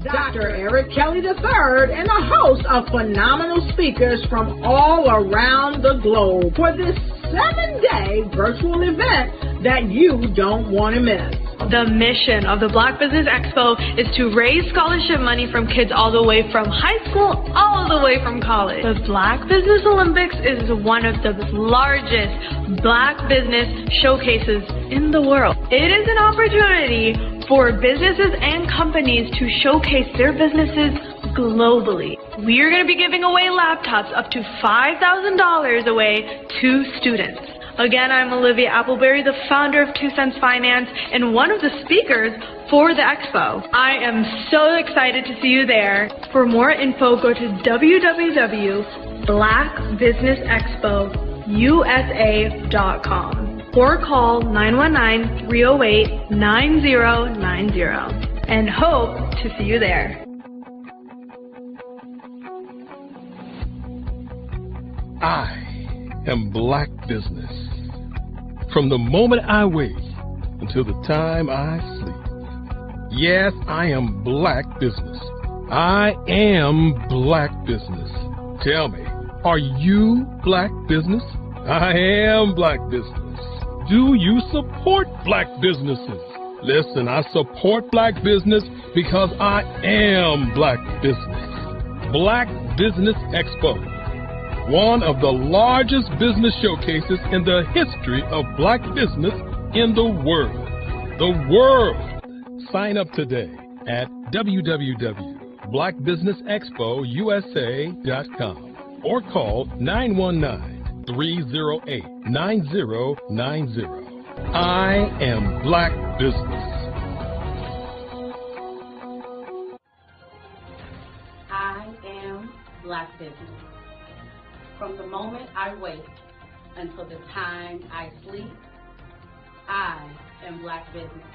Dr. Eric Kelly III and a host of phenomenal speakers from all around the globe for this 7-day virtual event that you don't want to miss. The mission of the Black Business Expo is to raise scholarship money from kids all the way from high school, all the way from college. The Black Business Olympics is one of the largest Black business showcases in the world. It is an opportunity for businesses and companies to showcase their businesses globally. We are going to be giving away laptops up to $5,000 away to students. Again, I'm Olivia Appleberry, the founder of 2 Cents Finance and one of the speakers for the expo. I am so excited to see you there. For more info, go to www.blackbusinessexpousa.com or call 919-308-9090 and hope to see you there. I am Black Business. From the moment I wake until the time I sleep. Yes, I am Black Business. I am Black Business. Tell me, are you Black Business? I am Black Business. Do you support Black businesses? Listen, I support Black business because I am Black Business. Black Business Expo, one of the largest business showcases in the history of Black business in the world. The world! Sign up today at www.blackbusinessexpousa.com or call 919-308-9090. I am Black Business. I am Black Business. From the moment I wake until the time I sleep, I am Black Business.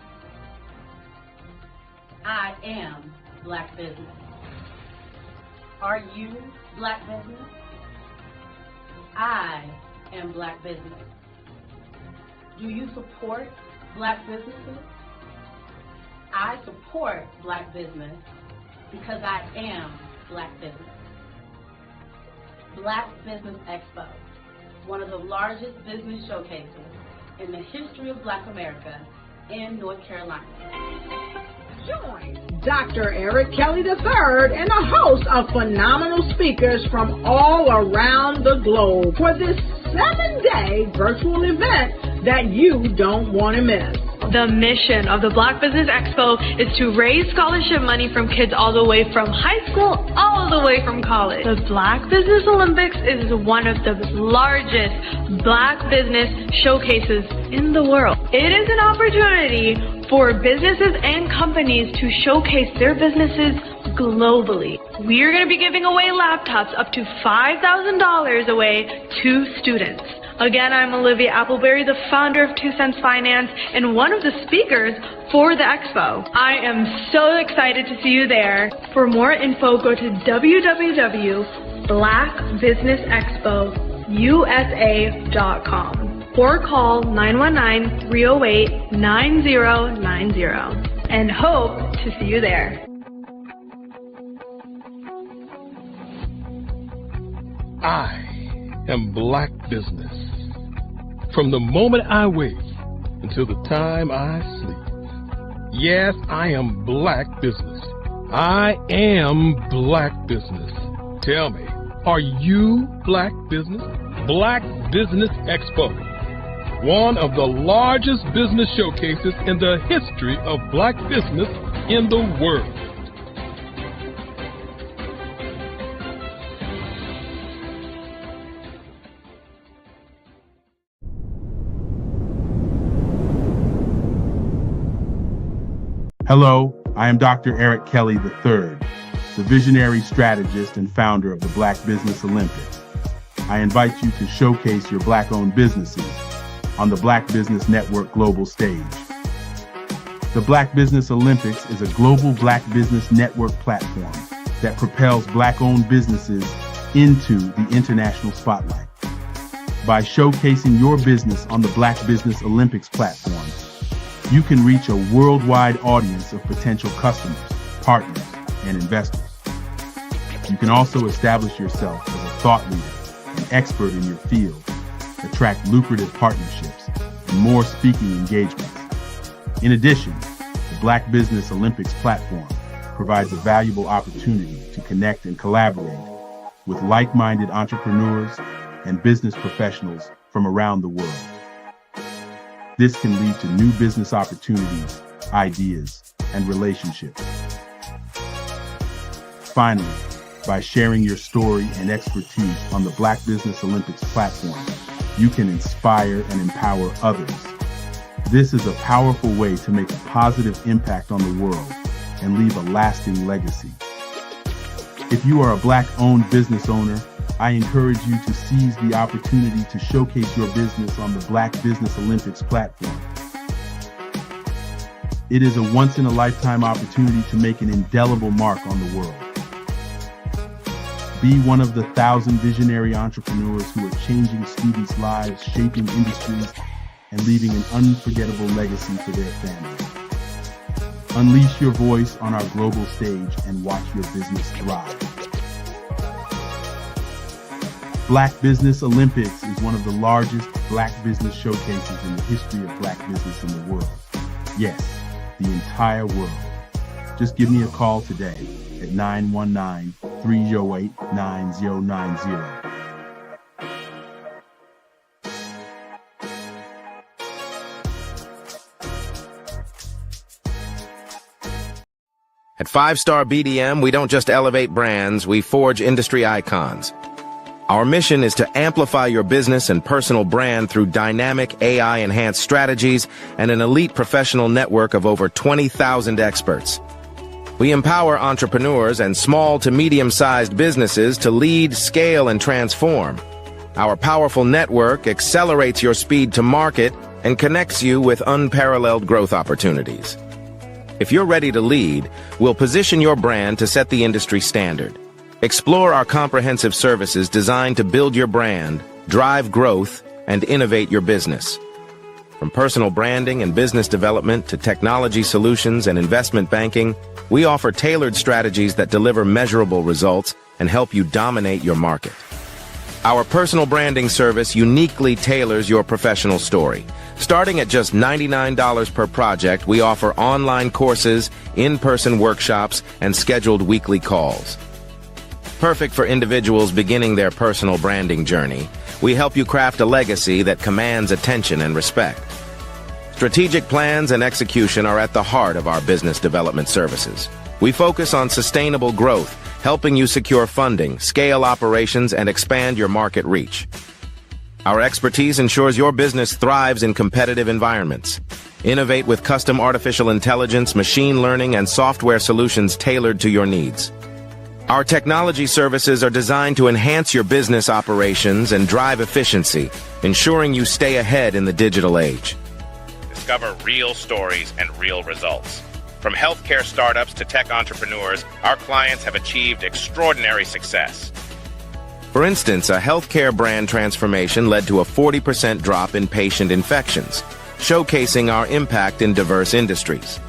I am Black Business. Are you Black Business? I am Black Business. Do you support Black businesses? I support Black business because I am Black Business. Black Business Expo, one of the largest business showcases in the history of Black America in North Carolina. Join Dr. Eric Kelly III and a host of phenomenal speakers from all around the globe for this 7-day virtual event that you don't want to miss. The mission of the Black Business Expo is to raise scholarship money from kids all the way from high school, all the way from college. The Black Business Olympics is one of the largest Black business showcases in the world. It is an opportunity for businesses and companies to showcase their businesses globally. We are going to be giving away laptops up to $5,000 away to students. Again, I'm Olivia Appleberry, the founder of 2 Cents Finance and one of the speakers for the expo. I am so excited to see you there. For more info, go to www.blackbusinessexpousa.com or call 919-308-9090 and hope to see you there. I am Black Business. From the moment I wake until the time I sleep. Yes, I am Black Business. I am Black Business. Tell me, are you Black Business? Black Business Expo, one of the largest business showcases in the history of Black business in the world. Hello, I am Dr. Eric Kelly III, the visionary strategist and founder of the Black Business Olympics. I invite you to showcase your Black-owned businesses on the Black Business Network global stage. The Black Business Olympics is a global Black Business Network platform that propels Black-owned businesses into the international spotlight. By showcasing your business on the Black Business Olympics platform, you can reach a worldwide audience of potential customers, partners, and investors. You can also establish yourself as a thought leader and expert in your field, attract lucrative partnerships, and more speaking engagements. In addition, the Black Business Olympics platform provides a valuable opportunity to connect and collaborate with like-minded entrepreneurs and business professionals from around the world. This can lead to new business opportunities, ideas, and relationships. Finally, by sharing your story and expertise on the Black Business Olympics platform, you can inspire and empower others. This is a powerful way to make a positive impact on the world and leave a lasting legacy. If you are a Black-owned business owner, I encourage you to seize the opportunity to showcase your business on the Black Business Olympics platform. It is a once-in-a-lifetime opportunity to make an indelible mark on the world. Be one of the 1,000 visionary entrepreneurs who are changing students' lives, shaping industries, and leaving an unforgettable legacy for their families. Unleash your voice on our global stage and watch your business thrive. Black Business Olympics is one of the largest Black business showcases in the history of Black business in the world. Yes, the entire world. Just give me a call today at 919-308-9090. At 5-Star BDM, we don't just elevate brands, we forge industry icons. Our mission is to amplify your business and personal brand through dynamic AI-enhanced strategies and an elite professional network of over 20,000 experts. We empower entrepreneurs and small to medium-sized businesses to lead, scale, and transform. Our powerful network accelerates your speed to market and connects you with unparalleled growth opportunities. If you're ready to lead, we'll position your brand to set the industry standard. Explore our comprehensive services designed to build your brand, drive growth, and innovate your business. From personal branding and business development to technology solutions and investment banking, we offer tailored strategies that deliver measurable results and help you dominate your market. Our personal branding service uniquely tailors your professional story. Starting at just $99 per project, we offer online courses, in-person workshops, and scheduled weekly calls. Perfect for individuals beginning their personal branding journey, we help you craft a legacy that commands attention and respect. Strategic plans and execution are at the heart of our business development services. We focus on sustainable growth, helping you secure funding, scale operations, and expand your market reach. Our expertise ensures your business thrives in competitive environments. Innovate with custom artificial intelligence, machine learning, and software solutions tailored to your needs. Our technology services are designed to enhance your business operations and drive efficiency, ensuring you stay ahead in the digital age. Discover real stories and real results. From healthcare startups to tech entrepreneurs, our clients have achieved extraordinary success. For instance, a healthcare brand transformation led to a 40% drop in patient infections, showcasing our impact in diverse industries.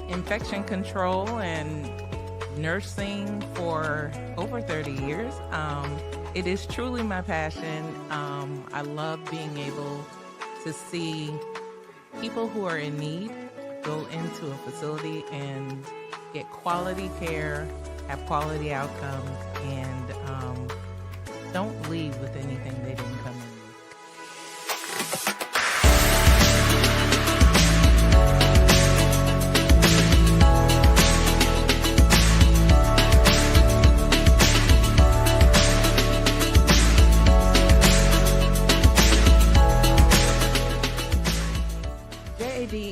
Infection control and nursing for over 30 years. It is truly my passion. I love being able to see people who are in need go into a facility and get quality care, have quality outcomes, and don't leave with anything they didn't come in with.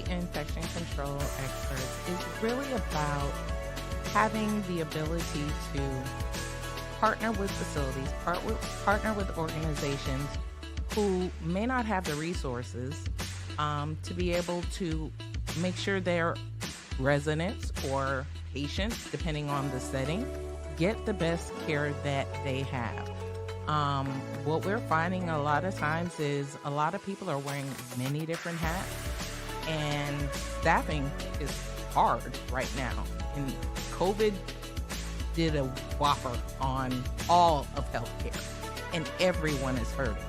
Infection control experts is really about having the ability to partner with facilities, partner with organizations who may not have the resources to be able to make sure their residents or patients, depending on the setting, get the best care that they have. What we're finding a lot of times is a lot of people are wearing many different hats, and staffing is hard right now. And COVID did a whopper on all of healthcare, and everyone is hurting.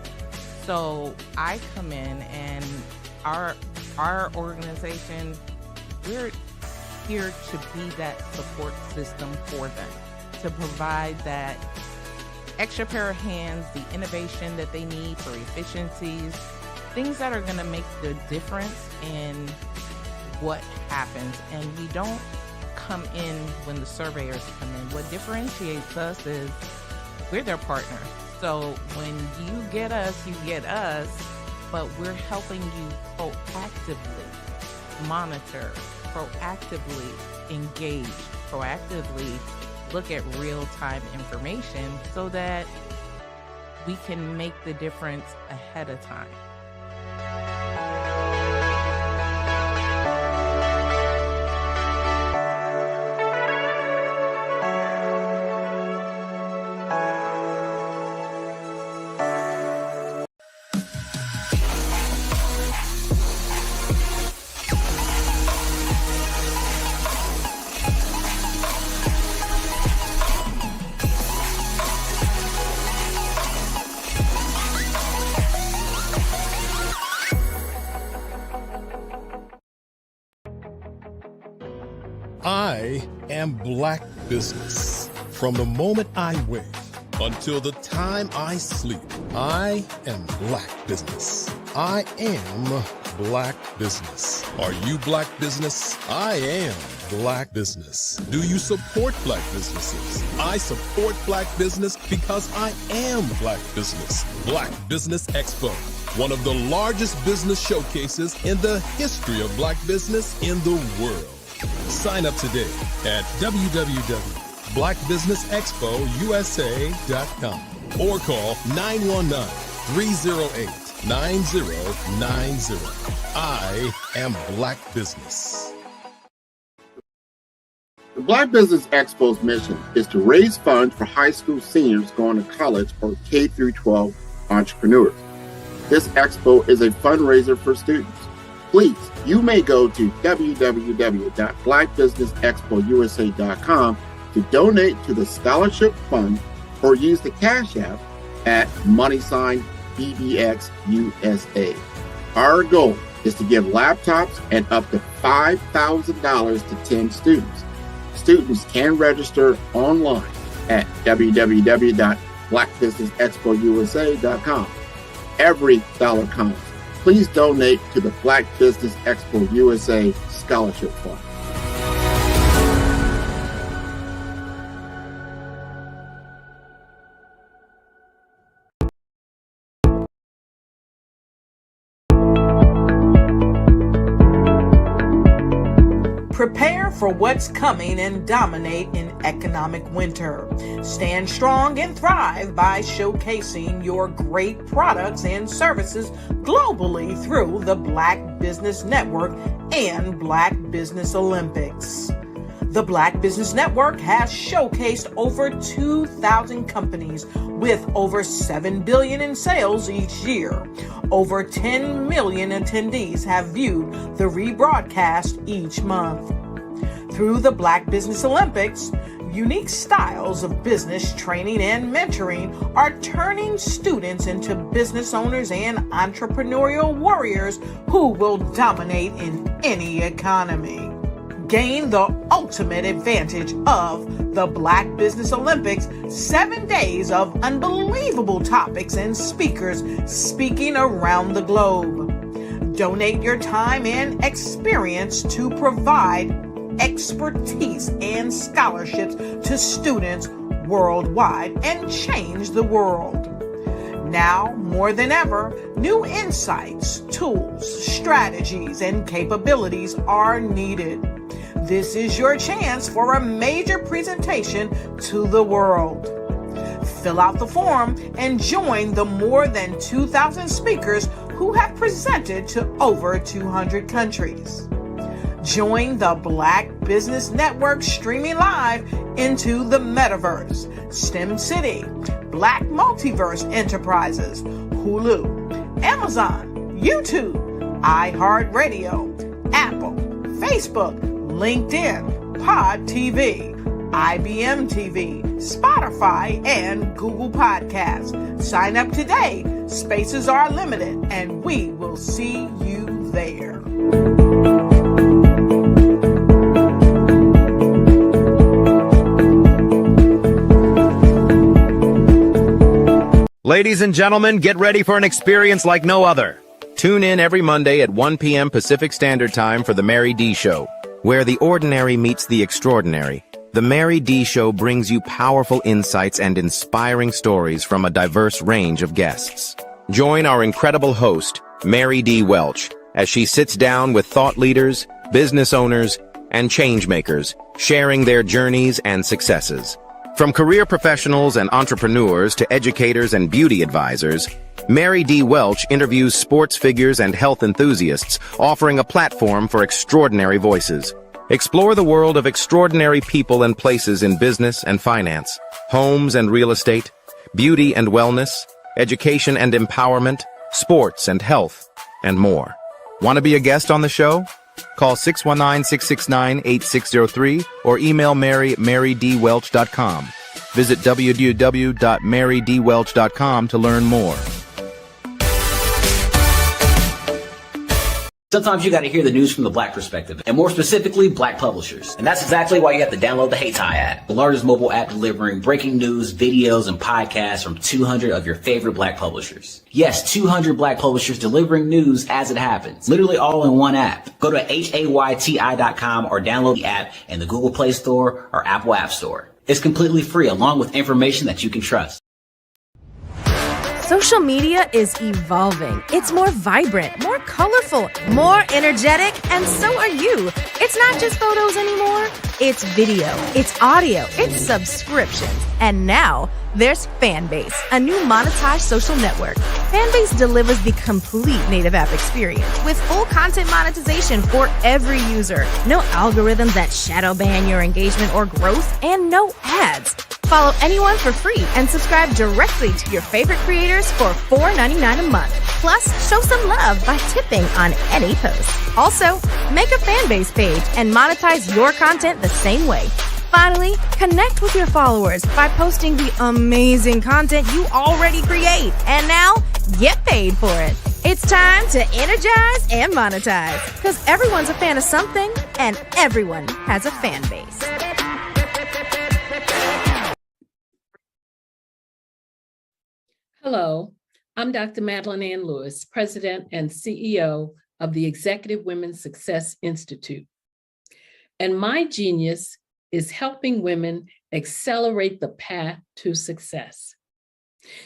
So I come in, and our organization, we're here to be that support system for them, to provide that extra pair of hands, the innovation that they need for efficiencies, things that are going to make the difference in what happens. And we don't come in when the surveyors come in. What differentiates us is we're their partner. So when you get us, but we're helping you proactively monitor, proactively engage, proactively look at real-time information so that we can make the difference ahead of time. I am Black Business. From the moment I wake until the time I sleep, I am Black Business. I am Black Business. Are you Black Business? I am Black Business. Do you support Black businesses? I support Black business because I am Black Business. Black Business Expo, one of the largest business showcases in the history of Black business in the world. Sign up today at www.blackbusinessexpousa.com or call 919-308-9090. I am Black Business. The Black Business Expo's mission is to raise funds for high school seniors going to college or K-12 entrepreneurs. This expo is a fundraiser for students. Please, you may go to www.blackbusinessexpousa.com to donate to the scholarship fund or use the Cash App at $BBXUSA. Our goal is to give laptops and up to $5,000 to 10 students. Students can register online at www.blackbusinessexpousa.com. Every dollar counts. Please donate to the Black Business Expo USA Scholarship Fund. Prepare for what's coming and dominate in economic winter. Stand strong and thrive by showcasing your great products and services globally through the Black Business Network and Black Business Olympics. The Black Business Network has showcased over 2,000 companies with over $7 billion in sales each year. Over 10 million attendees have viewed the rebroadcast each month. Through the Black Business Olympics, unique styles of business training and mentoring are turning students into business owners and entrepreneurial warriors who will dominate in any economy. Gain the ultimate advantage of the Black Business Olympics, 7 days of unbelievable topics and speakers speaking around the globe. Donate your time and experience to provide expertise and scholarships to students worldwide and change the world. Now, more than ever, new insights, tools, strategies, and capabilities are needed. This is your chance for a major presentation to the world. Fill out the form and join the more than 2,000 speakers who have presented to over 200 countries. Join the Black Business Network streaming live into the Metaverse, STEM City, Black Multiverse Enterprises, Hulu, Amazon, YouTube, iHeartRadio, Apple, Facebook, LinkedIn, Pod TV, IBM TV, Spotify, and Google Podcasts. Sign up today. Spaces are limited, and we will see you there. Ladies and gentlemen, get ready for an experience like no other. Tune in every Monday at 1 p.m. Pacific Standard Time for The Mary D. Show, where the ordinary meets the extraordinary. The Mary D. Show brings you powerful insights and inspiring stories from a diverse range of guests. Join our incredible host, Mary D. Welch, as she sits down with thought leaders, business owners, and changemakers, sharing their journeys and successes. From career professionals and entrepreneurs to educators and beauty advisors, Mary D. Welch interviews sports figures and health enthusiasts, offering a platform for extraordinary voices. Explore the world of extraordinary people and places in business and finance, homes and real estate, beauty and wellness, education and empowerment, sports and health, and more. Want to be a guest on the show? Call 619-669-8603 or email marydwelch.com. Visit www.marydwelch.com to learn more. Sometimes you got to hear the news from the Black perspective, and more specifically, Black publishers. And that's exactly why you have to download the Heytie app, the largest mobile app delivering breaking news, videos, and podcasts from 200 of your favorite Black publishers. Yes, 200 Black publishers delivering news as it happens, literally all in one app. Go to HAYTI.com or download the app in the Google Play Store or Apple App Store. It's completely free, along with information that you can trust. Social media is evolving. It's more vibrant, more colorful, more energetic, and so are you. It's not just photos anymore. It's video, it's audio, it's subscriptions. And now there's Fanbase, a new monetized social network. Fanbase delivers the complete native app experience with full content monetization for every user. No algorithms that shadow ban your engagement or growth, and no ads. Follow anyone for free and subscribe directly to your favorite creators for $4.99 a month. Plus, show some love by tipping on any post. Also, make a Fanbase page and monetize your content the same way. Finally, connect with your followers by posting the amazing content you already create. And now, get paid for it. It's time to energize and monetize, because everyone's a fan of something and everyone has a fan base. Hello, I'm Dr. Madeline Ann Lewis, President and CEO of the Executive Women's Success Institute. And my genius is helping women accelerate the path to success.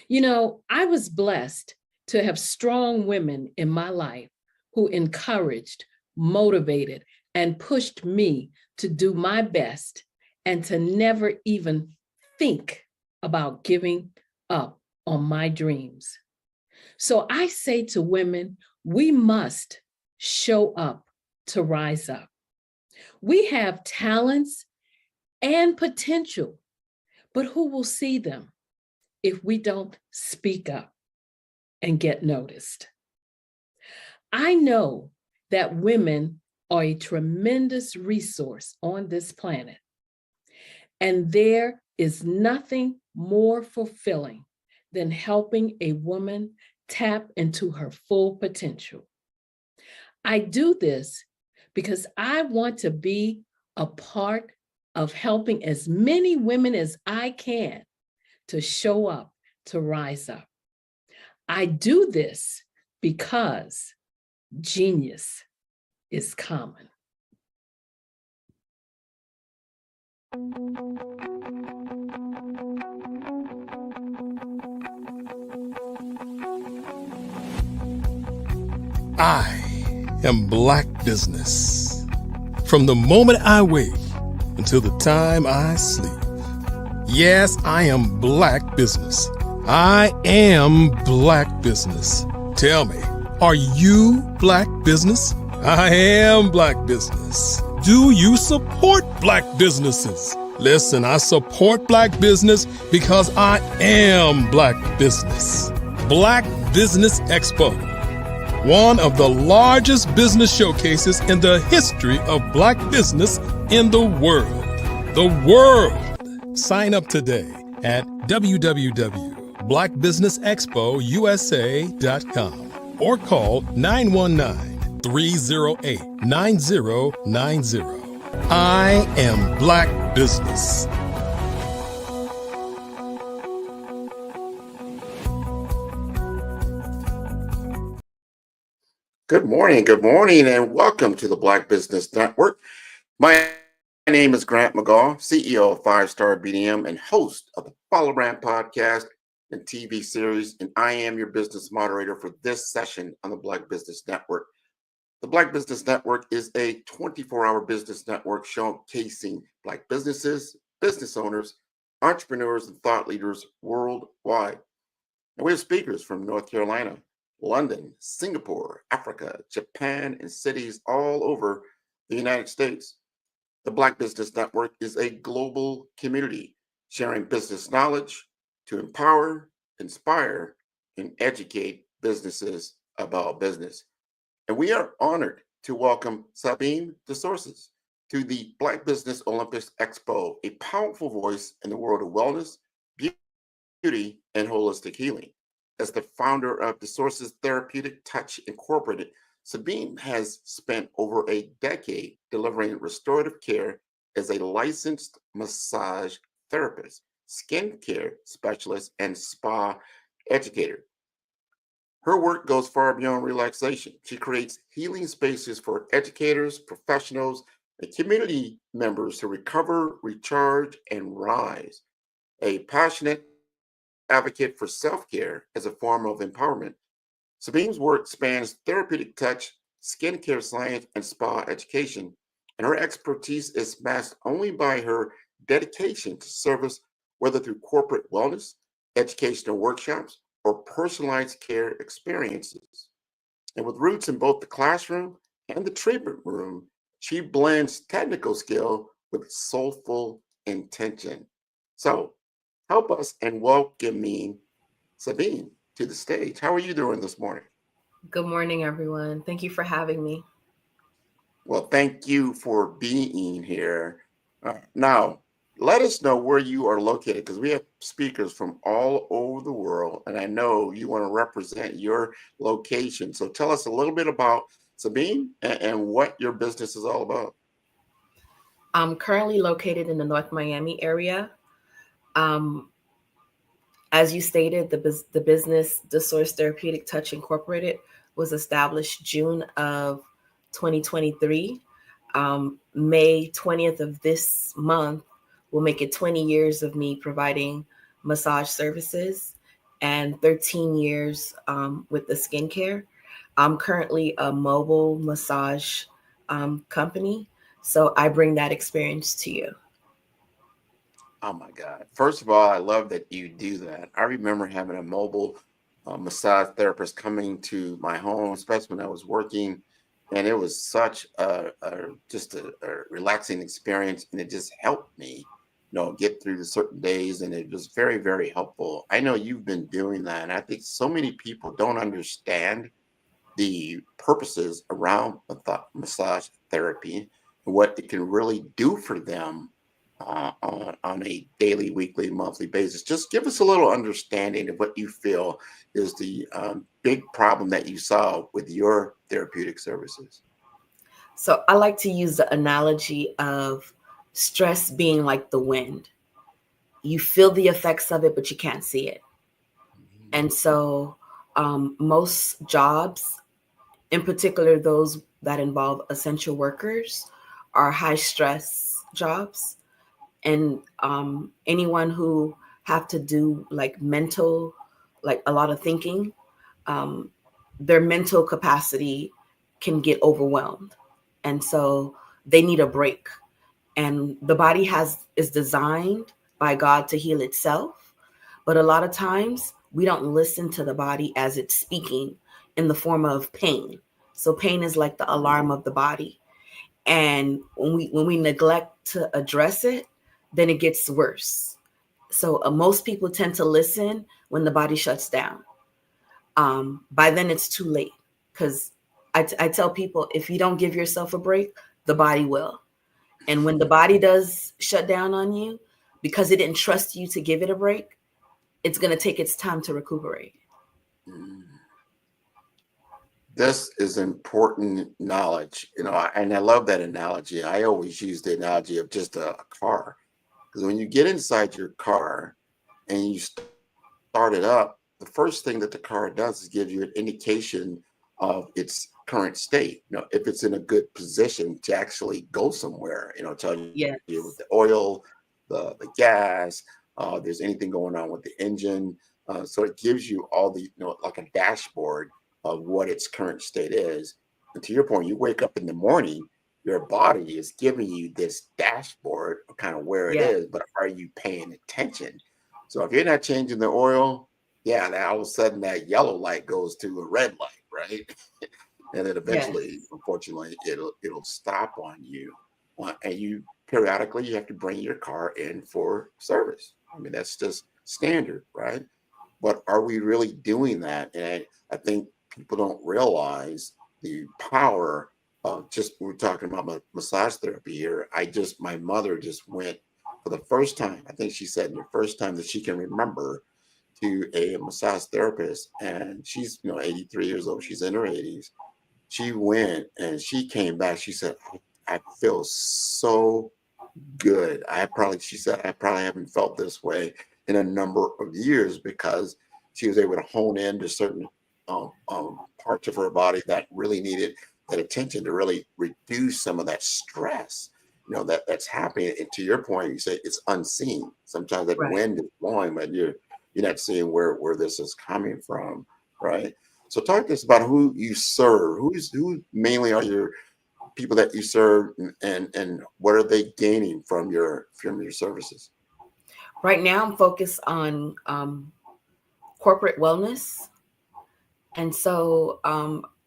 You know, I was blessed to have strong women in my life who encouraged, motivated, and pushed me to do my best and to never even think about giving up on my dreams. So I say to women, we must show up to rise up. We have talents and potential, but who will see them if we don't speak up and get noticed? I know that women are a tremendous resource on this planet, and there is nothing more fulfilling than helping a woman tap into her full potential. I do this because I want to be a part of helping as many women as I can to show up, to rise up. I do this because genius is common. I am Black Business. From the moment I wake until the time I sleep. Yes, I am Black business. I am Black business. Tell me, are you Black business? I am Black business. Do you support Black businesses? Listen, I support Black business because I am Black business. Black Business Expo, one of the largest business showcases in the history of Black business in the world. The world! Sign up today at www.blackbusinessexpousa.com or call 919-308-9090. I am Black business. Good morning, and welcome to the Black Business Network. My name is Grant McGaw, CEO of 5-Star BDM and host of the Follow Brand podcast and TV series, and I am your business moderator for this session on the Black Business Network. The Black Business Network is a 24-hour business network showcasing Black businesses, business owners, entrepreneurs, and thought leaders worldwide. And we have speakers from North Carolina, London, Singapore, Africa, Japan, and cities all over the United States. The Black Business Network is a global community sharing business knowledge to empower, inspire, and educate businesses about business. And we are honored to welcome Sabine DeSources to the Black Business Olympics Expo, a powerful voice in the world of wellness, beauty, and holistic healing. As the founder of DeSources Therapeutic Touch Incorporated, Sabine has spent over a decade delivering restorative care as a licensed massage therapist, skincare specialist, and spa educator. Her work goes far beyond relaxation. She creates healing spaces for educators, professionals, and community members to recover, recharge, and rise. A passionate advocate for self-care as a form of empowerment, Sabine's work spans therapeutic touch, skincare science, and spa education, and her expertise is matched only by her dedication to service, whether through corporate wellness, educational workshops, or personalized care experiences. And with roots in both the classroom and the treatment room, she blends technical skill with soulful intention. So, help us and welcoming Sabine to the stage. How are you doing this morning? Good morning, everyone. Thank you for having me. Well, thank you for being here. Now, let us know where you are located, because we have speakers from all over the world, and I know you want to represent your location. So tell us a little bit about Sabine and what your business is all about. I'm currently located in the North Miami area. As you stated, the business DeSources Therapeutic Touch Incorporated was established June of 2023. May 20th of this month will make it 20 years of me providing massage services and 13 years with the skincare. I'm currently a mobile massage company, so I bring that experience to you. Oh my God. First of all, I love that you do that. I remember having a mobile massage therapist coming to my home, especially when I was working, and it was such a relaxing experience, and it just helped me, get through the certain days, and it was very, very helpful. I know you've been doing that, and I think so many people don't understand the purposes around massage therapy and what it can really do for them on a daily, weekly, monthly basis. Just give us a little understanding of what you feel is the big problem that you saw with your therapeutic services. So I like to use the analogy of stress being like the wind. You feel the effects of it, but you can't see it. And so most jobs, in particular those that involve essential workers, are high stress jobs. And anyone who have to do like a lot of thinking, their mental capacity can get overwhelmed. And so they need a break. And the body is designed by God to heal itself. But a lot of times we don't listen to the body as it's speaking in the form of pain. So pain is like the alarm of the body. And when we neglect to address it, then it gets worse. So most people tend to listen when the body shuts down. By then it's too late, because I tell people, if you don't give yourself a break, the body will. And when the body does shut down on you, because it didn't trust you to give it a break, it's going to take its time to recuperate. This is important knowledge, and I love that analogy. I always use the analogy of just a car, because when you get inside your car and you start it up, the first thing that the car does is give you an indication of its current state. If it's in a good position to actually go somewhere, tell you with the oil, the gas, there's anything going on with the engine. So it gives you all the, like a dashboard of what its current state is. And to your point, you wake up in the morning, your body is giving you this dashboard of kind of where it is, but are you paying attention? So if you're not changing the oil, then all of a sudden that yellow light goes to a red light, right? And then eventually, unfortunately, it'll stop on you. And you periodically, you have to bring your car in for service. I mean, that's just standard, right? But are we really doing that? And I think people don't realize the power of we're talking about massage therapy here. My mother just went for the first time, I think she said the first time that she can remember, to a massage therapist. And she's, 83 years old. She's in her 80s. She went and she came back. She said, I feel so good. She said, I probably haven't felt this way in a number of years, because she was able to hone in to certain parts of her body that really needed that attention to really reduce some of that stress, that's happening. And to your point, you say it's unseen. Sometimes that wind is blowing, but you're not seeing where this is coming from, right? So talk to us about who you serve. Who mainly are your people that you serve, and what are they gaining from your services? Right now, I'm focused on corporate wellness. And so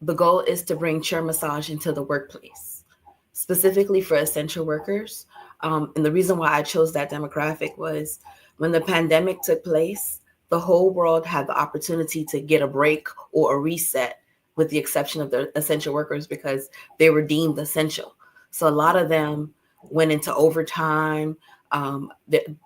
the goal is to bring chair massage into the workplace, specifically for essential workers. And the reason why I chose that demographic was when the pandemic took place, the whole world had the opportunity to get a break or a reset, with the exception of the essential workers, because they were deemed essential. So a lot of them went into overtime.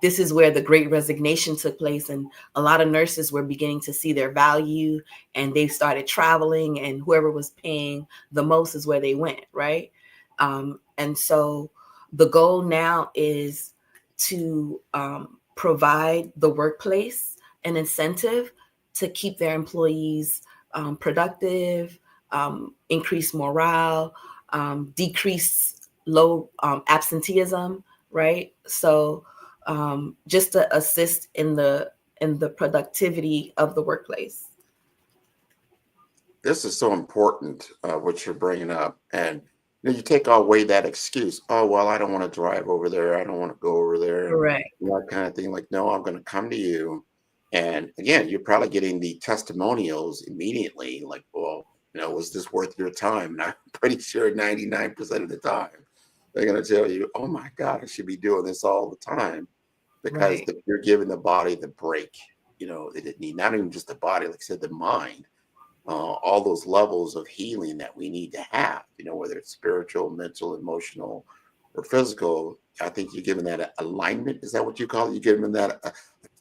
This is where the Great Resignation took place, and a lot of nurses were beginning to see their value, and they started traveling, and whoever was paying the most is where they went, right? And so the goal now is to provide the workplace an incentive to keep their employees productive, increase morale, decrease low absenteeism, right? So just to assist in the productivity of the workplace. This is so important, what you're bringing up. And you take away that excuse. Oh, well, I don't want to drive over there. I don't want to go over there. Correct. That kind of thing. Like, no, I'm going to come to you. And again, you're probably getting the testimonials immediately. Like, well, was this worth your time? And I'm pretty sure 99% of the time, they're going to tell you, oh my God, I should be doing this all the time, because you're giving the body the break. It need not even just the body, like I said, the mind, all those levels of healing that we need to have, whether it's spiritual, mental, emotional, or physical. I think you're giving that alignment. Is that what you call it? You're giving that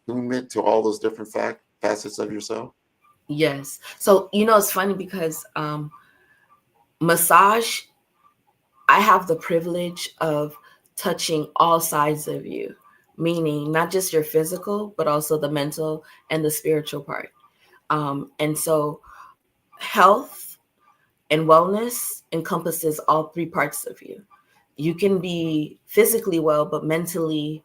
attunement to all those different facets of yourself? Yes. So, it's funny because massage, I have the privilege of touching all sides of you, meaning not just your physical, but also the mental and the spiritual part. And so health and wellness encompasses all three parts of you. You can be physically well, but mentally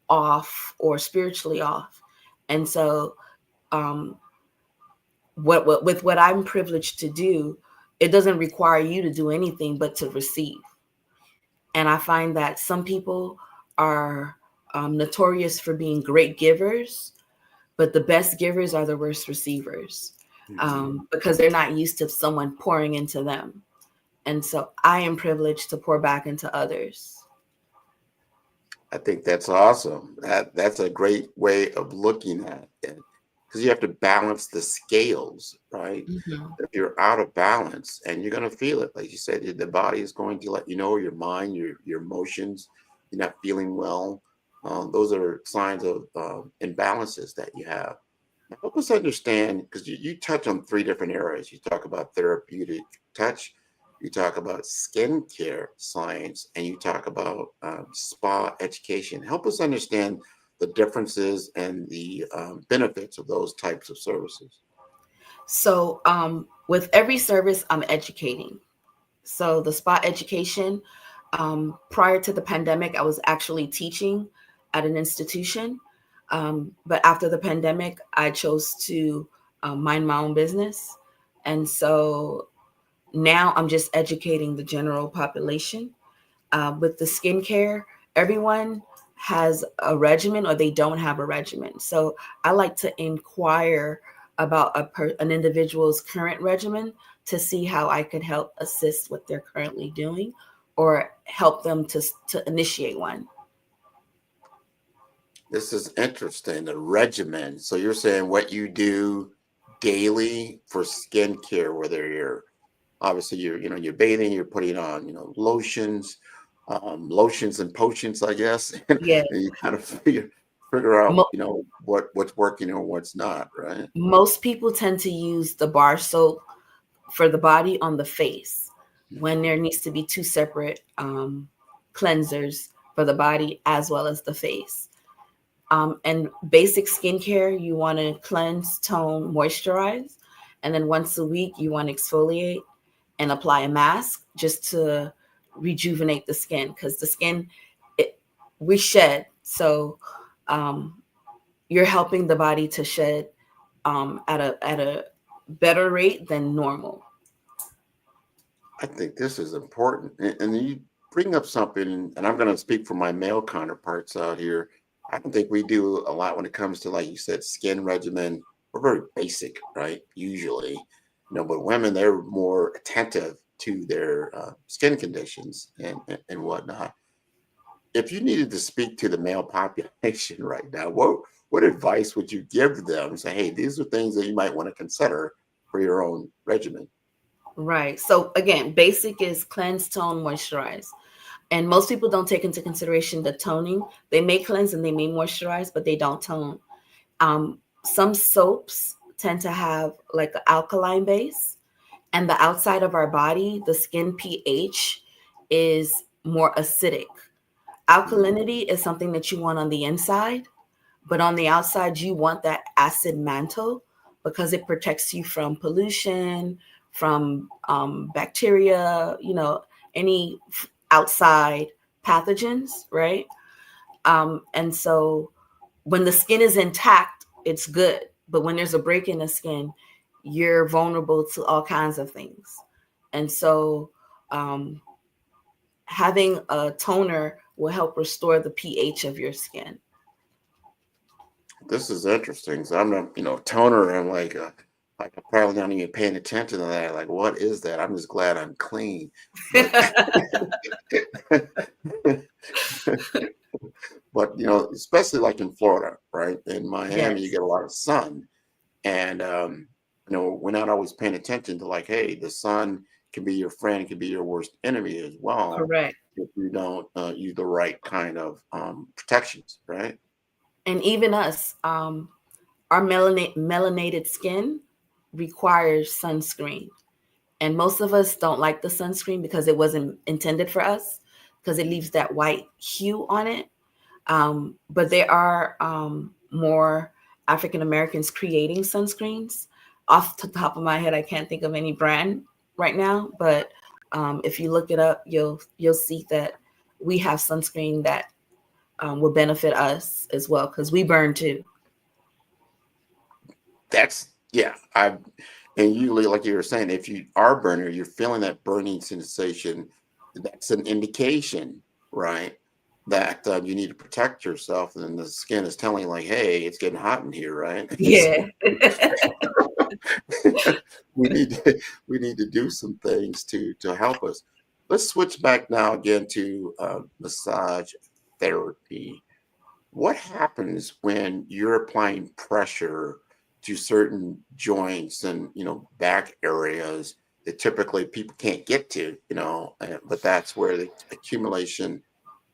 off or spiritually off. And so what I'm privileged to do, it doesn't require you to do anything but to receive. And I find that some people are notorious for being great givers, but the best givers are the worst receivers, because they're not used to someone pouring into them. And so I am privileged to pour back into others. I think that's awesome. That's a great way of looking at it, because you have to balance the scales, right? If you're out of balance, and you're going to feel it, like you said, the body is going to let you know, your mind, your emotions, you're not feeling well. Those are signs of imbalances that you have. Now, help us understand, because you touch on 3 different areas. You talk about therapeutic touch, you talk about skincare science, and you talk about spa education. Help us understand the differences and the benefits of those types of services. So with every service, I'm educating. So the spa education, prior to the pandemic, I was actually teaching at an institution. But after the pandemic, I chose to mind my own business. And so now I'm just educating the general population. With the skincare, everyone has a regimen or they don't have a regimen. So I like to inquire about an individual's current regimen to see how I could help assist what they're currently doing or help them to initiate one. This is interesting, the regimen. So you're saying what you do daily for skincare, whether you're obviously you're bathing, you're putting on lotions and potions, I guess. Yeah. And you kind of figure out what's working or what's not, right? Most people tend to use the bar soap for the body on the face when there needs to be 2 separate cleansers for the body as well as the face. And basic skincare, you want to cleanse, tone, moisturize, and then once a week you want to exfoliate and apply a mask just to rejuvenate the skin, because the skin, we shed. So you're helping the body to shed at a better rate than normal. I think this is important. And you bring up something, and I'm going to speak for my male counterparts out here. I don't think we do a lot when it comes to, like you said, skin regimen. We're very basic, right? Usually, but women, they're more attentive to their skin conditions and whatnot. If you needed to speak to the male population right now, what advice would you give them? Say, hey, these are things that you might want to consider for your own regimen. Right. So again, basic is cleanse, tone, moisturize. And most people don't take into consideration the toning. They may cleanse and they may moisturize, but they don't tone. Some soaps tend to have like an alkaline base, and the outside of our body, the skin pH is more acidic. Alkalinity is something that you want on the inside, but on the outside, you want that acid mantle because it protects you from pollution, from bacteria, any outside pathogens, right? And so when the skin is intact, it's good. But when there's a break in the skin, you're vulnerable to all kinds of things. And so having a toner will help restore the pH of your skin. This is interesting. So I'm not, toner. I'm like I'm probably not even paying attention to that. Like, what is that? I'm just glad I'm clean. But especially like in Florida, right? In Miami, you get a lot of sun, and we're not always paying attention to, like, hey, the sun can be your friend, can be your worst enemy as well. Correct. If you don't use the right kind of protections, right? And even us, our melanated skin requires sunscreen. And most of us don't like the sunscreen because it wasn't intended for us, because it leaves that white hue on it. But there are more African Americans creating sunscreens. Off the top of my head, I can't think of any brand right now, but if you look it up, you'll see that we have sunscreen that will benefit us as well, because we burn too. And usually, like you were saying, if you are a burner, you're feeling that burning sensation. That's an indication, right, that you need to protect yourself, and the skin is telling you like, hey, it's getting hot in here, right? Yeah. we need to do some things to help us. Let's switch back now again to massage therapy. What happens when you're applying pressure to certain joints and back areas that typically people can't get to, but that's where the accumulation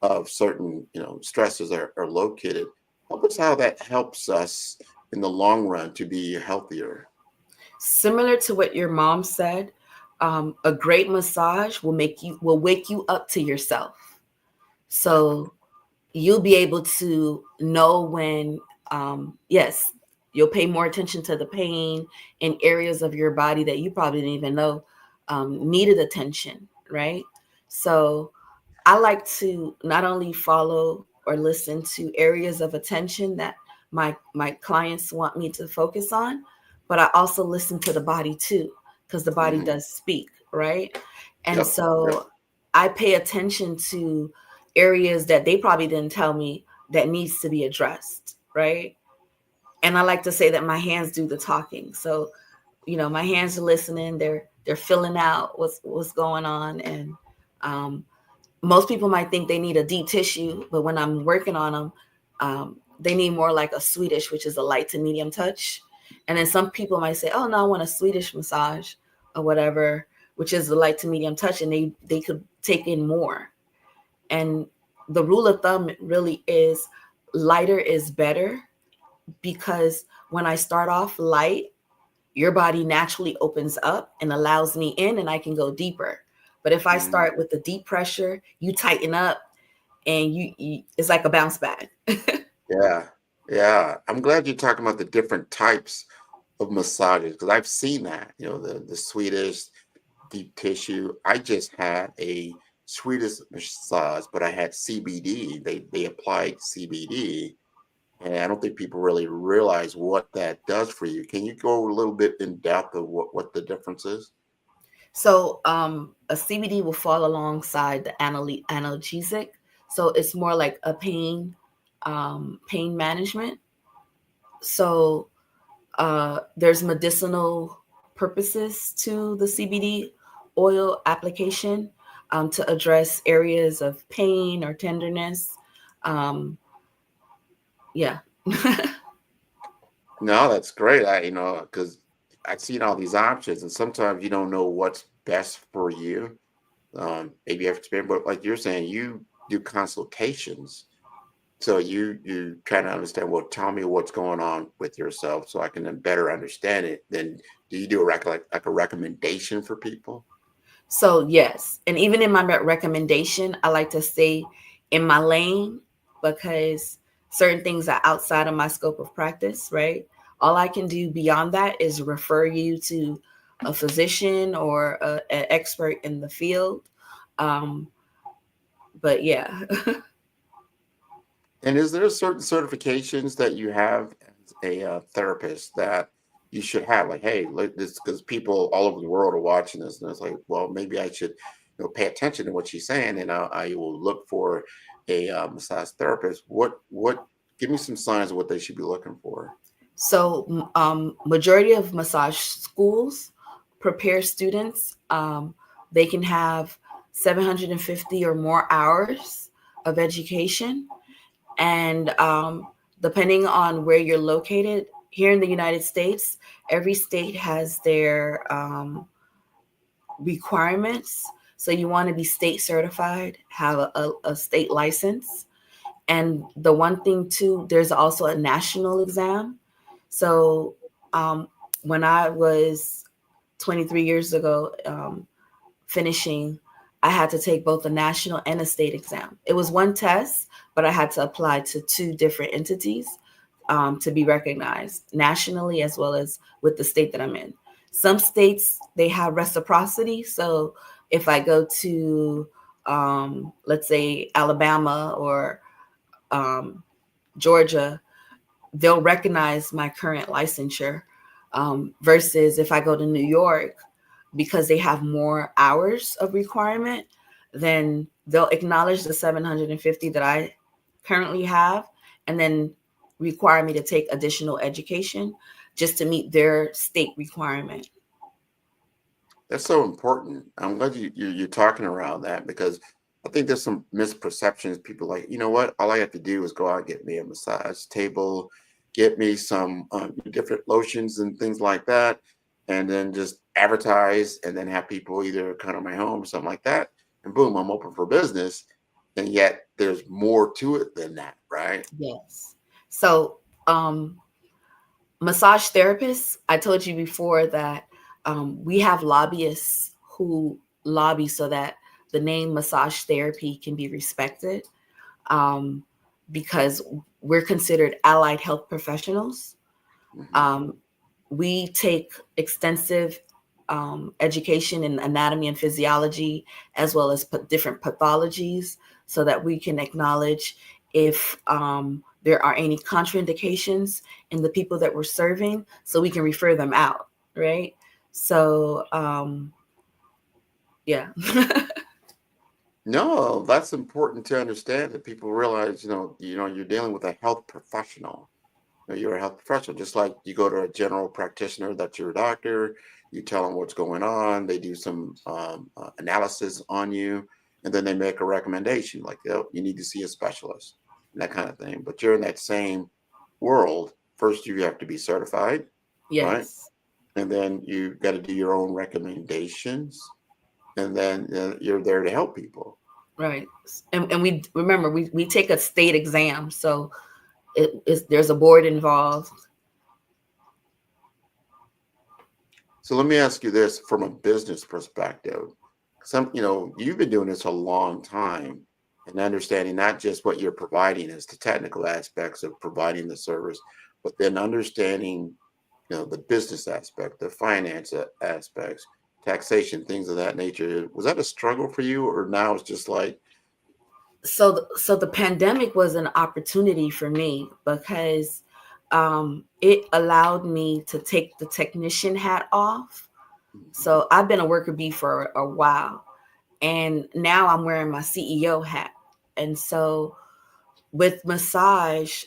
of certain stresses are located. Help us how that helps us in the long run to be healthier. Similar to what your mom said, a great massage will wake you up to yourself. So you'll be able to know when, yes, you'll pay more attention to the pain in areas of your body that you probably didn't even know needed attention, right? So I like to not only follow or listen to areas of attention that my clients want me to focus on, but I also listen to the body too, because the body does speak, right? And so I pay attention to areas that they probably didn't tell me that needs to be addressed, right? And I like to say that my hands do the talking. So, my hands are listening, they're filling out what's going on. And most people might think they need a deep tissue, but when I'm working on them, they need more like a Swedish, which is a light to medium touch. And then some people might say, oh, no, I want a Swedish massage or whatever, which is the light to medium touch. And they could take in more. And the rule of thumb really is lighter is better, because when I start off light, your body naturally opens up and allows me in, and I can go deeper. But if I start with the deep pressure, you tighten up, and you it's like a bounce back. Yeah. I'm glad you're talking about the different types of massages, because I've seen that, the Swedish deep tissue. I just had a Swedish massage, but I had CBD. They applied CBD, and I don't think people really realize what that does for you. Can you go a little bit in depth of what the difference is? So a CBD will fall alongside the analgesic. So it's more like a pain management. So there's medicinal purposes to the CBD oil application to address areas of pain or tenderness. Yeah. No, that's great. Because I've seen all these options, and sometimes you don't know what's best for you. Maybe you have experience, but like you're saying, you do consultations. So you try to understand, well, tell me what's going on with yourself so I can then better understand it. Then do you do like a recommendation for people? So yes. And even in my recommendation, I like to stay in my lane, because certain things are outside of my scope of practice, right? All I can do beyond that is refer you to a physician or an expert in the field. But yeah. And is there certain certifications that you have as a therapist that you should have? Like, hey, look, this, because people all over the world are watching this, and it's like, well, maybe I should, pay attention to what she's saying, and I will look for a massage therapist. What? Give me some signs of what they should be looking for. So, majority of massage schools prepare students. They can have 750 or more hours of education. And depending on where you're located, here in the United States, every state has their requirements. So you want to be state certified, have a state license. And the one thing too, there's also a national exam. So when I was 23 years ago finishing, I had to take both a national and a state exam. It was one test, but I had to apply to two different entities to be recognized nationally as well as with the state that I'm in. Some states, they have reciprocity. So if I go to, let's say, Alabama or Georgia, they'll recognize my current licensure versus if I go to New York, because they have more hours of requirement, then they'll acknowledge the 750 that I currently have, and then require me to take additional education just to meet their state requirement. That's so important. I'm glad you're talking around that, because I think there's some misperceptions. People like, you know what? All I have to do is go out and get me a massage table, get me some different lotions and things like that, and then just advertise, and then have people either come to my home or something like that, and boom, I'm open for business. And yet there's more to it than that, right? Yes. So, massage therapists, I told you before that we have lobbyists who lobby so that the name massage therapy can be respected, because we're considered allied health professionals. We take extensive education in anatomy and physiology, as well as different pathologies, so that we can acknowledge if there are any contraindications in the people that we're serving, so we can refer them out, right? So, yeah. No, that's important to understand, that people realize, you're dealing with a health professional. You're a health professional, just like you go to a general practitioner, that's your doctor. You tell them what's going on. They do some analysis on you, and then they make a recommendation, like, oh, you need to see a specialist, and that kind of thing. But you're in that same world. First, you have to be certified, right? Yes. And then you got to do your own recommendations, and then you're there to help people. Right. And we remember we take a state exam, so there's a board involved. So let me ask you this from a business perspective. You've been doing this a long time, and understanding not just what you're providing as the technical aspects of providing the service, but then understanding, the business aspect, the finance aspects, taxation, things of that nature. Was that a struggle for you, or now it's just like? So the pandemic was an opportunity for me, because it allowed me to take the technician hat off. So I've been a worker bee for a while, and now I'm wearing my CEO hat. And so with massage,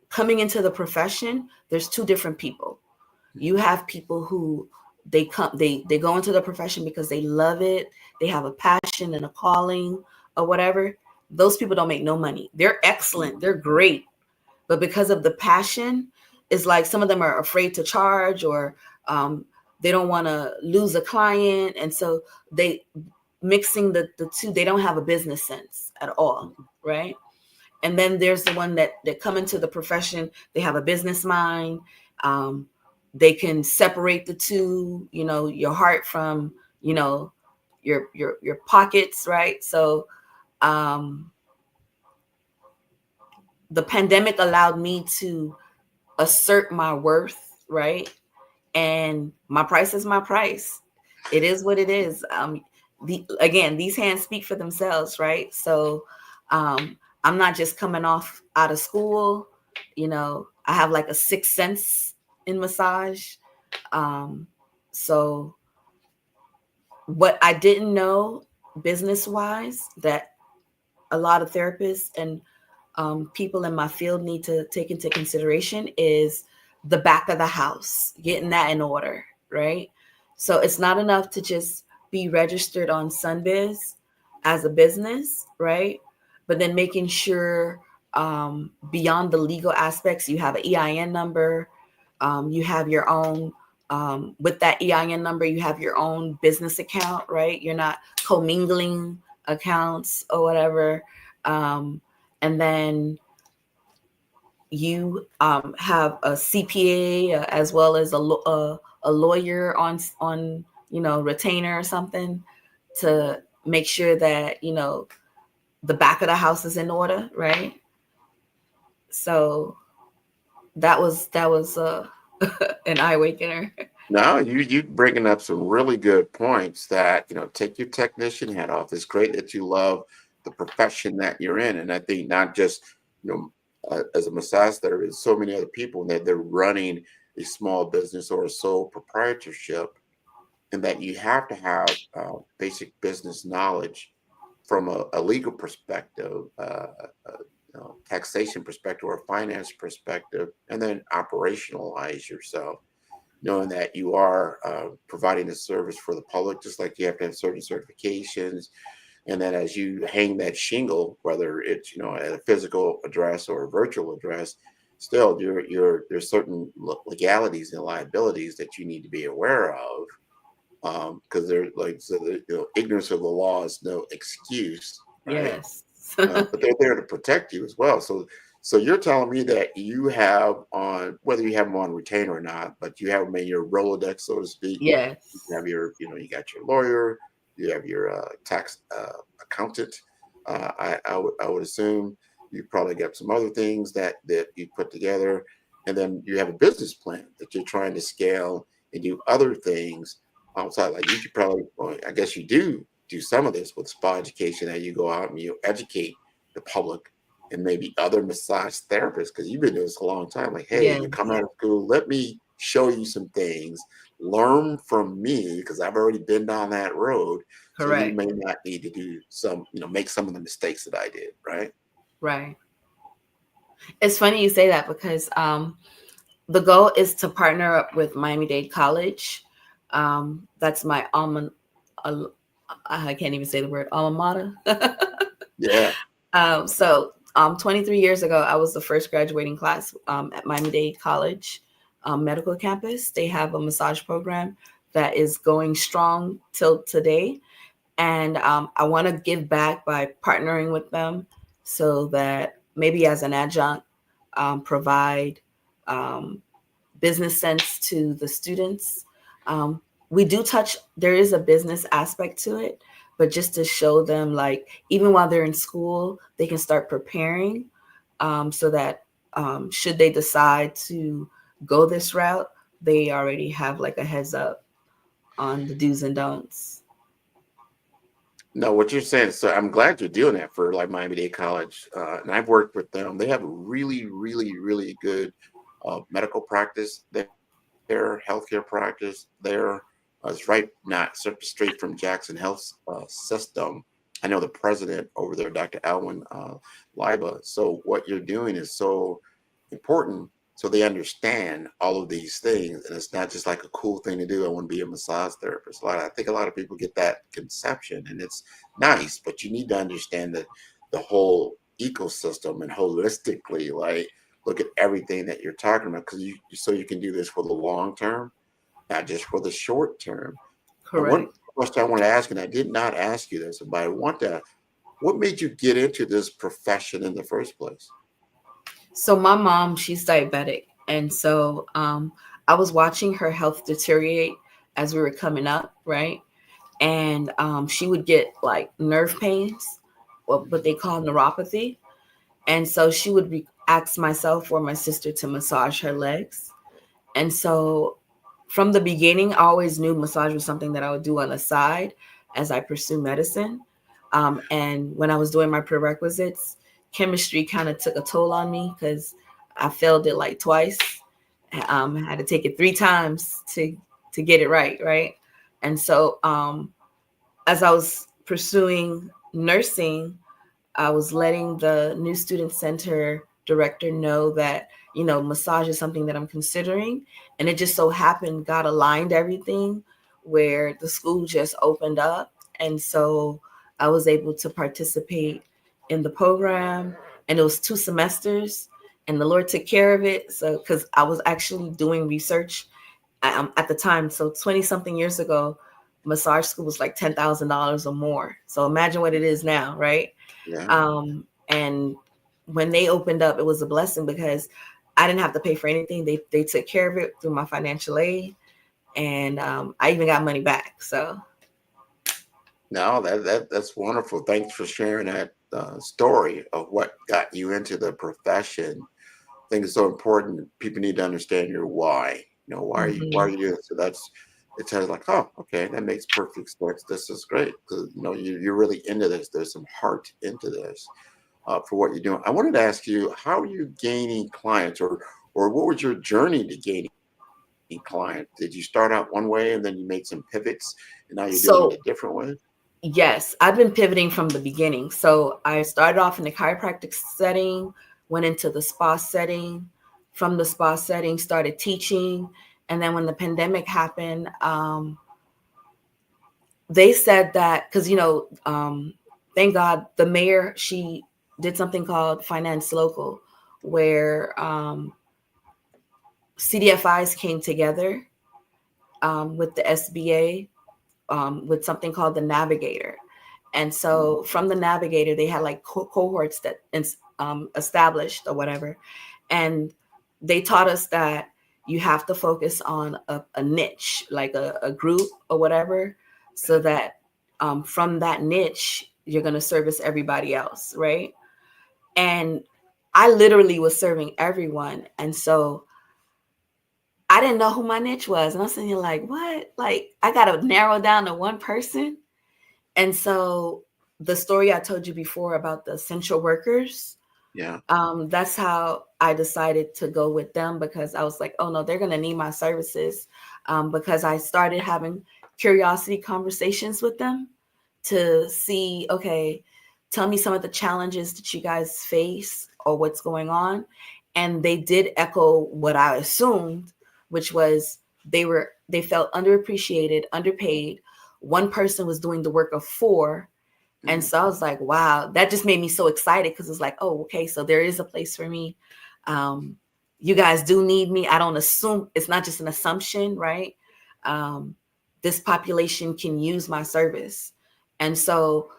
coming into the profession, there's two different people. You have people who they go into the profession because they love it. They have a passion and a calling or whatever. Those people don't make no money. They're excellent. They're great. But because of the passion, it's like some of them are afraid to charge, or they don't want to lose a client. And so they mixing the two, they don't have a business sense at all, right? And then there's the one that come into the profession, they have a business mind. They can separate the two, your heart from, your pockets, right? So the pandemic allowed me to assert my worth, right? And my price is my price. It is what it is. Again, these hands speak for themselves, right? So I'm not just coming out of school. I have like a sixth sense in massage. So what I didn't know business-wise, that a lot of therapists and people in my field need to take into consideration, is the back of the house, getting that in order, right? So it's not enough to just be registered on Sunbiz as a business, right? But then making sure beyond the legal aspects, you have an EIN number, you have your own, with that EIN number, you have your own business account, right? You're not commingling accounts or whatever. And then you have a CPA as well as a lawyer on retainer or something, to make sure that the back of the house is in order, right? So that was an eye awakener. No, you bringing up some really good points. That take your technician hat off. It's great that you love the profession that you're in, and I think not just as a massage therapist, so many other people that they're running a small business or a sole proprietorship, and that you have to have basic business knowledge from a legal perspective, taxation perspective, or finance perspective, and then operationalize yourself, knowing that you are providing a service for the public, just like you have to have certain certifications. And then as you hang that shingle, whether it's at a physical address or a virtual address, still there's certain legalities and liabilities that you need to be aware of, because they're like, ignorance of the law is no excuse, right? Yes. But they're there to protect you as well. So you're telling me that you have on, whether you have them on retainer or not, but you have them in your Rolodex, so to speak. Yes. You have your, you got your lawyer, you have your tax accountant. I would assume you probably got some other things that you put together, and then you have a business plan that you're trying to scale and do other things outside. Like you could probably, well, I guess you do some of this with spa education, that you go out and you educate the public and maybe other massage therapists, because you've been doing this a long time. Like, hey, you come out of school, let me show you some things, learn from me, because I've already been down that road. Correct. So you may not need to do some, make some of the mistakes that I did, right? Right. It's funny you say that, because the goal is to partner up with Miami-Dade College. That's my I can't even say the word, alma mater. Yeah. 23 years ago, I was the first graduating class at Miami-Dade College medical campus. They have a massage program that is going strong till today. And I want to give back by partnering with them, so that maybe as an adjunct, provide business sense to the students. We do touch, there is a business aspect to it, but just to show them, like, even while they're in school, they can start preparing, so that should they decide to go this route, they already have like a heads up on the do's and don'ts. No, what you're saying, so I'm glad you're doing that for like Miami-Dade College. And I've worked with them. They have a really, really, really good medical practice. Their healthcare practice there. It's right, not straight from Jackson Health System. I know the president over there, Dr. Alwyn Liba. So what you're doing is so important, so they understand all of these things, and it's not just like a cool thing to do. I want to be a massage therapist. I think a lot of people get that conception, and it's nice, but you need to understand that the whole ecosystem and holistically, like, look at everything that you're talking about, because so you can do this for the long term, not just for the short term. Correct. One question I want to ask, and I did not ask you this, but I want to, what made you get into this profession in the first place? So my mom, she's diabetic. And so I was watching her health deteriorate as we were coming up, right? And she would get like nerve pains, what they call neuropathy. And so she would ask myself or my sister to massage her legs. And so from the beginning, I always knew massage was something that I would do on the side as I pursue medicine. And when I was doing my prerequisites, chemistry kind of took a toll on me, because I failed it like twice. I had to take it 3 times to get it right. And so as I was pursuing nursing, I was letting the New Student Center director know that, massage is something that I'm considering. And it just so happened God aligned everything where the school just opened up. And so I was able to participate in the program, and it was 2 semesters, and the Lord took care of it. So, because I was actually doing research at the time. So 20 something years ago, massage school was like $10,000 or more. So imagine what it is now, right? Yeah. And when they opened up, it was a blessing, because I didn't have to pay for anything. They took care of it through my financial aid, and I even got money back. So no, that's wonderful. Thanks for sharing that story of what got you into the profession. I think it's so important. People need to understand your why. Why are you doing it? So it says like, oh, okay, that makes perfect sense. This is great, because you're really into this. There's some heart into this for what you're doing. I wanted to ask you, how are you gaining clients, or what was your journey to gaining client? Did you start out one way and then you made some pivots and now you're doing So it a different way? yes, I've been pivoting from the beginning. So I started off in the chiropractic setting, went into the spa setting. From the spa setting, started teaching. And then when the pandemic happened, they said that, because, thank God, the mayor, she did something called Finance Local, where CDFIs came together with the SBA with something called the Navigator. And so from the Navigator, they had like cohorts that established or whatever. And they taught us that you have to focus on a niche, like a group or whatever, so that from that niche, you're going to service everybody else, right? And I literally was serving everyone. And so I didn't know who my niche was. And I'm sitting here like, what? Like, I got to narrow down to one person. And so the story I told you before about the essential workers, that's how I decided to go with them, because I was like, oh no, they're going to need my services, because I started having curiosity conversations with them to see, okay, tell me some of the challenges that you guys face or what's going on. And they did echo what I assumed, which was they felt underappreciated, underpaid. One person was doing the work of 4. And so I was like, wow, that just made me so excited, because it's like, oh, okay, so there is a place for me. You guys do need me. I don't assume, it's not just an assumption, right? This population can use my service. And so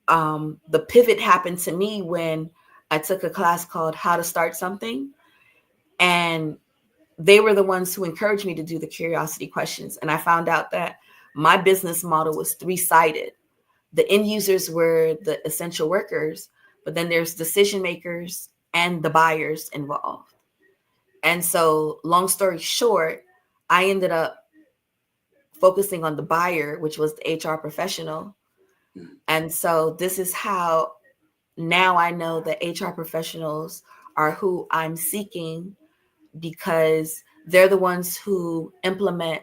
the pivot happened to me when I took a class called How to Start Something. And they were the ones who encouraged me to do the curiosity questions. And I found out that my business model was 3-sided. The end users were the essential workers, but then there's decision makers and the buyers involved. And so, long story short, I ended up focusing on the buyer, which was the HR professional. And so this is how now I know that HR professionals are who I'm seeking, because they're the ones who implement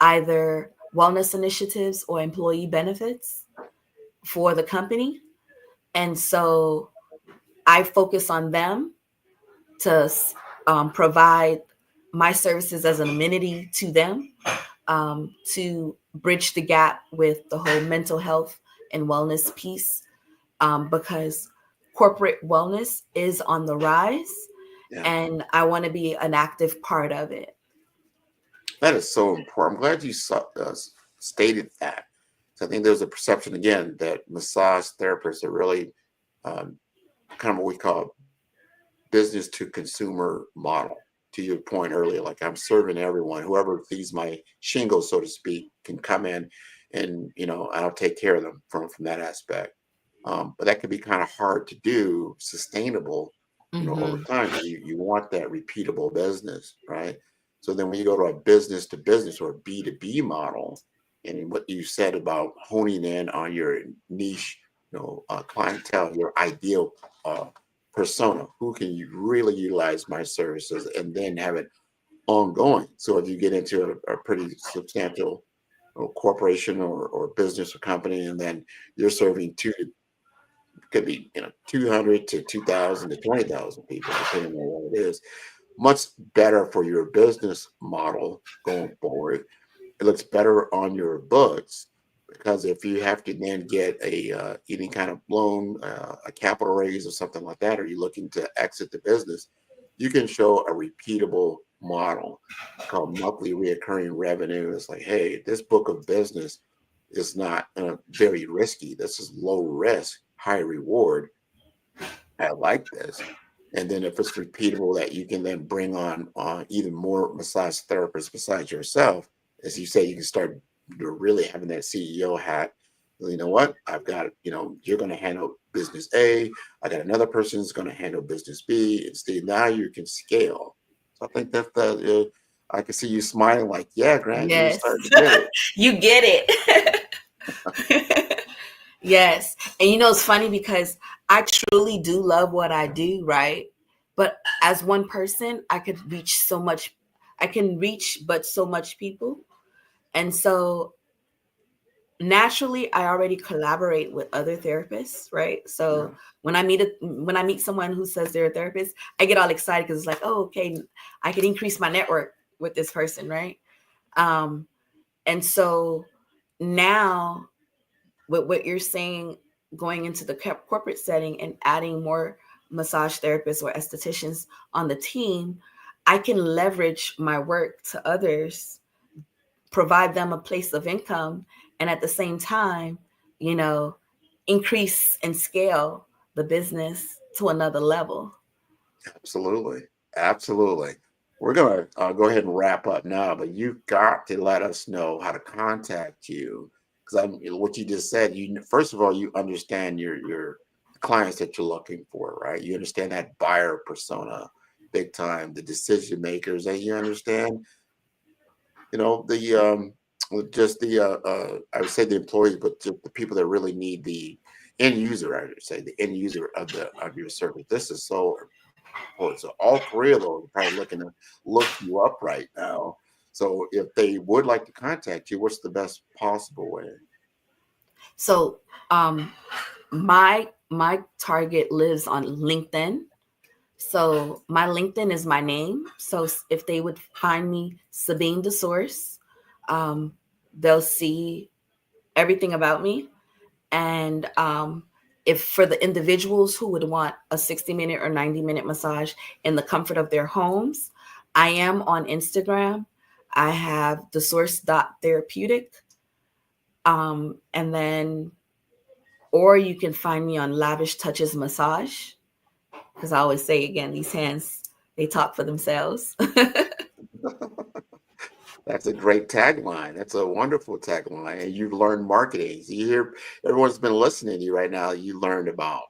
either wellness initiatives or employee benefits for the company. And so I focus on them to provide my services as an amenity to them, to bridge the gap with the whole mental health and wellness piece, because corporate wellness is on the rise, and I want to be an active part of it. That is so important. I'm glad you stated that. So I think there's a perception, again, that massage therapists are really kind of what we call business to consumer model. To your point earlier, like I'm serving everyone, whoever feeds my shingles, so to speak, can come in and, I'll take care of them from that aspect. But that can be kind of hard to do, sustainable, over time. You want that repeatable business, right? So then when you go to a business to business or a B2B model, and what you said about honing in on your niche, clientele, your ideal persona, who can you really utilize my services, and then have it ongoing. So if you get into a pretty substantial corporation or business or company, and then you're serving could be 200 to 2,000 to 20,000 people, depending on what it is. Much better for your business model going forward. It looks better on your books, because if you have to then get any kind of loan, a capital raise or something like that, or you're looking to exit the business, you can show a repeatable model called monthly reoccurring revenue. It's like, hey, this book of business is not very risky. This is low risk, high reward. I like this. And then if it's repeatable, that you can then bring on even more massage therapists besides yourself, as you say, you can start really having that CEO hat. You know what? I've got, you're going to handle business A. I got another person who's going to handle business B. And see, now you can scale. So I think that I can see you smiling like, yeah, Grant, yes. You started to get it. You get it. Yes. And it's funny, because I truly do love what I do, right? But as one person, I could reach so much I can reach but so much people. And so naturally, I already collaborate with other therapists, right? So when I meet someone who says they're a therapist, I get all excited because it's like, oh, okay, I can increase my network with this person, right? And so now, with what you're saying, going into the corporate setting and adding more massage therapists or estheticians on the team, I can leverage my work to others, provide them a place of income, and at the same time, increase and scale the business to another level. Absolutely. Absolutely. We're going to go ahead and wrap up now, but you've got to let us know how to contact you. Because what you just said, first of all, you understand your clients that you're looking for, right? You understand that buyer persona big time, the decision makers, and you understand, I would say the employees, but the people that really need the end user, I would say, the end user of your service. This is so important. So all three of those are probably looking to look you up right now. So if they would like to contact you, what's the best possible way? So my target lives on LinkedIn. So my LinkedIn is my name. So if they would find me, Sabine the Source, they'll see everything about me. And if for the individuals who would want a 60-minute or 90-minute massage in the comfort of their homes, I am on Instagram. I have thesource.therapeutic. And then, or you can find me on Lavish Touches Massage. Because I always say, again, these hands, they talk for themselves. That's a great tagline. That's a wonderful tagline. And you've learned marketing. So you hear, everyone's been listening to you right now. You learned about,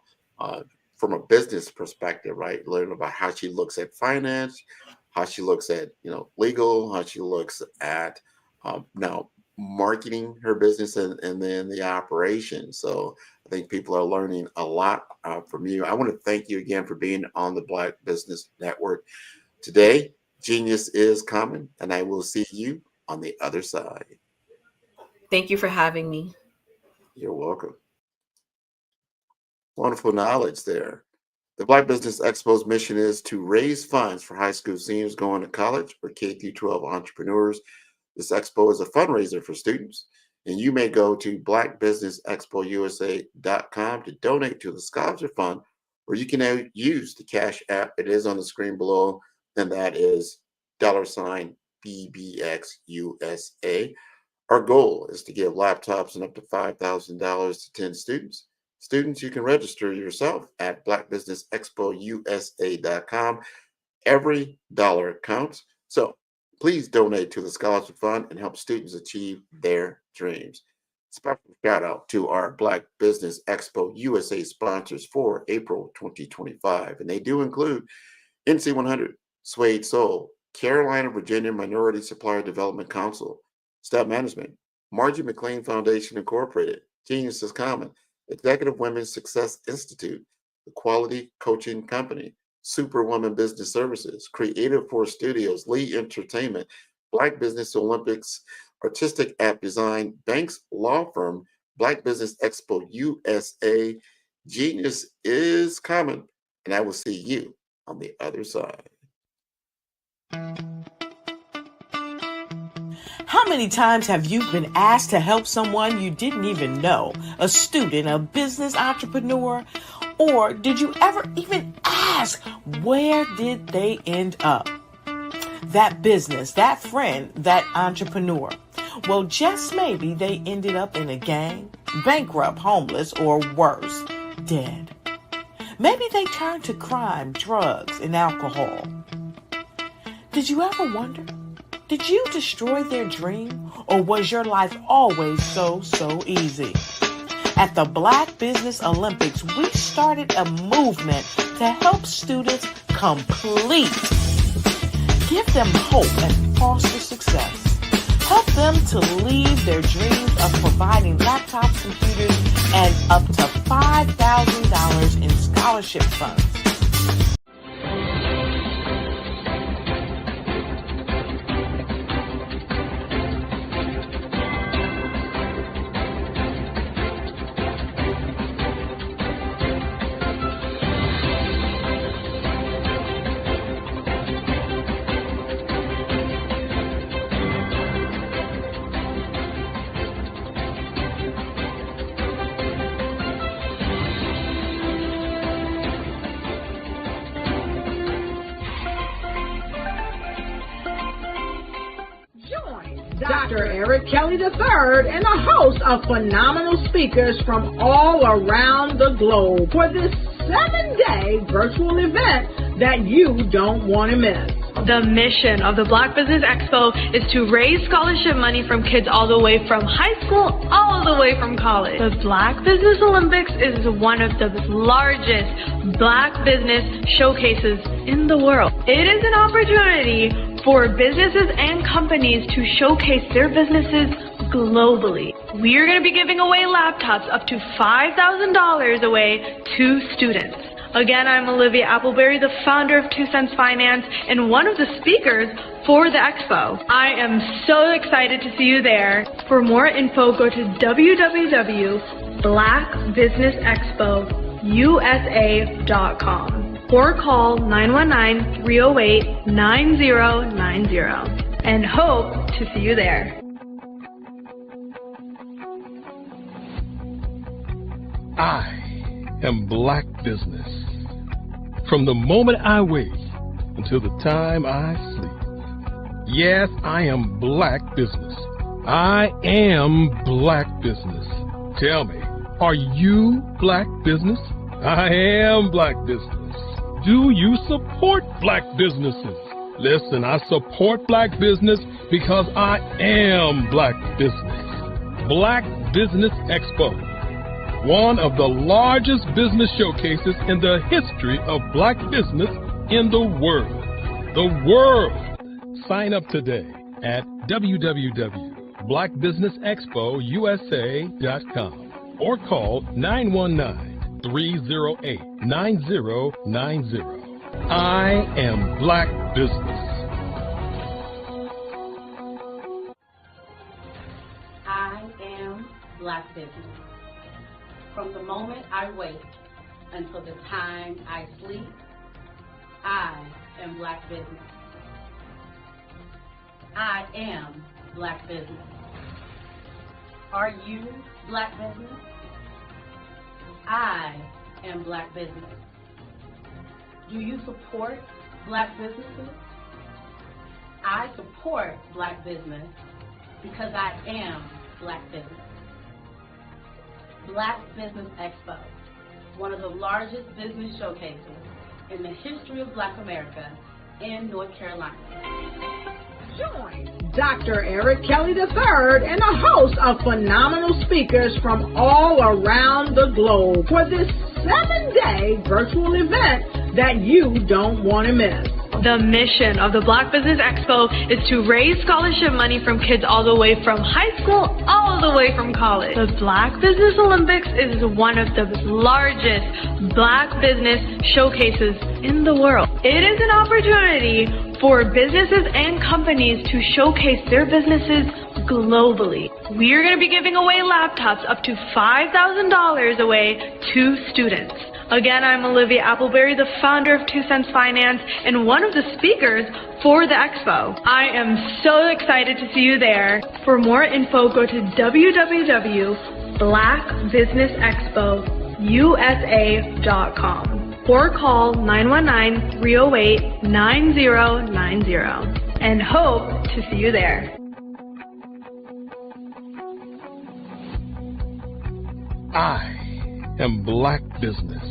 from a business perspective, right? Learn about how she looks at finance, how she looks at, legal, how she looks at now marketing her business and then the operation. So I think people are learning a lot from you. I want to thank you again for being on the Black Business Network today. Genius is coming, and I will see you on the other side. Thank you for having me. You're welcome. Wonderful knowledge there. The Black Business Expo's mission is to raise funds for high school seniors going to college or K-12 entrepreneurs. This expo is a fundraiser for students, and you may go to blackbusinessexpousa.com to donate to the scholarship fund, or you can use the Cash App. It is on the screen below, and that is $BBXUSA. Our goal is to give laptops and up to $5,000 to 10 students. Students, you can register yourself at blackbusinessexpousa.com. Every dollar counts. So please donate to the scholarship fund and help students achieve their dreams. Special shout out to our Black Business Expo USA sponsors for April 2025. And they do include NC100, Suede Soul, Carolina, Virginia Minority Supplier Development Council, Staff Management, Margie McLean Foundation Incorporated, Genius is Common, Executive Women's Success Institute, The Quality Coaching Company, Superwoman Business Services, Creative Force Studios, Lee Entertainment, Black Business Olympics, Artistic App Design, Banks Law Firm, Black Business Expo USA. Genius is coming, and I will see you on the other side. How many times have you been asked to help someone you didn't even know, a student, a business entrepreneur? Or did you ever even ask, where did they end up? That business, that friend, that entrepreneur. Well, just maybe they ended up in a gang, bankrupt, homeless, or worse, dead. Maybe they turned to crime, drugs, and alcohol. Did you ever wonder? Did you destroy their dream, or was your life always so easy? At the Black Business Olympics, we started a movement to help students complete. Give them hope and foster success. Help them to leave their dreams of providing laptops, computers, and up to $5,000 in scholarship funds. Dr. Eric Kelly III and a host of phenomenal speakers from all around the globe for this 7-day virtual event that you don't want to miss. The mission of the Black Business Expo is to raise scholarship money from kids all the way from high school, all the way from college. The Black Business Olympics is one of the largest Black business showcases in the world. It is an opportunity for businesses and companies to showcase their businesses globally. We are going to be giving away laptops up to $5,000 away to students. Again, I'm Olivia Appleberry, the founder of 2 Cents Finance and one of the speakers for the expo. I am so excited to see you there. For more info, go to www.blackbusinessexpousa.com or call 919-308-9090 and hope to see you there. I am Black Business. From the moment I wake until the time I sleep. Yes, I am Black Business. I am Black Business. Tell me, are you Black Business? I am Black Business. Do you support Black businesses? Listen, I support Black business because I am Black Business. Black Business Expo, one of the largest business showcases in the history of Black business in the world. The world! Sign up today at www.blackbusinessexpousa.com or call 919-308-9090. I am Black Business. I am Black Business. From the moment I wake until the time I sleep, I am Black Business. I am Black Business. Are you Black Business? I am Black Business. Do you support Black businesses? I support Black business because I am Black Business. Black Business Expo, one of the largest business showcases in the history of Black America in North Carolina. Join Dr. Eric Kelly III and a host of phenomenal speakers from all around the globe for this 7-day virtual event that you don't want to miss. The mission of the Black Business Expo is to raise scholarship money from kids all the way from high school, all the way from college. The Black Business Olympics is one of the largest Black business showcases in the world. It is an opportunity for businesses and companies to showcase their businesses globally. We are going to be giving away laptops up to $5,000 away to students. Again, I'm Olivia Appleberry, the founder of 2 Cents Finance and one of the speakers for the expo. I am so excited to see you there. For more info, go to www.blackbusinessexpousa.com or call 919-308-9090 and hope to see you there. I am Black Business.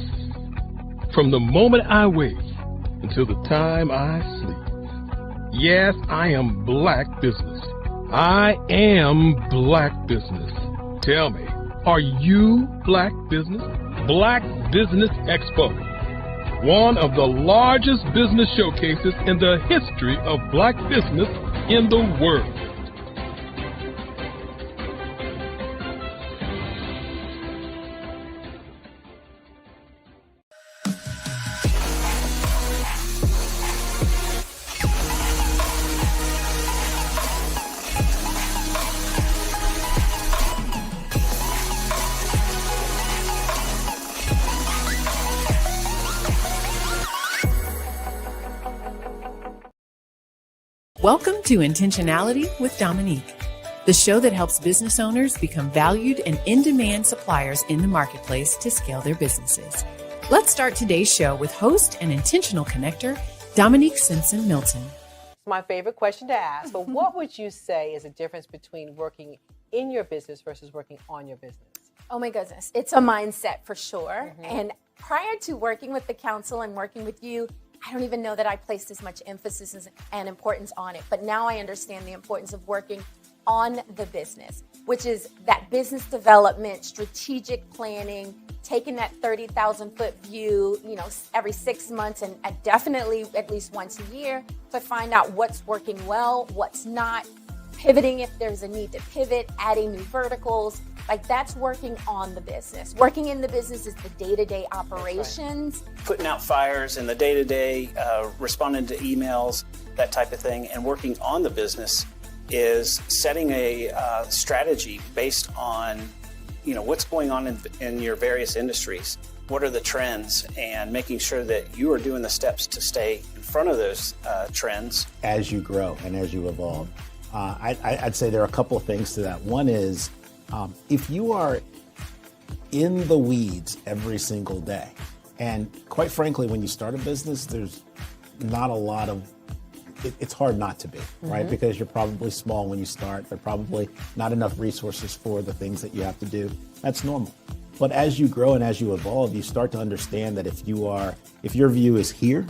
From the moment I wake until the time I sleep. Yes, I am Black Business. I am Black Business. Tell me, are you Black Business? Black Business Expo, one of the largest business showcases in the history of Black business in the world. Welcome to Intentionality with Dominique, the show that helps business owners become valued and in-demand suppliers in the marketplace to scale their businesses. Let's start today's show with host and intentional connector, Dominique Simpson Milton. It's my favorite question to ask. But what would you say is the difference between working in your business versus working on your business? Oh my goodness, it's a mindset for sure. And prior to working with the council and working with you, I don't even know that I placed as much emphasis and importance on it. But now I understand the importance of working on the business, which is that business development, strategic planning, taking that 30,000 foot view, every 6 months and definitely at least once a year to find out what's working well, what's not, pivoting if there's a need to pivot, adding new verticals. Like, that's working on the business. Working in the business is the day-to-day operations. Putting out fires in the day-to-day, responding to emails, that type of thing. And working on the business is setting a strategy based on, what's going on in your various industries. What are the trends, and making sure that you are doing the steps to stay in front of those trends. As you grow and as you evolve, I'd say there are a couple of things to that. One is, if you are in the weeds every single day, and quite frankly, when you start a business, there's not a lot of, it's hard not to be, right? Because you're probably small when you start. There are probably not enough resources for the things that you have to do. That's normal. But as you grow and as you evolve, you start to understand that if your view is here,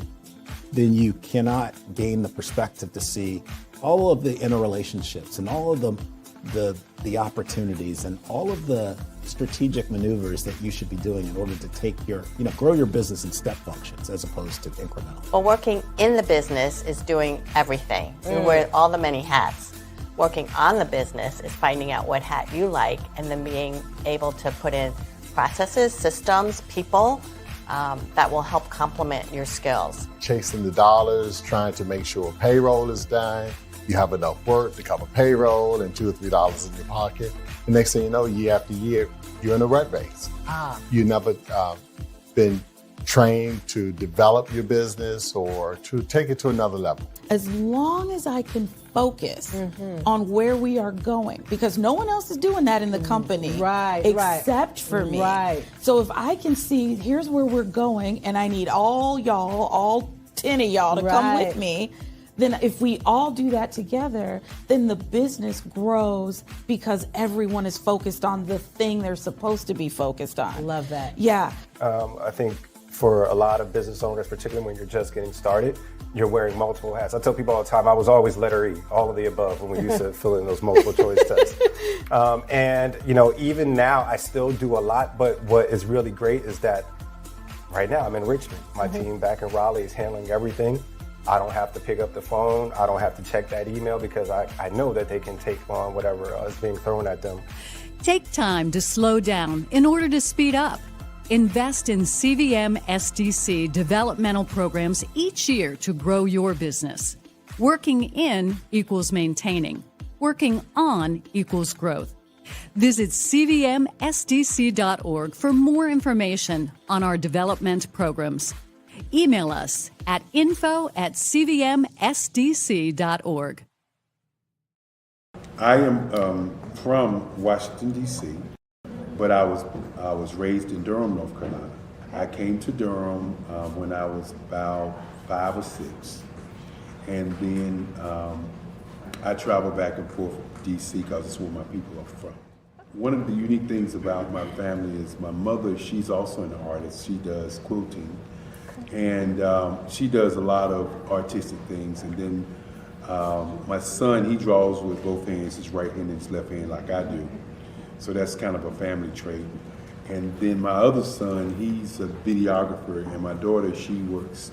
then you cannot gain the perspective to see all of the interrelationships and all of the opportunities and all of the strategic maneuvers that you should be doing in order to take grow your business in step functions as opposed to incremental. Well, working in the business is doing everything. You wear all the many hats. Working on the business is finding out what hat you like and then being able to put in processes, systems, people that will help complement your skills. Chasing the dollars, trying to make sure payroll is done. You have enough work to cover payroll and $2 or $3 in your pocket. The next thing you know, year after year, you're in a rat race. You've never been trained to develop your business or to take it to another level. As long as I can focus on where we are going, because no one else is doing that in the company, except for me. So if I can see, here's where we're going, and I need all 10 of y'all to come with me, then if we all do that together, then the business grows because everyone is focused on the thing they're supposed to be focused on. Love that. Yeah. I think for a lot of business owners, particularly when you're just getting started, you're wearing multiple hats. I tell people all the time, I was always letter E, all of the above, when we used to fill in those multiple choice tests. And even now I still do a lot, but what is really great is that right now I'm in Richmond. My team back in Raleigh is handling everything. I don't have to pick up the phone. I don't have to check that email because I know that they can take on whatever is being thrown at them. Take time to slow down in order to speed up. Invest in CVM SDC developmental programs each year to grow your business. Working in equals maintaining. Working on equals growth. Visit cvmsdc.org for more information on our development programs. Email us at info@cvmsdc.org. I am from Washington, D.C., but I was raised in Durham, North Carolina. I came to Durham when I was about 5 or 6, and then I traveled back and forth to D.C. because it's where my people are from. One of the unique things about my family is my mother, she's also an artist. She does quilting. And she does a lot of artistic things. And then my son, he draws with both hands, his right hand and his left hand, like I do. So that's kind of a family trait. And then my other son, he's a videographer, and my daughter, she works,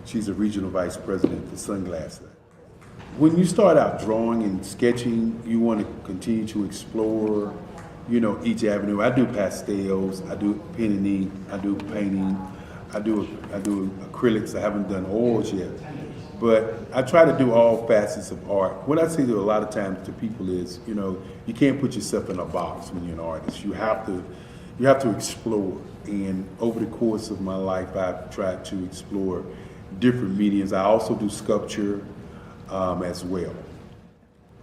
she's a regional vice president for Sunglass Lab. When you start out drawing and sketching, you want to continue to explore, each avenue. I do pastels, I do pen and ink, I do painting. I do acrylics. I haven't done oils yet, but I try to do all facets of art. What I say to a lot of times to people is, you can't put yourself in a box when you're an artist. You have to explore. And over the course of my life, I've tried to explore different mediums. I also do sculpture as well.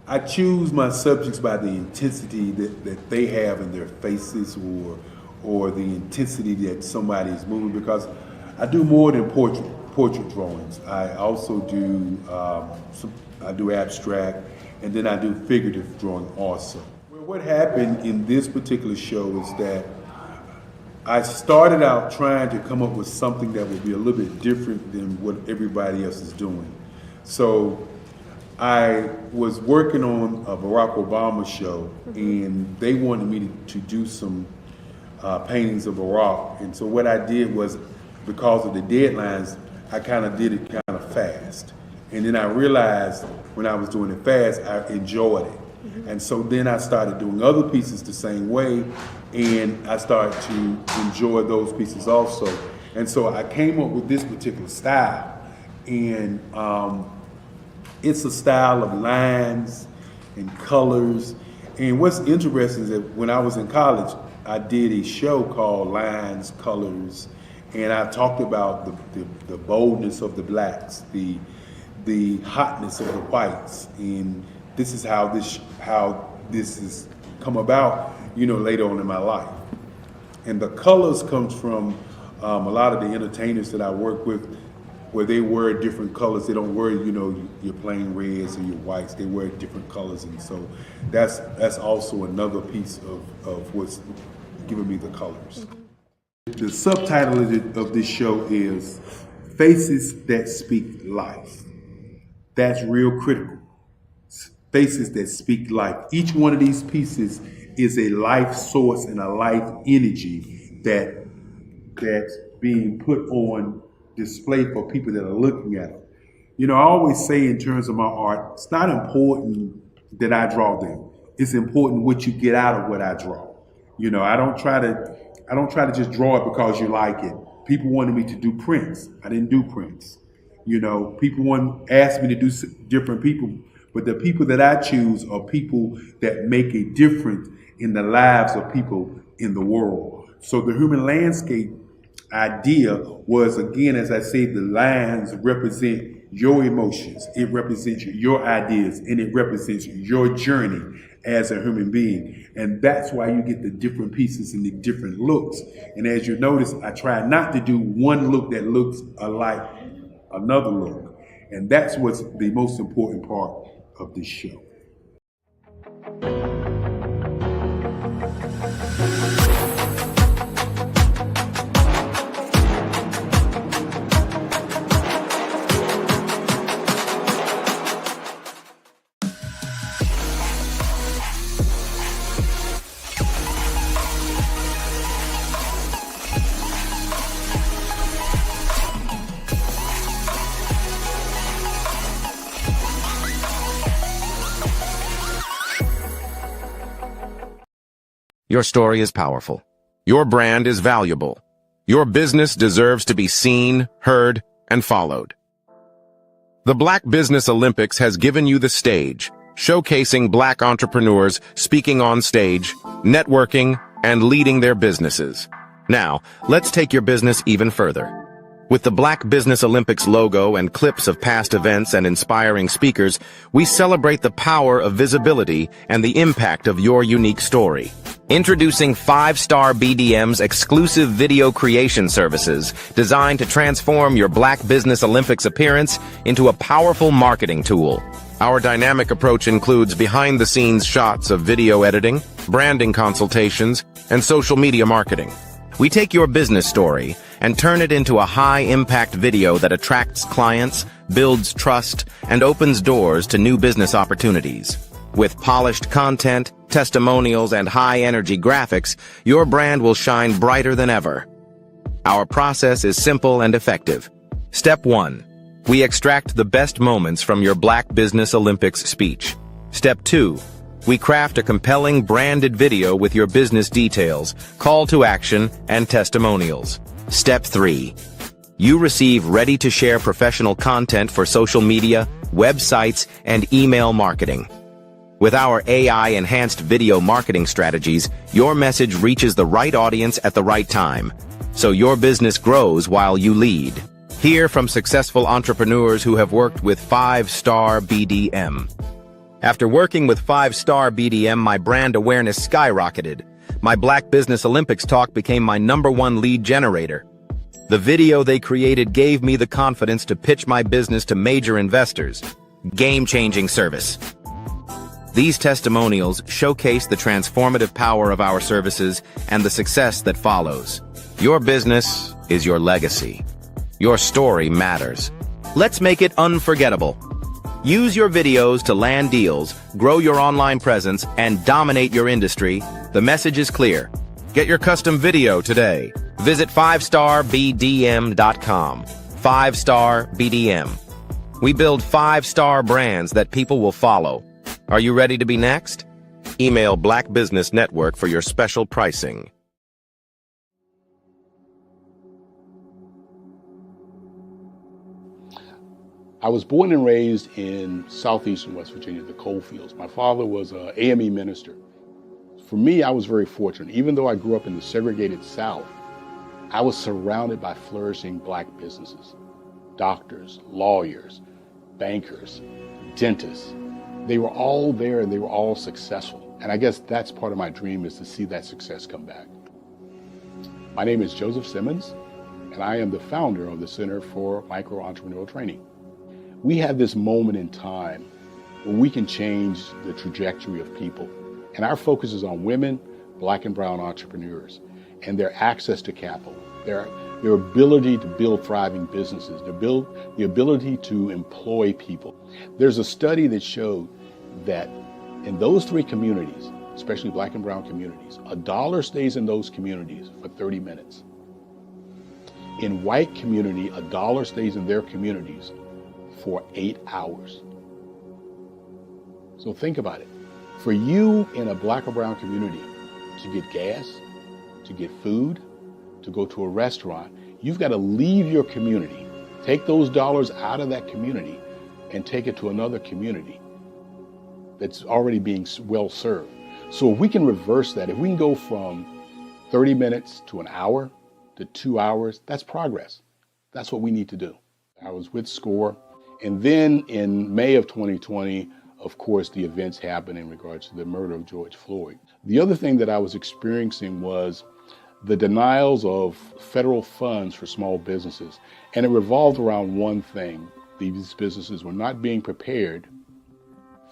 I choose my subjects by the intensity that they have in their faces or the intensity that somebody is moving, because I do more than portrait. portrait drawings. I also do I do abstract, and then I do figurative drawing also. Well, what happened in this particular show is that I started out trying to come up with something that would be a little bit different than what everybody else is doing. So I was working on a Barack Obama show, and they wanted me to do some paintings of Barack. And so what I did was, because of the deadlines, I kind of did it kind of fast. And then I realized when I was doing it fast, I enjoyed it. And so then I started doing other pieces the same way, and I started to enjoy those pieces also. And so I came up with this particular style, and it's a style of lines and colors. And what's interesting is that when I was in college, I did a show called Lines, Colors, and I talked about the boldness of the blacks, the hotness of the whites, and this is how this has come about, later on in my life. And the colors comes from a lot of the entertainers that I work with, where they wear different colors. They don't wear, your plain reds or your whites. They wear different colors, and so that's also another piece of what's giving me the colors. The subtitle of this show is Faces That Speak Life. That's real critical. Faces that speak life. Each one of these pieces is a life source and a life energy that's being put on display for people that are looking at them. I always say in terms of my art, it's not important that I draw them. It's important what you get out of what I draw. I don't try to just draw it because you like it. People wanted me to do prints. I didn't do prints. People asked me to do different people, but the people that I choose are people that make a difference in the lives of people in the world. So the human landscape idea was, again, as I said, the lines represent your emotions, it represents your ideas, and it represents your journey as a human being. And that's why you get the different pieces and the different looks. And as you notice, I try not to do one look that looks alike another look. And that's what's the most important part of this show. Your story is powerful. Your brand is valuable. Your business deserves to be seen, heard, and followed. The Black Business Olympics has given you the stage, showcasing Black entrepreneurs speaking on stage, networking, and leading their businesses. Now, let's take your business even further. With the Black Business Olympics logo and clips of past events and inspiring speakers, we celebrate the power of visibility and the impact of your unique story. Introducing 5-Star BDM's exclusive video creation services designed to transform your Black Business Olympics appearance into a powerful marketing tool. Our dynamic approach includes behind-the-scenes shots of video editing, branding consultations, and social media marketing. We take your business story and turn it into a high-impact video that attracts clients, builds trust, and opens doors to new business opportunities. With polished content, testimonials, and high-energy graphics, your brand will shine brighter than ever. Our process is simple and effective. Step 1. We extract the best moments from your Black Business Olympics speech. Step 2. We craft a compelling branded video with your business details, call to action, and testimonials. Step 3. You receive ready-to-share professional content for social media, websites, and email marketing. With our AI-enhanced video marketing strategies, your message reaches the right audience at the right time, so your business grows while you lead. Hear from successful entrepreneurs who have worked with 5-Star BDM. After working with 5-Star BDM, my brand awareness skyrocketed. My Black Business Olympics talk became my #1 lead generator. The video they created gave me the confidence to pitch my business to major investors. Game-changing service. These testimonials showcase the transformative power of our services and the success that follows. Your business is your legacy. Your story matters. Let's make it unforgettable. Use your videos to land deals, grow your online presence, and dominate your industry. The message is clear. Get your custom video today. Visit 5starbdm.com. 5-Star BDM. We build 5-star brands that people will follow. Are you ready to be next? Email Black Business Network for your special pricing. I was born and raised in southeastern West Virginia, the coal fields. My father was an AME minister. For me, I was very fortunate. Even though I grew up in the segregated South, I was surrounded by flourishing Black businesses. Doctors, lawyers, bankers, dentists. They were all there and they were all successful. And I guess that's part of my dream, is to see that success come back. My name is Joseph Simmons, and I am the founder of the Center for Micro-Entrepreneurial Training. We have this moment in time where we can change the trajectory of people. And our focus is on women, Black and brown entrepreneurs, and their access to capital, their ability to build thriving businesses, the ability to employ people. There's a study that showed that in those three communities, especially Black and brown communities, $1 stays in those communities for 30 minutes. In white community, $1 stays in their communities for 8 hours. So think about it. For you in a Black or brown community to get gas, to get food, to go to a restaurant, you've got to leave your community, take those dollars out of that community and take it to another community that's already being well served. So if we can reverse that, if we can go from 30 minutes to an hour to 2 hours, that's progress. That's what we need to do. I was with SCORE, and then in May of 2020, of course, the events happened in regards to the murder of George Floyd. The other thing that I was experiencing was the denials of federal funds for small businesses. And it revolved around one thing. These businesses were not being prepared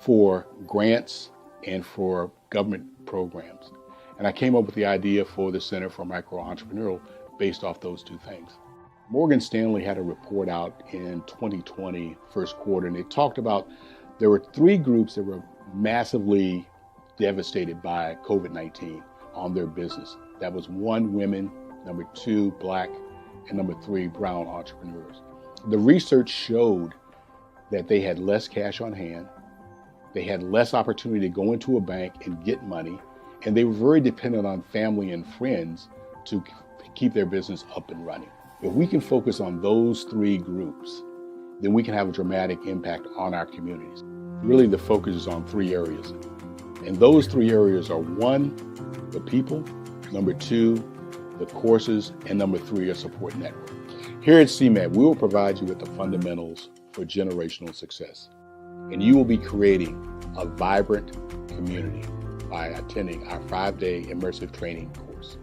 for grants and for government programs. And I came up with the idea for the Center for Micro-Entrepreneurial based off those two things. Morgan Stanley had a report out in 2020, first quarter, and it talked about there were 3 groups that were massively devastated by COVID-19 on their business. That was 1, women, number 2, Black, and number 3, brown entrepreneurs. The research showed that they had less cash on hand, they had less opportunity to go into a bank and get money, and they were very dependent on family and friends to keep their business up and running. If we can focus on those 3 groups, then we can have a dramatic impact on our communities. Really, the focus is on 3 areas. And those 3 areas are 1, the people, number 2, the courses, and number 3, a support network. Here at CMAT, we will provide you with the fundamentals for generational success. And you will be creating a vibrant community by attending our 5-day immersive training course.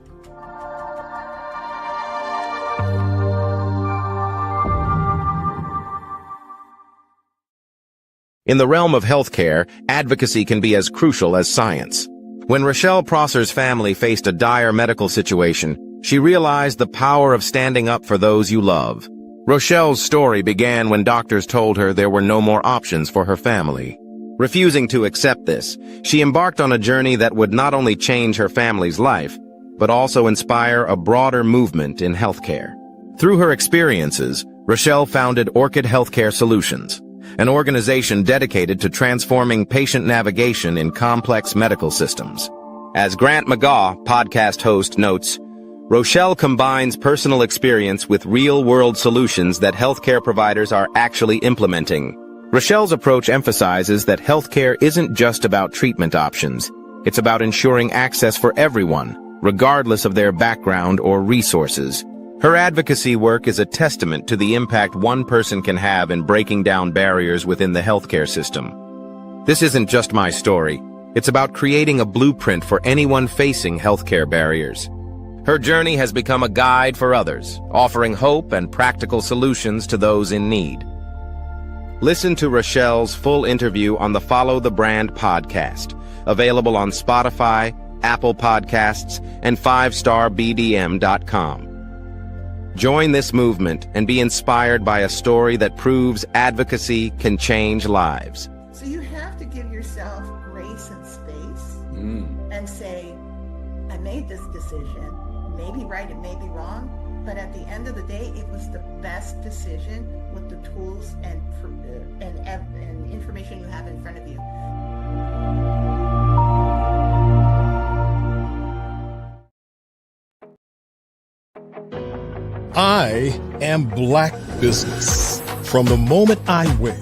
In the realm of healthcare, advocacy can be as crucial as science. When Rochelle Prosser's family faced a dire medical situation, she realized the power of standing up for those you love. Rochelle's story began when doctors told her there were no more options for her family. Refusing to accept this, she embarked on a journey that would not only change her family's life, but also inspire a broader movement in healthcare. Through her experiences, Rochelle founded Orchid Healthcare Solutions, an organization dedicated to transforming patient navigation in complex medical systems. As Grant McGaugh, podcast host, notes, Rochelle combines personal experience with real-world solutions that healthcare providers are actually implementing. Rochelle's approach emphasizes that healthcare isn't just about treatment options. It's about ensuring access for everyone, regardless of their background or resources. Her advocacy work is a testament to the impact one person can have in breaking down barriers within the healthcare system. This isn't just my story. It's about creating a blueprint for anyone facing healthcare barriers. Her journey has become a guide for others, offering hope and practical solutions to those in need. Listen to Rochelle's full interview on the Follow the Brand podcast, available on Spotify, Apple Podcasts, and 5starbdm.com. Join this movement and be inspired by a story that proves advocacy can change lives. So you have to give yourself grace and space and say, I made this decision. Maybe right, it may be wrong, but at the end of the day, it was the best decision with the tools and information you have in front of you. I am Black Business. From the moment I wake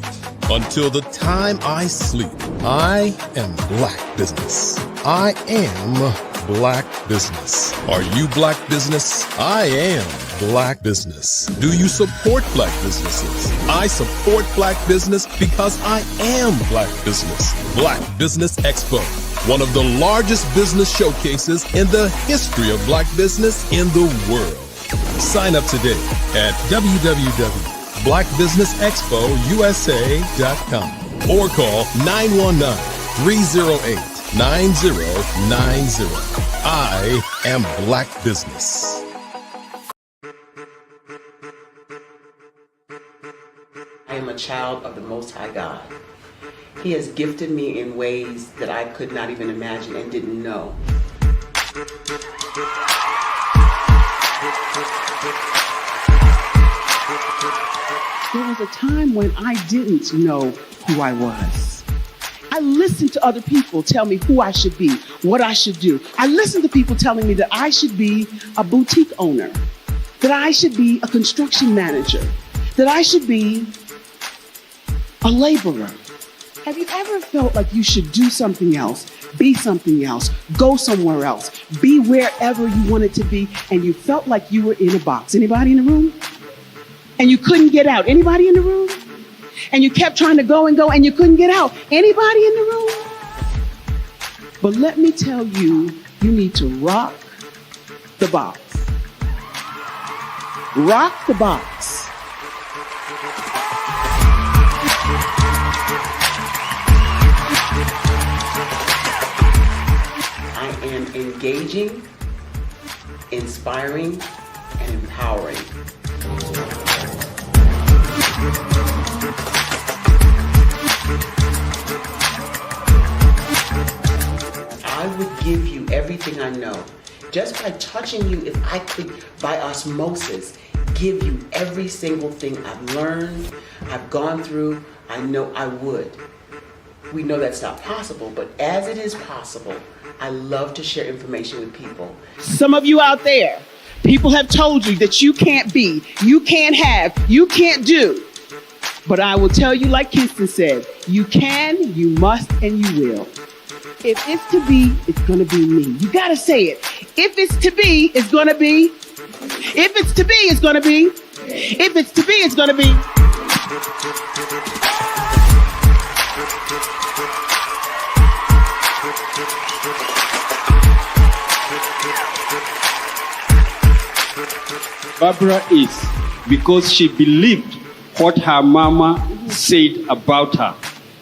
until the time I sleep, I am Black Business. I am Black Business. Are you Black Business? I am Black Business. Do you support Black businesses? I support Black business because I am Black Business. Black Business Expo, one of the largest business showcases in the history of Black business in the world. Sign up today at www.blackbusinessexpousa.com or call 919-308-9090. I am Black Business. I am a child of the Most High God. He has gifted me in ways that I could not even imagine and didn't know. There was a time when I didn't know who I was. I listened to other people tell me who I should be, what I should do. I listened to people telling me that I should be a boutique owner, that I should be a construction manager, that I should be a laborer. Have you ever felt like you should do something else, be something else, go somewhere else, be wherever you wanted to be, and you felt like you were in a box? Anybody in the room? And you couldn't get out? Anybody in the room? And you kept trying to go and go and you couldn't get out? Anybody in the room? But let me tell you, you need to rock the box. Rock the box. I am engaging, inspiring, and empowering. I would give you everything I know. Just by touching you, if I could, by osmosis, give you every single thing I've learned, I've gone through, I know I would. We know that's not possible, but as it is possible, I love to share information with people. Some of you out there, people have told you that you can't be, you can't have, you can't do. But I will tell you, like Kinston said, you can, you must, and you will. If it's to be, it's going to be me. You got to say it. If it's to be, it's going to be. If it's to be, it's going to be. If it's to be, it's going to be. Barbara is because she believed what her mama said about her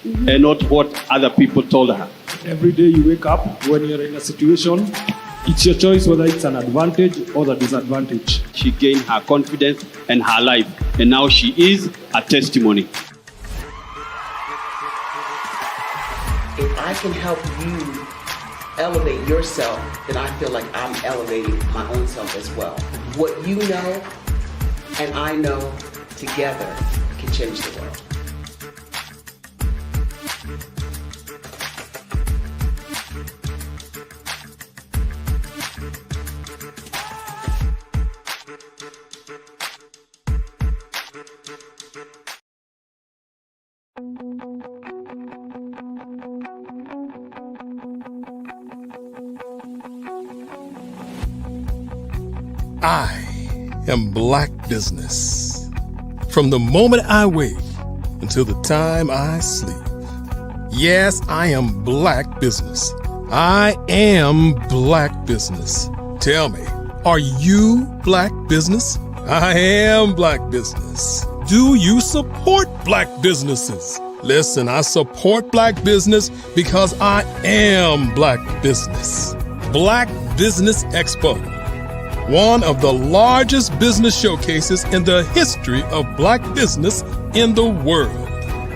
and not what other people told her. Every day you wake up, when you're in a situation, it's your choice whether it's an advantage or the disadvantage. She gained her confidence and her life, and now she is a testimony. If I can help you elevate yourself, then I feel like I'm elevating my own self as well. What you know and I know together can change the world. I am Black Business. From the moment I wake until the time I sleep. Yes, I am Black Business. I am Black Business. Tell me, Are you Black business? I am Black business. Do you support Black businesses? Listen, I support Black business because I am Black business. Black Business Expo, one of the largest business showcases in the history of Black business in the world.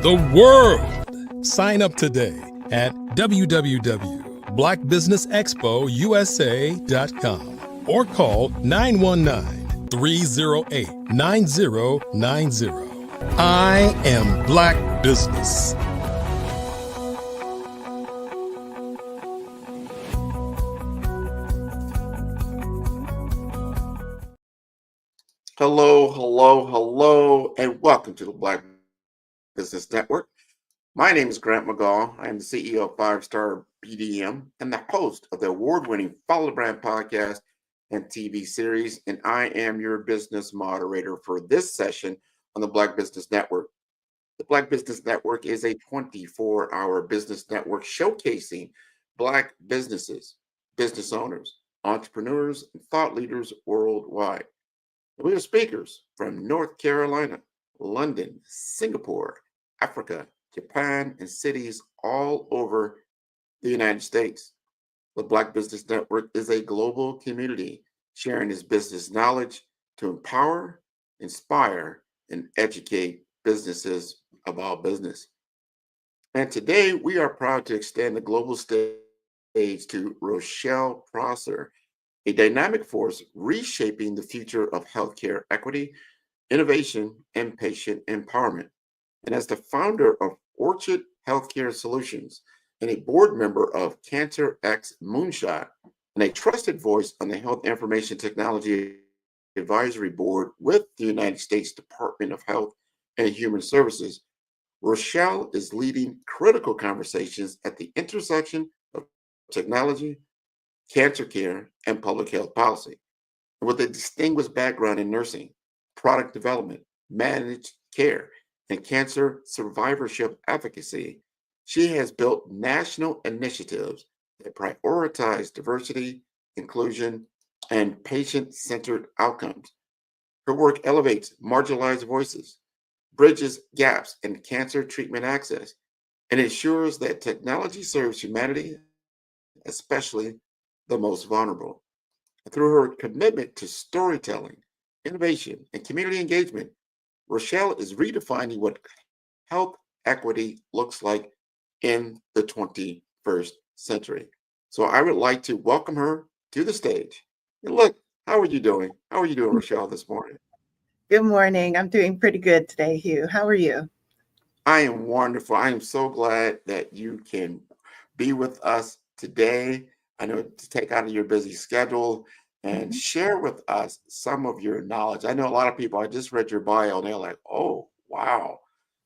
The world! Sign up today at www.blackbusinessexpousa.com or call 919-308-9090. I am Black business. Hello, hello, hello, and welcome to the Black Business Network. My name is Grant McGaw. I am the CEO of 5-Star BDM and the host of the award-winning Follow the Brand podcast and TV series, and I am your business moderator for this session on the Black Business Network. The Black Business Network is a 24-hour business network showcasing Black businesses, business owners, entrepreneurs, and thought leaders worldwide. We have speakers from North Carolina, London, Singapore, Africa, Japan, and cities all over the United States. The Black Business Network is a global community sharing its business knowledge to empower, inspire, and educate businesses about business. And today we are proud to extend the global stage to Rochelle Prosser, a dynamic force reshaping the future of healthcare equity, innovation, and patient empowerment. And as the founder of Orchard Healthcare Solutions and a board member of Cancer X Moonshot and a trusted voice on the Health Information Technology Advisory Board with the United States Department of Health and Human Services, Rochelle is leading critical conversations at the intersection of technology, cancer care, and public health policy. And with a distinguished background in nursing, product development, managed care, and cancer survivorship advocacy, she has built national initiatives that prioritize diversity, inclusion, and patient-centered outcomes. Her work elevates marginalized voices, bridges gaps in cancer treatment access, and ensures that technology serves humanity, especially the most vulnerable. Through her commitment to storytelling, innovation, and community engagement, Rochelle is redefining what health equity looks like in the 21st century. So I would like to welcome her to the stage. And look, how are you doing? How are you doing, Rochelle, this morning? Good morning. I'm doing pretty good today, Hugh. How are you? I am wonderful. I am so glad that you can be with us today. I know to take out of your busy schedule and share with us some of your knowledge. I know a lot of people, I just read your bio and they're like, oh, wow.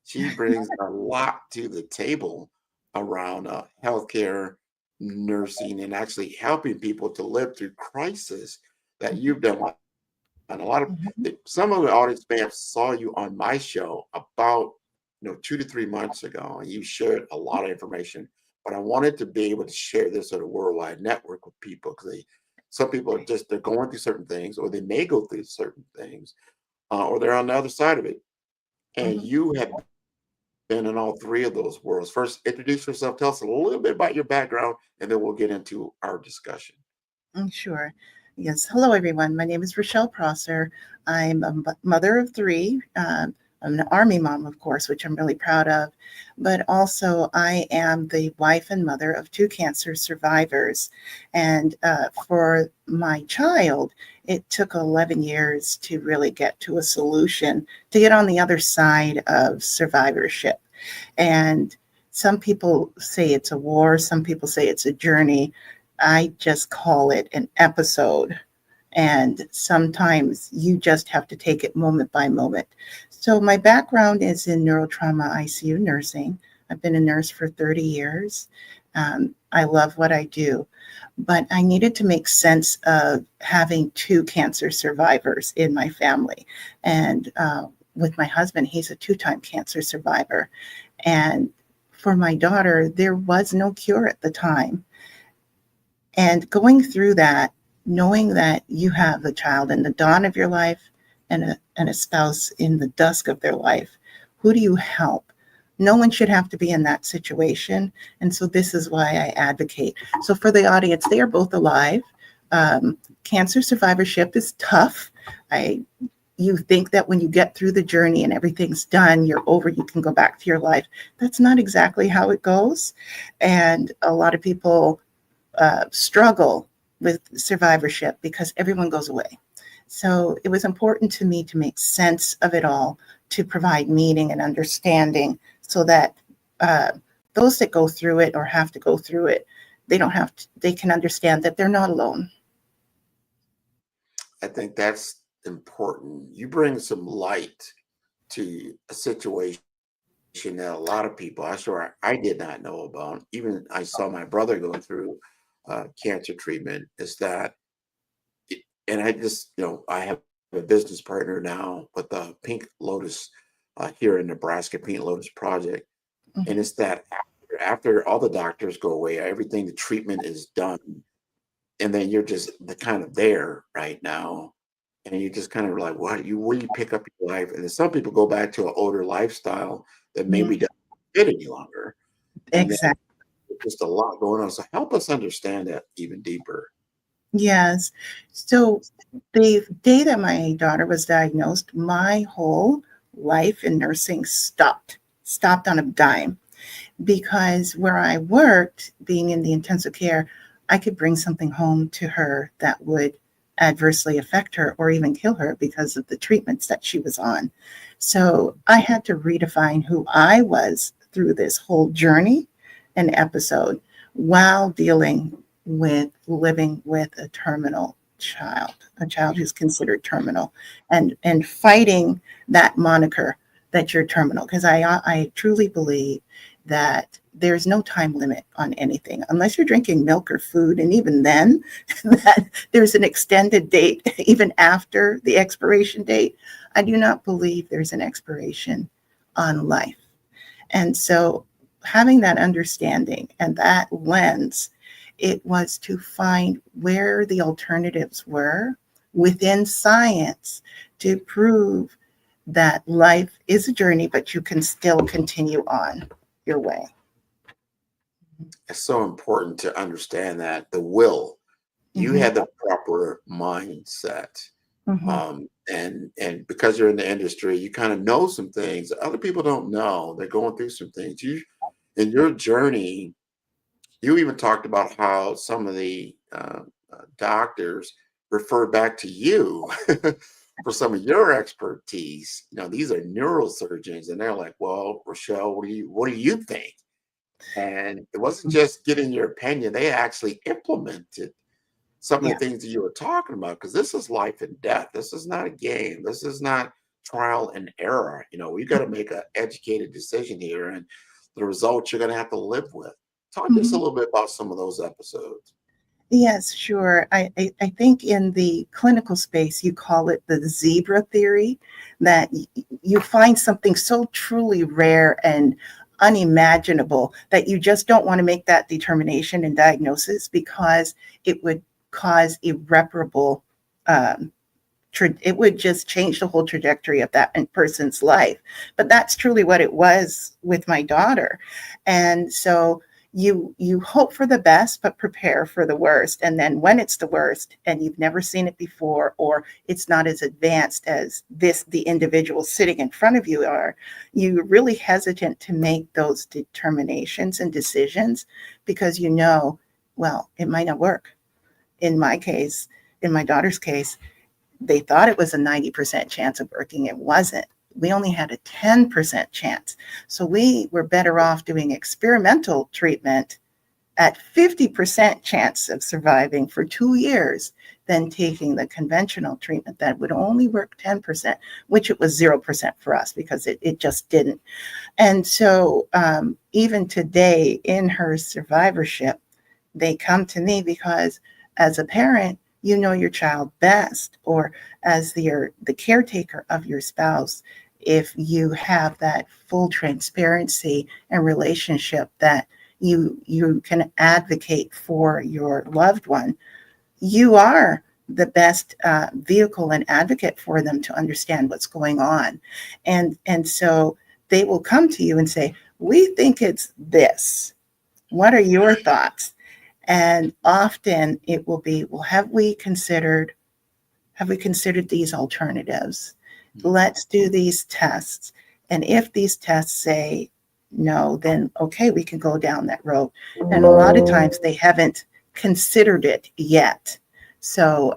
She brings a lot to the table around healthcare, nursing, and actually helping people to live through crisis that you've done. And a lot of some of the audience may have saw you on my show about 2 to 3 months ago, and you shared a lot of information. But I wanted to be able to share this at a worldwide network with people because some people are they're going through certain things, or they may go through certain things, or they're on the other side of it. And you have been in all three of those worlds. First, introduce yourself. Tell us a little bit about your background, and then we'll get into our discussion. Sure. Yes. Hello, everyone. My name is Rochelle Prosser. I'm a mother of three. I'm an Army mom, of course, which I'm really proud of. But also, I am the wife and mother of 2 cancer survivors. And for my child, it took 11 years to really get to a solution, to get on the other side of survivorship. And some people say it's a war, some people say it's a journey. I just call it an episode. And sometimes you just have to take it moment by moment. So my background is in neurotrauma ICU nursing. I've been a nurse for 30 years. I love what I do, but I needed to make sense of having 2 cancer survivors in my family. And with my husband, he's a 2-time cancer survivor. And for my daughter, there was no cure at the time. And going through that, knowing that you have a child in the dawn of your life and a spouse in the dusk of their life, who do you help? No one should have to be in that situation. And so this is why I advocate. So for the audience, they are both alive. Cancer survivorship is tough. You think that when you get through the journey and everything's done, you're over, you can go back to your life. That's not exactly how it goes. And a lot of people struggle with survivorship because everyone goes away. So it was important to me to make sense of it all, to provide meaning and understanding so that those that go through it or have to go through it, they can understand that they're not alone. I think that's important. You bring some light to a situation that a lot of people, I did not know about. Even I saw my brother go through cancer treatment. Is that, and I just, I have a business partner now with the Pink Lotus here in Nebraska, Pink Lotus Project. And it's that after all the doctors go away, everything, the treatment is done. And then you're just kind of there right now. And you just kind of like, where do you pick up your life? And then some people go back to an older lifestyle that maybe doesn't fit any longer. Exactly. There's just a lot going on. So help us understand that even deeper. Yes. So the day that my daughter was diagnosed, my whole life in nursing stopped on a dime, because where I worked, being in the intensive care, I could bring something home to her that would adversely affect her or even kill her because of the treatments that she was on. So I had to redefine who I was through this whole journey and episode while dealing with living with a terminal child, a child who's considered terminal, and fighting that moniker that you're terminal, because I truly believe that there's no time limit on anything unless you're drinking milk or food, and even then that there's an extended date even after the expiration date. I do not believe there's an expiration on life. And so having that understanding and that lens, it was to find where the alternatives were within science to prove that life is a journey, but you can still continue on your way. It's so important to understand that the will, you had the proper mindset. And because you're in the industry, you kind of know some things that other people don't know. They're going through some things. In your journey, you even talked about how some of the doctors refer back to you for some of your expertise. These are neurosurgeons, and they're like, "Well, Rochelle, what do you think?" And it wasn't just getting your opinion; they actually implemented some of the things that you were talking about, because this is life and death. This is not a game. This is not trial and error. We got to make an educated decision here, and the results you're going to have to live with. Talk to us a little bit about some of those episodes. Yes, sure. I think in the clinical space, you call it the zebra theory, that you find something so truly rare and unimaginable that you just don't want to make that determination and diagnosis, because it would cause irreparable, it would just change the whole trajectory of that person's life. But that's truly what it was with my daughter. And so you hope for the best, but prepare for the worst. And then when it's the worst and you've never seen it before, or it's not as advanced as the individual sitting in front of you are, you're really hesitant to make those determinations and decisions, because well, it might not work. In my case, in my daughter's case, they thought it was a 90% chance of working. It wasn't. We only had a 10% chance. So we were better off doing experimental treatment at 50% chance of surviving for 2 years than taking the conventional treatment that would only work 10%, which it was 0% for us because it just didn't. And so even today in her survivorship, they come to me because as a parent, you know your child best, or as the caretaker of your spouse, if you have that full transparency and relationship that you can advocate for your loved one, you are the best vehicle and advocate for them to understand what's going on. And so they will come to you and say, we think it's this. What are your thoughts? And often it will be, well, have we considered these alternatives? Let's do these tests. And if these tests say no, then okay, we can go down that road. And a lot of times they haven't considered it yet. So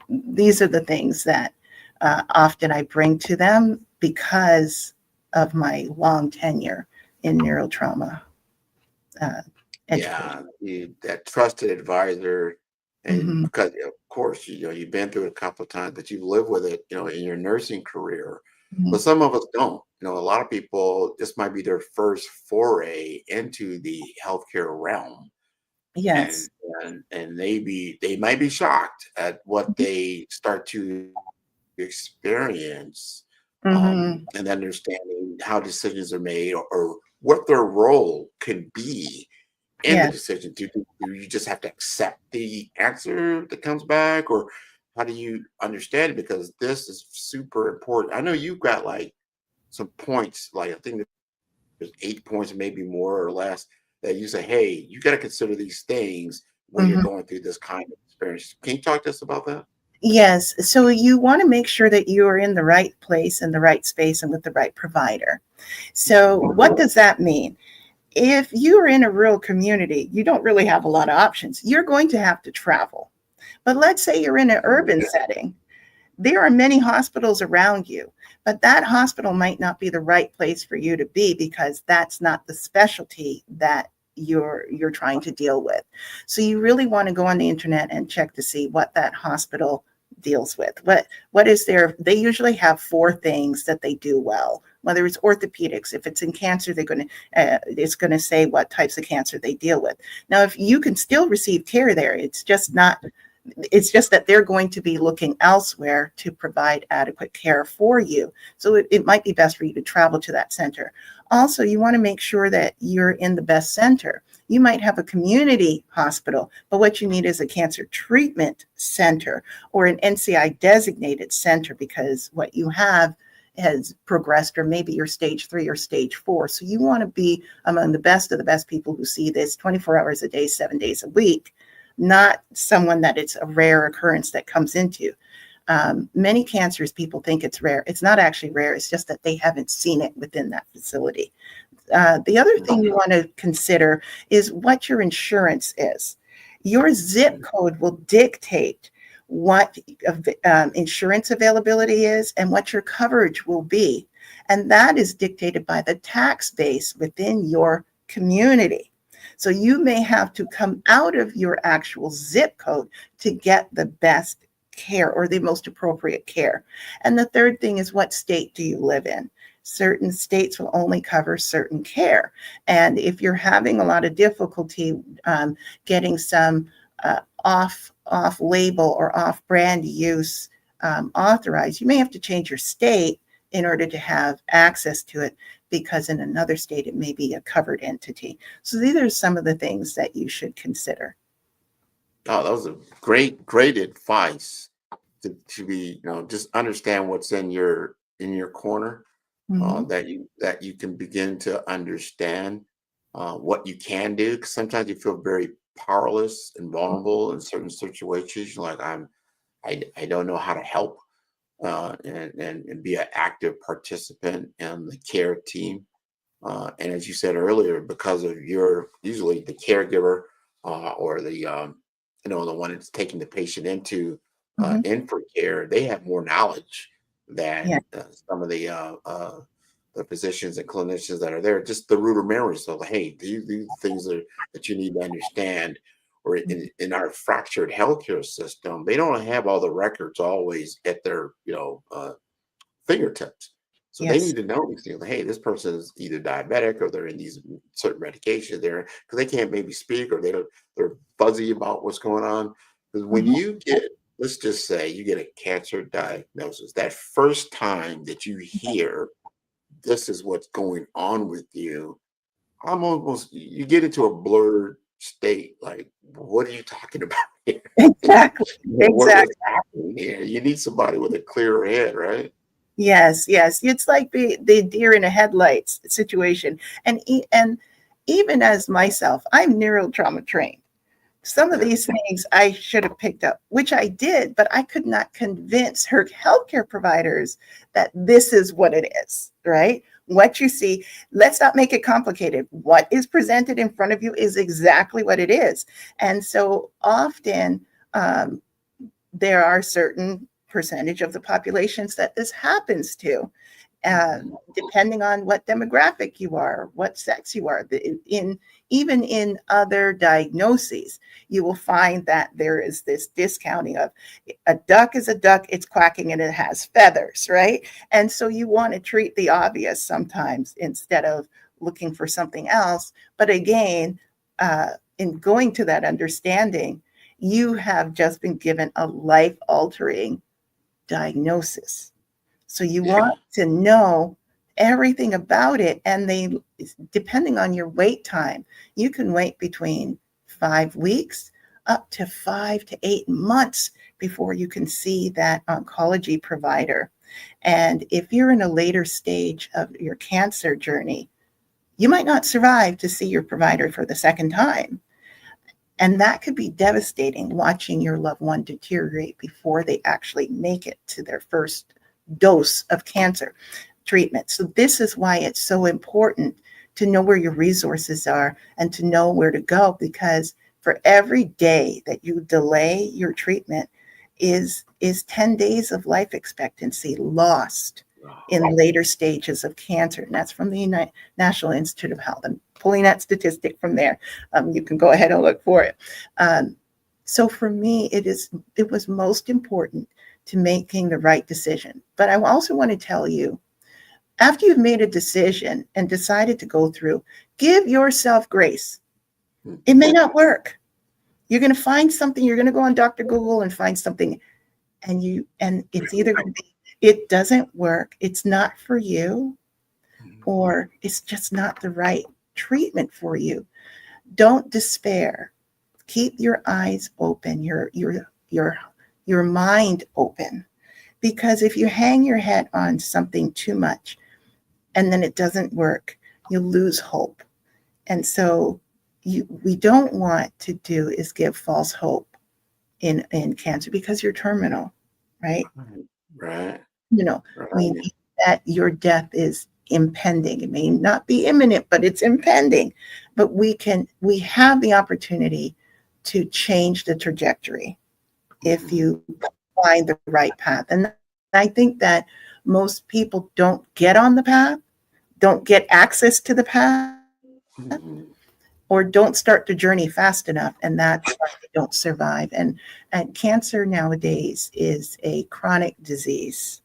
these are the things that often I bring to them because of my long tenure in neurotrauma education. Yeah, that trusted advisor, and Mhm. because of course you've been through it a couple of times, but you've lived with it, in your nursing career. But Mhm. some of us don't. A lot of people, this might be their first foray into the healthcare realm, and Yes. and they might be shocked at what they start to experience, Mhm. and understanding how decisions are made, or what their role can be in the Yes. decision. Do you just have to accept the answer that comes back, or how do you understand it? Because this is super important. I know you've got like some points, like I think there's 8 points, maybe more or less, that you say, hey, you got to consider these things when you're Mhm. going through this kind of experience. Can you talk to us about that? Yes. So you want to make sure that you are in the right place, in the right space, and with the right provider. So what does that mean? If you are in a rural community, you don't really have a lot of options. You're going to have to travel. But let's say you're in an urban setting. There are many hospitals around you, but that hospital might not be the right place for you to be because that's not the specialty that you're trying to deal with. So you really want to go on the internet and check to see what that hospital deals with. What is their, they usually have 4 things that they do well. Whether it's orthopedics, if it's in cancer, it's going to say what types of cancer they deal with. Now, if you can still receive care there, it's just that they're going to be looking elsewhere to provide adequate care for you. So it might be best for you to travel to that center. Also, you want to make sure that you're in the best center. You might have a community hospital, but what you need is a cancer treatment center or an NCI designated center, because what you have has progressed, or maybe you're stage 3 or stage 4. So you want to be among the best of the best people who see this 24 hours a day, 7 days a week, not someone that it's a rare occurrence that comes into. Many cancers, people think it's rare. It's not actually rare. It's just that they haven't seen it within that facility. The other thing you want to consider is what your insurance is. Your zip code will dictate what insurance availability is and what your coverage will be. And that is dictated by the tax base within your community. So you may have to come out of your actual zip code to get the best care or the most appropriate care. And the third thing is, what state do you live in? Certain states will only cover certain care. And if you're having a lot of difficulty getting some off-label or off-brand use authorized, you may have to change your state in order to have access to it, because in another state it may be a covered entity. So these are some of the things that you should consider. Oh, that was a great advice to be, just understand what's in your corner, Mhm. that you can begin to understand what you can do. 'Cause sometimes you feel very powerless and vulnerable in certain situations. You're like, I don't know how to help, and be an active participant in the care team. And as you said earlier, because of your usually the caregiver, or the one that's taking the patient Mhm. in for care, they have more knowledge Yeah. than some of the physicians and clinicians that are there. Just the rudimentary. So, hey, these things that you need to understand. Or in our fractured healthcare system, they don't have all the records always at their fingertips. So they Yes. need to know these things. Hey, this person is either diabetic or they're in these certain medications there, because they can't maybe speak, or they're fuzzy about what's going on. Because when Mhm. you get, let's just say you get a cancer diagnosis, that first time that you hear this is what's going on with you, you get into a blurred state. Like, what are you talking about? Exactly. What was Exactly. happening here? You need somebody with a clearer head, right? Yes, yes. It's like the deer in a headlights situation. And even as myself, I'm neural trauma trained. Some of these things I should have picked up, which I did, but I could not convince her healthcare providers that this is what it is, right? What you see, let's not make it complicated. What is presented in front of you is exactly what it is. And so often there are certain percentage of the populations that this happens to. Depending on what demographic you are, what sex you are, even in other diagnoses, you will find that there is this discounting of a duck is a duck, it's quacking and it has feathers, right? And so you want to treat the obvious sometimes instead of looking for something else. But again, in going to that understanding, you have just been given a life-altering diagnosis. So you want to know everything about it. And depending on your wait time, you can wait between 5 weeks up to 5 to 8 months before you can see that oncology provider. And if you're in a later stage of your cancer journey, you might not survive to see your provider for the second time. And that could be devastating, watching your loved one deteriorate before they actually make it to their first dose of cancer treatment. So this is why it's so important to know where your resources are and to know where to go, because for every day that you delay your treatment is 10 days of life expectancy lost in later stages of cancer. And that's from the National Institute of Health. I'm pulling that statistic from there. You can go ahead and look for it. So for me, it was most important to making the right decision. But I also want to tell you, after you've made a decision and decided to go through, give yourself grace. It may not work. You're going to find something. You're going to go on Dr. Google and find something, and it's either going to be, it doesn't work, it's not for you, or it's just not the right treatment for you. Don't despair. Keep your eyes open, your mind open, because if you hang your head on something too much and then it doesn't work, you'll lose hope. And so we don't want to do is give false hope in cancer, because you're terminal, right? Right. We need that your death is impending. It may not be imminent, but it's impending. But we have the opportunity to change the trajectory if you find the right path. And I think that most people don't get on the path, don't get access to the path, or don't start the journey fast enough, and that's why they don't survive. And cancer nowadays is a chronic disease.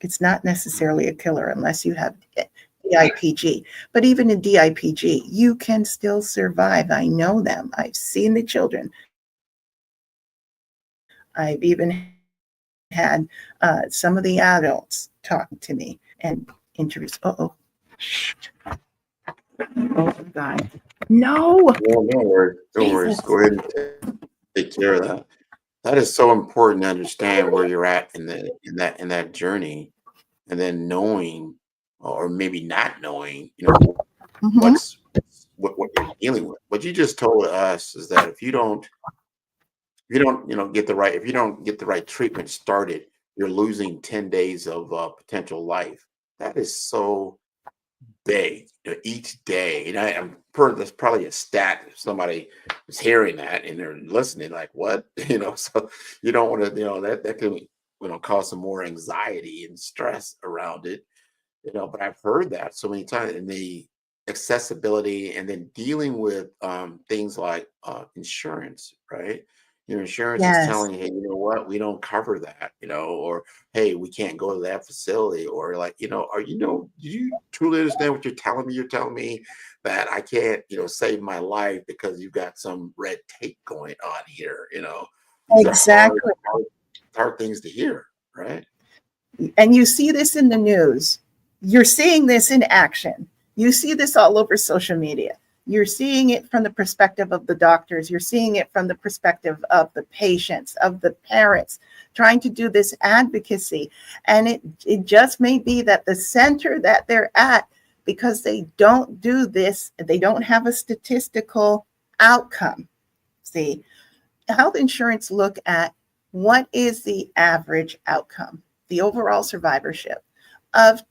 It's not necessarily a killer unless you have DIPG. But even in DIPG, you can still survive. I know them. I've seen the children. I've even had some of the adults talk to me and introduce. Oh my God. No. Don't worry. Don't worry. Go ahead and take care of that. That is so important to understand where you're at in that journey, and then knowing, or maybe not knowing, what you're dealing with. What you just told us is that if you don't get the right treatment started, you're losing 10 days of potential life. That is so big. Each day, and I'm that's probably a stat. If somebody is hearing that and they're listening, like, what? So you don't want to, that can cause some more anxiety and stress around it. But I've heard that so many times, and the accessibility, and then dealing with things like insurance, right? Your insurance is telling you, hey, you know what, we don't cover that, or hey, we can't go to that facility, or like, do you truly understand what you're telling me? You're telling me that I can't, save my life because you've got some red tape going on here, These exactly. are hard things to hear, right? And you see this in the news. You're seeing this in action. You see this all over social media. You're seeing it from the perspective of the doctors. You're seeing it from the perspective of the patients, of the parents, trying to do this advocacy. And it just may be that the center that they're at, because they don't do this, they don't have a statistical outcome. See, health insurance look at what is the average outcome, the overall survivorship of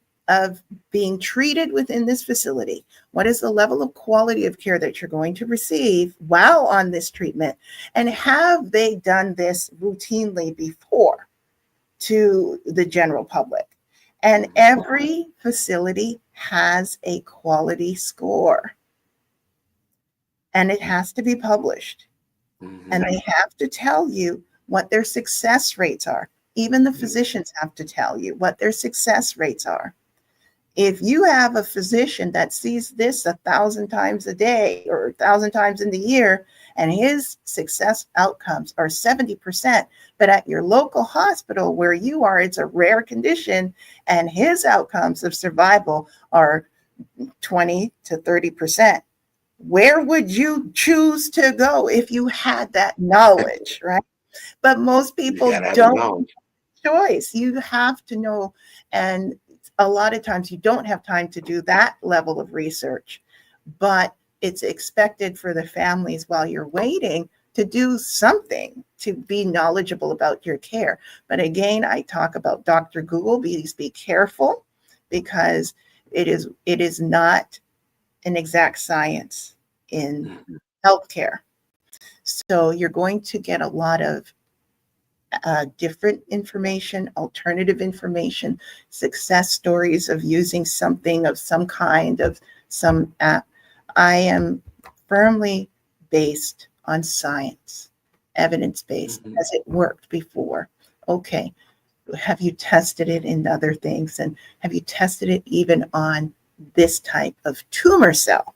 being treated within this facility. What is the level of quality of care that you're going to receive while on this treatment? And have they done this routinely before to the general public? And every facility has a quality score. And it has to be published. And they have to tell you what their success rates are. Even the physicians have to tell you what their success rates are. If you have a physician that sees this 1,000 times a day or 1,000 times in the year, and his success outcomes are 70%, but at your local hospital where you are, it's a rare condition, and his outcomes of survival are 20 to 30%. Where would you choose to go if you had that knowledge, right? But most people don't have choice. You have to know. And a lot of times you don't have time to do that level of research, but it's expected for the families while you're waiting to do something to be knowledgeable about your care. But again, I talk about Dr. Google. Please be careful, because it is not an exact science in healthcare. So you're going to get a lot of different information, alternative information, success stories of using something of some kind of some app. I am firmly based on science, evidence-based. Has it worked before? Okay. Have you tested it in other things? And have you tested it even on this type of tumor cell?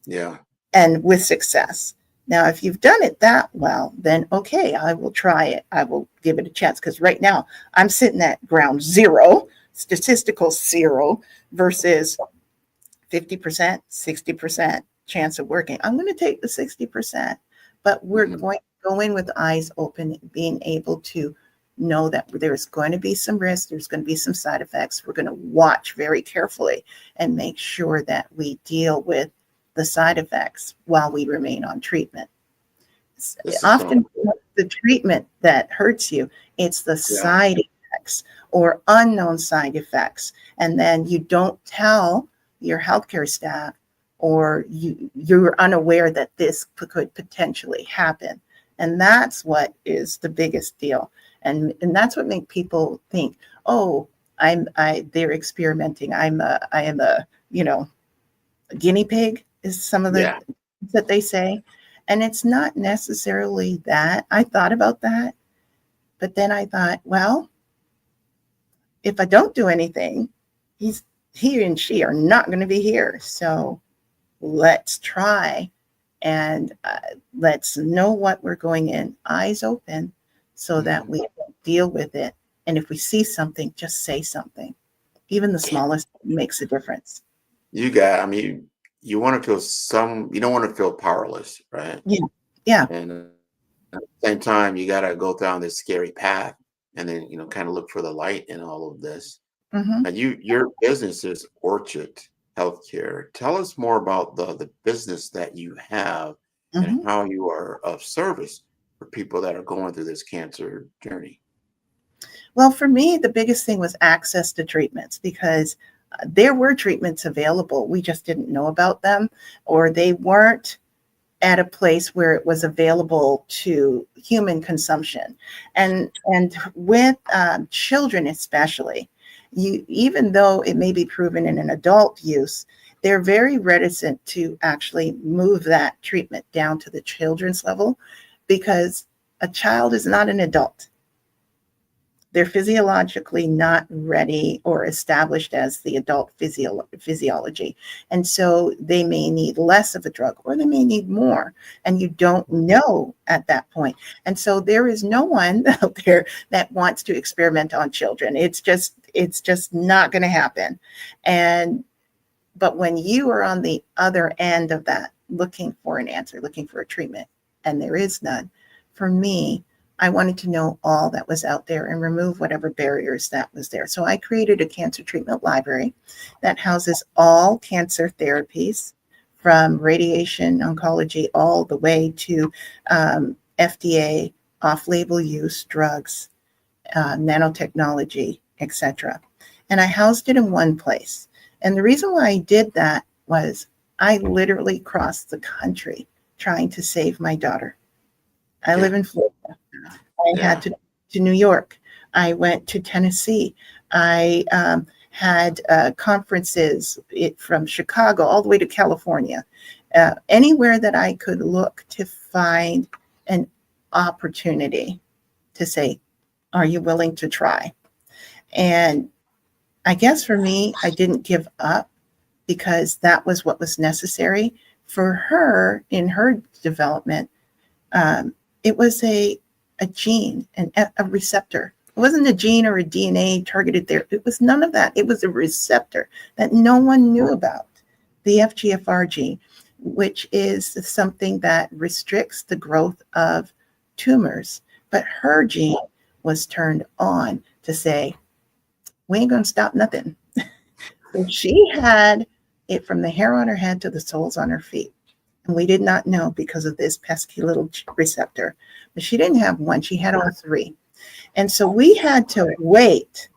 Yeah. And with success. Now, if you've done it that well, then okay, I will try it. I will give it a chance, because right now I'm sitting at ground zero, statistical zero, versus 50%, 60% chance of working. I'm going to take the 60%, but we're going to go in with eyes open, being able to know that there's going to be some risk, there's going to be some side effects. We're going to watch very carefully and make sure that we deal with the side effects while we remain on treatment. Often the treatment that hurts you, it's the side effects or unknown side effects. And then you don't tell your healthcare staff, or you're unaware that this could potentially happen. And that's what is the biggest deal. And that's what makes people think, oh, they're experimenting. I am a guinea pig, is some of the that they say. And it's not necessarily that. I thought about that, but then I thought, well, if I don't do anything, he and she are not going to be here. So let's try, and let's know what we're going in, eyes open, so that we deal with it. And if we see something, just say something. Even the smallest makes a difference. You want to feel you don't want to feel powerless, right? Yeah. And at the same time, you got to go down this scary path, and then, kind of look for the light in all of this. And your business is Orchard Healthcare. Tell us more about the business that you have and how you are of service for people that are going through this cancer journey. Well, for me, the biggest thing was access to treatments, because there were treatments available. We just didn't know about them, or they weren't at a place where it was available to human consumption. And with children especially, even though it may be proven in an adult use, they're very reticent to actually move that treatment down to the children's level, because a child is not an adult. They're physiologically not ready or established as the adult physiology. And so they may need less of a drug, or they may need more, and you don't know at that point. And so there is no one out there that wants to experiment on children. It's just not going to happen. And But when you are on the other end of that, looking for an answer, looking for a treatment, and there is none, for me, I wanted to know all that was out there and remove whatever barriers that was there. So I created a cancer treatment library that houses all cancer therapies, from radiation oncology all the way to FDA off-label use drugs, nanotechnology, etc. And I housed it in one place. And the reason why I did that was I literally crossed the country trying to save my daughter. I live in Florida. I had to New York. I went to Tennessee. I had conferences from Chicago all the way to California. Anywhere that I could look to find an opportunity to say, are you willing to try? And I guess for me, I didn't give up because that was what was necessary for her in her development. It was a gene and a receptor. It wasn't a gene or a DNA targeted there. It was none of that. It was a receptor that no one knew about, the FGFR gene, which is something that restricts the growth of tumors. But her gene was turned on to say, we ain't going to stop nothing. So she had it from the hair on her head to the soles on her feet. And we did not know because of this pesky little receptor. But she didn't have one. She had all three. And so we had to wait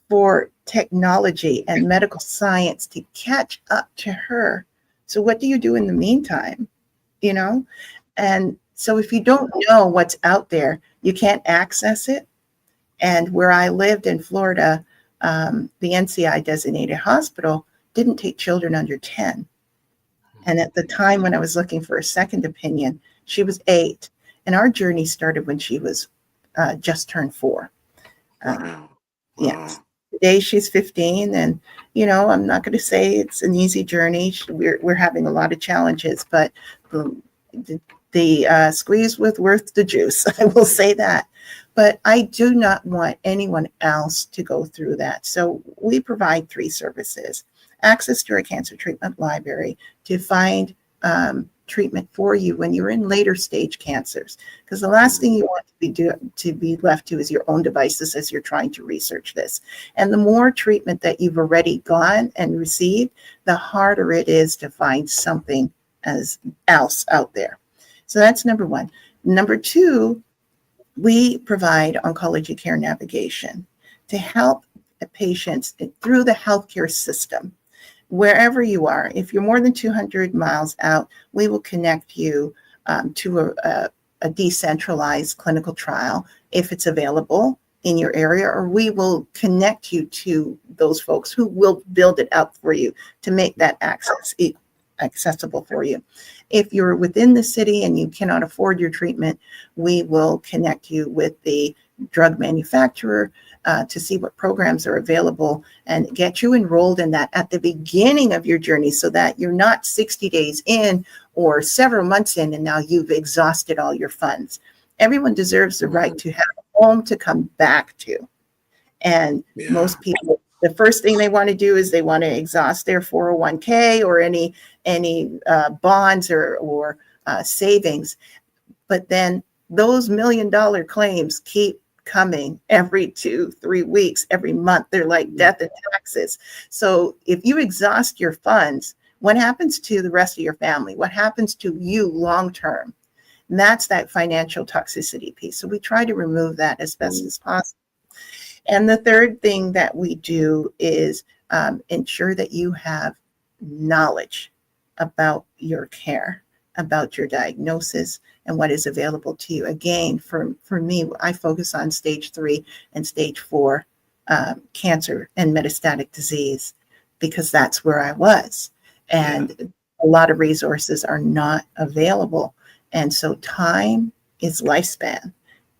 for technology and medical science to catch up to her. So what do you do in the meantime? You know? And so if you don't know what's out there, you can't access it. And where I lived in Florida, the NCI designated hospital didn't take children under 10. And at the time when I was looking for a second opinion, she was 8. And our journey started when she was just turned 4. Yes. Today she's 15. And, you know, I'm not going to say it's an easy journey. We're having a lot of challenges, but the squeeze was worth the juice. I will say that. But I do not want anyone else to go through that. So we provide 3 services: access to our cancer treatment library to find treatment for you when you're in later stage cancers, because the last thing you want to be left to is your own devices as you're trying to research this. And the more treatment that you've already gone and received, the harder it is to find something else out there. So that's number 1. Number 2, we provide oncology care navigation to help patients through the healthcare system. Wherever you are, if you're more than 200 miles out, we will connect you to a decentralized clinical trial if it's available in your area, or we will connect you to those folks who will build it out for you to make that accessible for you. If you're within the city and you cannot afford your treatment, we will connect you with the drug manufacturer to see what programs are available and get you enrolled in that at the beginning of your journey, so that you're not 60 days in or several months in and now you've exhausted all your funds. Everyone deserves the right to have a home to come back to. And most people, the first thing they want to do is they want to exhaust their 401k or any bonds or savings. But then those $1 million claims keep coming every 2-3 weeks, every month. They're like death and taxes. So if you exhaust your funds, what happens to the rest of your family? What happens to you long term? And that's that financial toxicity piece. So we try to remove that as best as possible. And the third thing that we do is ensure that you have knowledge about your care, about your diagnosis, and what is available to you. Again, for me, I focus on stage 3 and stage 4 cancer and metastatic disease, because that's where I was. And a lot of resources are not available. And so time is lifespan.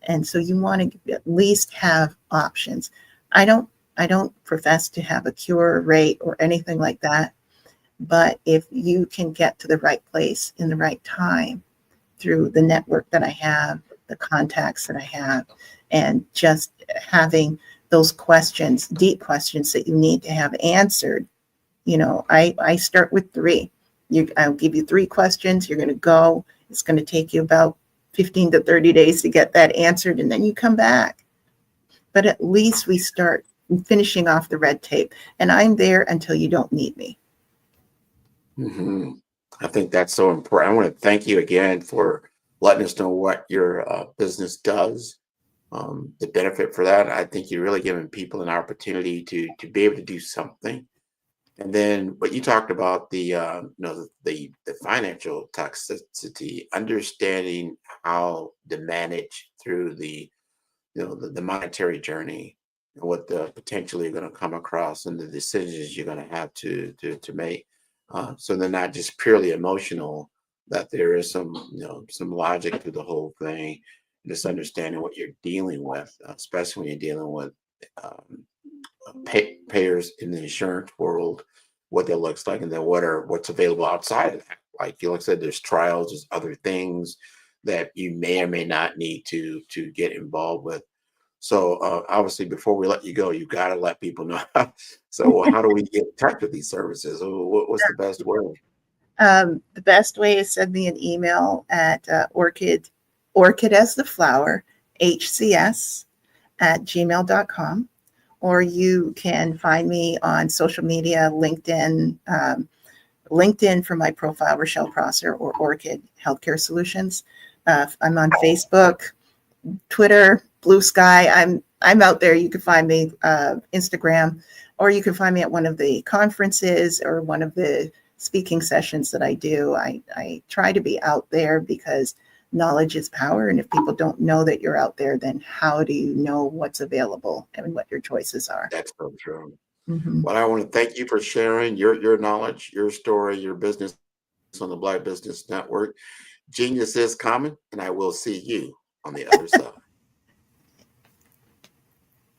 And so you want to at least have options. I don't profess to have a cure rate or anything like that. But if you can get to the right place in the right time through the network that I have, the contacts that I have, and just having those questions, deep questions that you need to have answered, I start with 3. I'll give you 3 questions. You're going to go. It's going to take you about 15 to 30 days to get that answered, and then you come back. But at least we start finishing off the red tape, and I'm there until you don't need me. Mm-hmm. I think that's so important. I want to thank you again for letting us know what your business does, the benefit for that. I think you're really giving people an opportunity to be able to do something. And then what you talked about, the financial toxicity, understanding how to manage through the monetary journey, and what potentially you're going to come across, and the decisions you're going to have to make. So they're not just purely emotional, that there is some logic to the whole thing, just understanding what you're dealing with, especially when you're dealing with payers in the insurance world, what that looks like, and then what's available outside of that. Like you said, there's trials, there's other things that you may or may not need to get involved with. So obviously, before we let you go, you got to let people know. So how do we get in touch with these services? What's the best way? The best way is send me an email at orchid as the flower, hcs@gmail.com. Or you can find me on social media, LinkedIn for my profile, Rochelle Prosser, or Orchid Healthcare Solutions. I'm on Facebook, Twitter, Blue Sky. I'm out there. You can find me, Instagram, or you can find me at one of the conferences or one of the speaking sessions that I do. I try to be out there because knowledge is power. And if people don't know that you're out there, then how do you know what's available and what your choices are? That's so true. Mm-hmm. Well, I want to thank you for sharing your knowledge, your story, your business on the Black Business Network. Genius is common, and I will see you on the other side.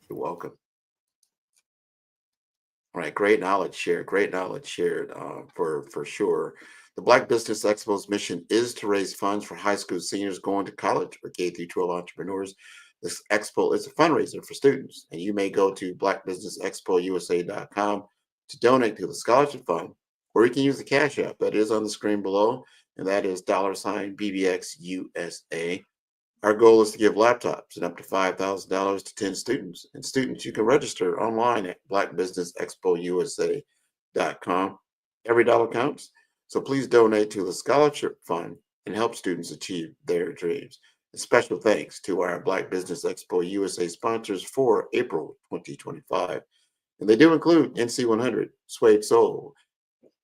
You're welcome. All right, great knowledge shared for sure. The Black Business Expo's mission is to raise funds for high school seniors going to college or K-12 entrepreneurs. This expo is a fundraiser for students, and you may go to blackbusinessexpousa.com to donate to the scholarship fund, or you can use the Cash App that is on the screen below, and that is $BBXUSA. Our goal is to give laptops and up to $5,000 to 10 students. And students, you can register online at blackbusinessexpousa.com. Every dollar counts. So please donate to the scholarship fund and help students achieve their dreams. And special thanks to our Black Business Expo USA sponsors for April 2025. And they do include NC100, Suede Soul,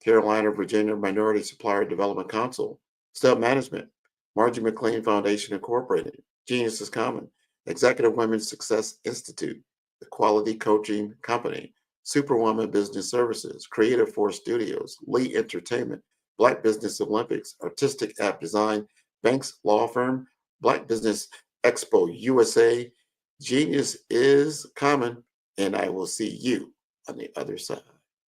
Carolina, Virginia Minority Supplier Development Council, Stub Management, Margie McLean Foundation Incorporated, Genius is Common, Executive Women's Success Institute, The Quality Coaching Company, Superwoman Business Services, Creative Force Studios, Lee Entertainment, Black Business Olympics, Artistic App Design, Banks Law Firm, Black Business Expo USA, Genius is Common, and I will see you on the other side.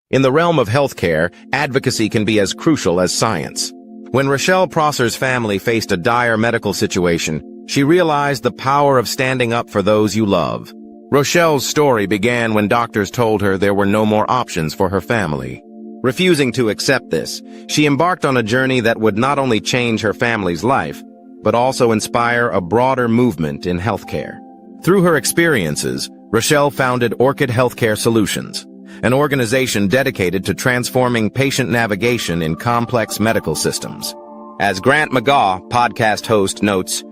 In the realm of healthcare, advocacy can be as crucial as science. When Rochelle Prosser's family faced a dire medical situation, she realized the power of standing up for those you love. Rochelle's story began when doctors told her there were no more options for her family. Refusing to accept this, she embarked on a journey that would not only change her family's life, but also inspire a broader movement in healthcare. Through her experiences, Rochelle founded Orchid Healthcare Solutions, an organization dedicated to transforming patient navigation in complex medical systems. As Grant McGaw, podcast host, notes,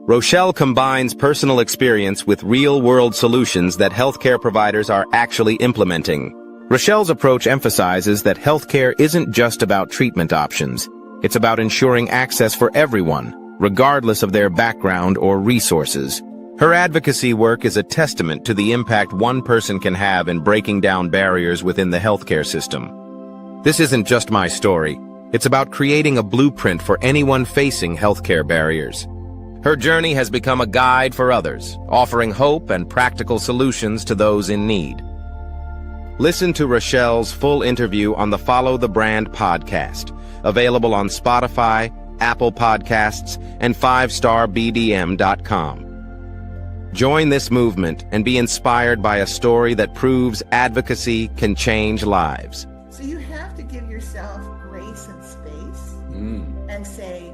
Rochelle combines personal experience with real-world solutions that healthcare providers are actually implementing. Rochelle's approach emphasizes that healthcare isn't just about treatment options. It's about ensuring access for everyone, regardless of their background or resources. Her advocacy work is a testament to the impact one person can have in breaking down barriers within the healthcare system. This isn't just my story. It's about creating a blueprint for anyone facing healthcare barriers. Her journey has become a guide for others, offering hope and practical solutions to those in need. Listen to Rochelle's full interview on the Follow the Brand podcast, available on Spotify, Apple Podcasts, and 5starbdm.com. Join this movement and be inspired by a story that proves advocacy can change lives. So you have give yourself grace and space and say,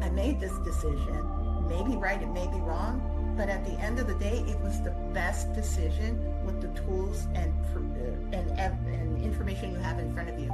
I made this decision, maybe right, it may be wrong, but at the end of the day, it was the best decision with the tools and information you have in front of you.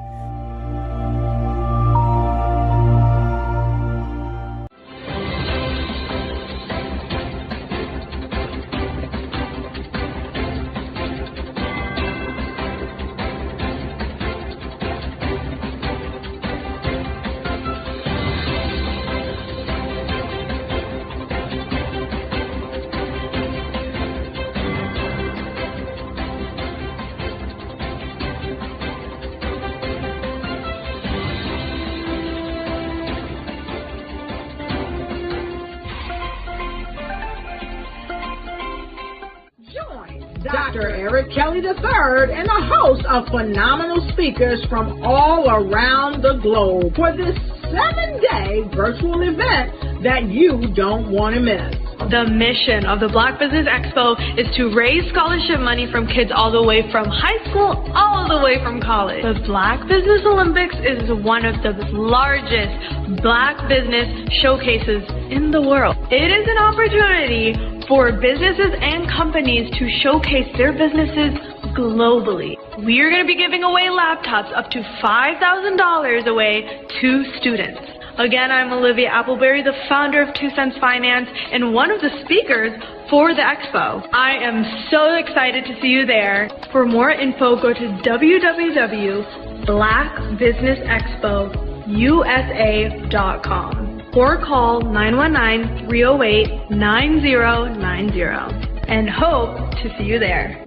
Dr. Eric Kelly III and a host of phenomenal speakers from all around the globe for this 7-day virtual event that you don't want to miss. The mission of the Black Business Expo is to raise scholarship money from kids all the way from high school all the way from college. The Black Business Olympics is one of the largest Black business showcases in the world. It is an opportunity for businesses and companies to showcase their businesses globally. We are going to be giving away laptops up to $5,000 away to students. Again, I'm Olivia Appleberry, the founder of 2 Cents Finance and one of the speakers for the expo. I am so excited to see you there. For more info, go to www.blackbusinessexpousa.com or call 919-308-9090 and hope to see you there.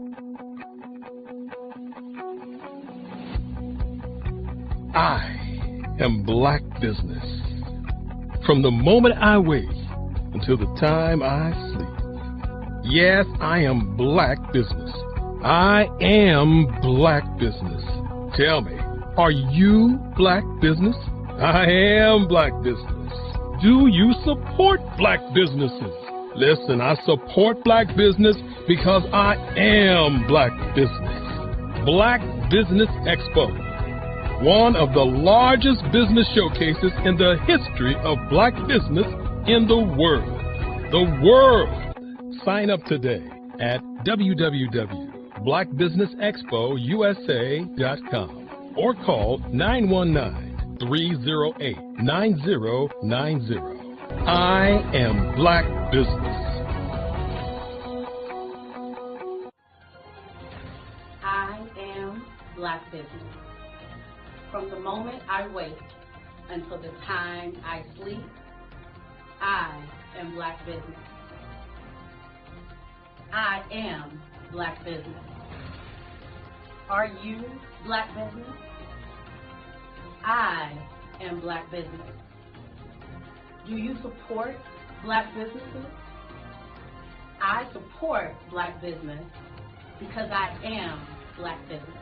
I am Black Business. From the moment I wake until the time I sleep. Yes, I am Black Business. I am Black Business. Tell me, are you Black Business? I am Black Business. Do you support Black businesses? Listen, I support Black business because I am Black Business. Black Business Expo, one of the largest business showcases in the history of Black business in the world. The world! Sign up today at www.blackbusinessexpousa.com or call 919-308-9090. I am Black Business. I am Black Business. From the moment I wake until the time I sleep, I am Black Business. I am Black Business. Are you Black Business? I am Black Business. Do you support Black businesses? I support Black business because I am Black Business.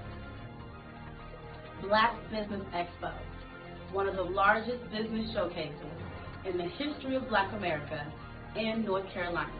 Black Business Expo, one of the largest business showcases in the history of Black America in North Carolina.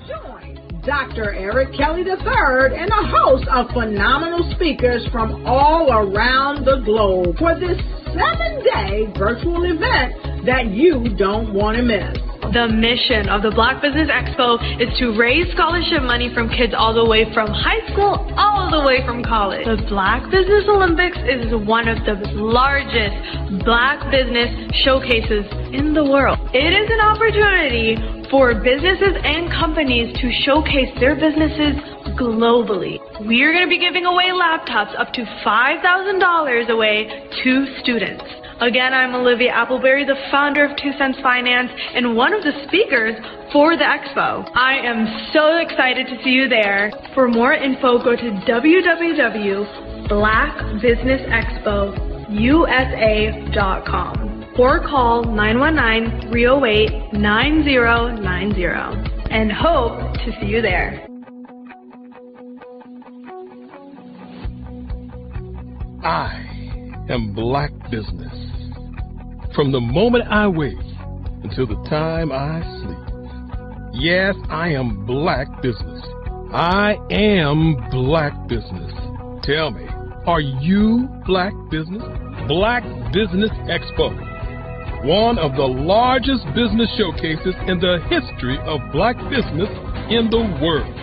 Join Dr. Eric Kelly III and a host of phenomenal speakers from all around the globe for this 7-day virtual event that you don't want to miss. The mission of the Black Business Expo is to raise scholarship money from kids all the way from high school all the way from college. The Black Business Olympics is one of the largest Black business showcases in the world. It is an opportunity for businesses and companies to showcase their businesses globally. We are going to be giving away laptops up to $5,000 away to students. Again, I'm Olivia Appleberry, the founder of 2 Cents Finance and one of the speakers for the expo. I am so excited to see you there. For more info, go to www.blackbusinessexpousa.com or call 919-308-9090 and hope to see you there. I am Black Business. From the moment I wake until the time I sleep. Yes, I am Black Business. I am Black Business. Tell me, Are you Black business? Black Business Expo, one of the largest business showcases in the history of Black business in the world.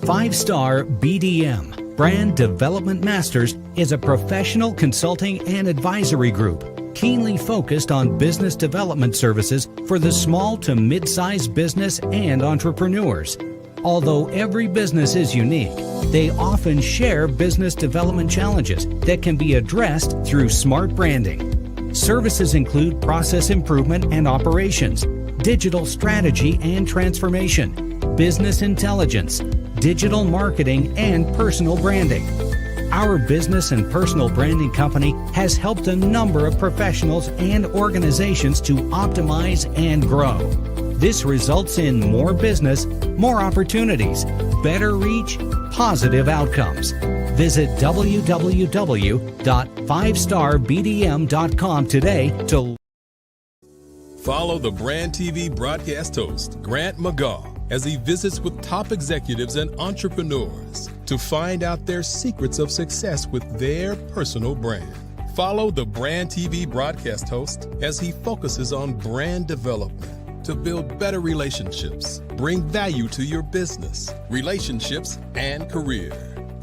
Five-Star BDM, Brand Development Masters, is a professional consulting and advisory group keenly focused on business development services for the small to mid-sized business and entrepreneurs. Although every business is unique, they often share business development challenges that can be addressed through smart branding. Services include process improvement and operations, digital strategy and transformation, business intelligence, digital marketing, and personal branding. Our business and personal branding company has helped a number of professionals and organizations to optimize and grow. This results in more business, more opportunities, better reach, positive outcomes. Visit www.fivestarbdm.com today to Follow the Brand TV broadcast host, Grant McGaw, as he visits with top executives and entrepreneurs to find out their secrets of success with their personal brand. Follow the Brand TV broadcast host as he focuses on brand development to build better relationships, bring value to your business, relationships, and career.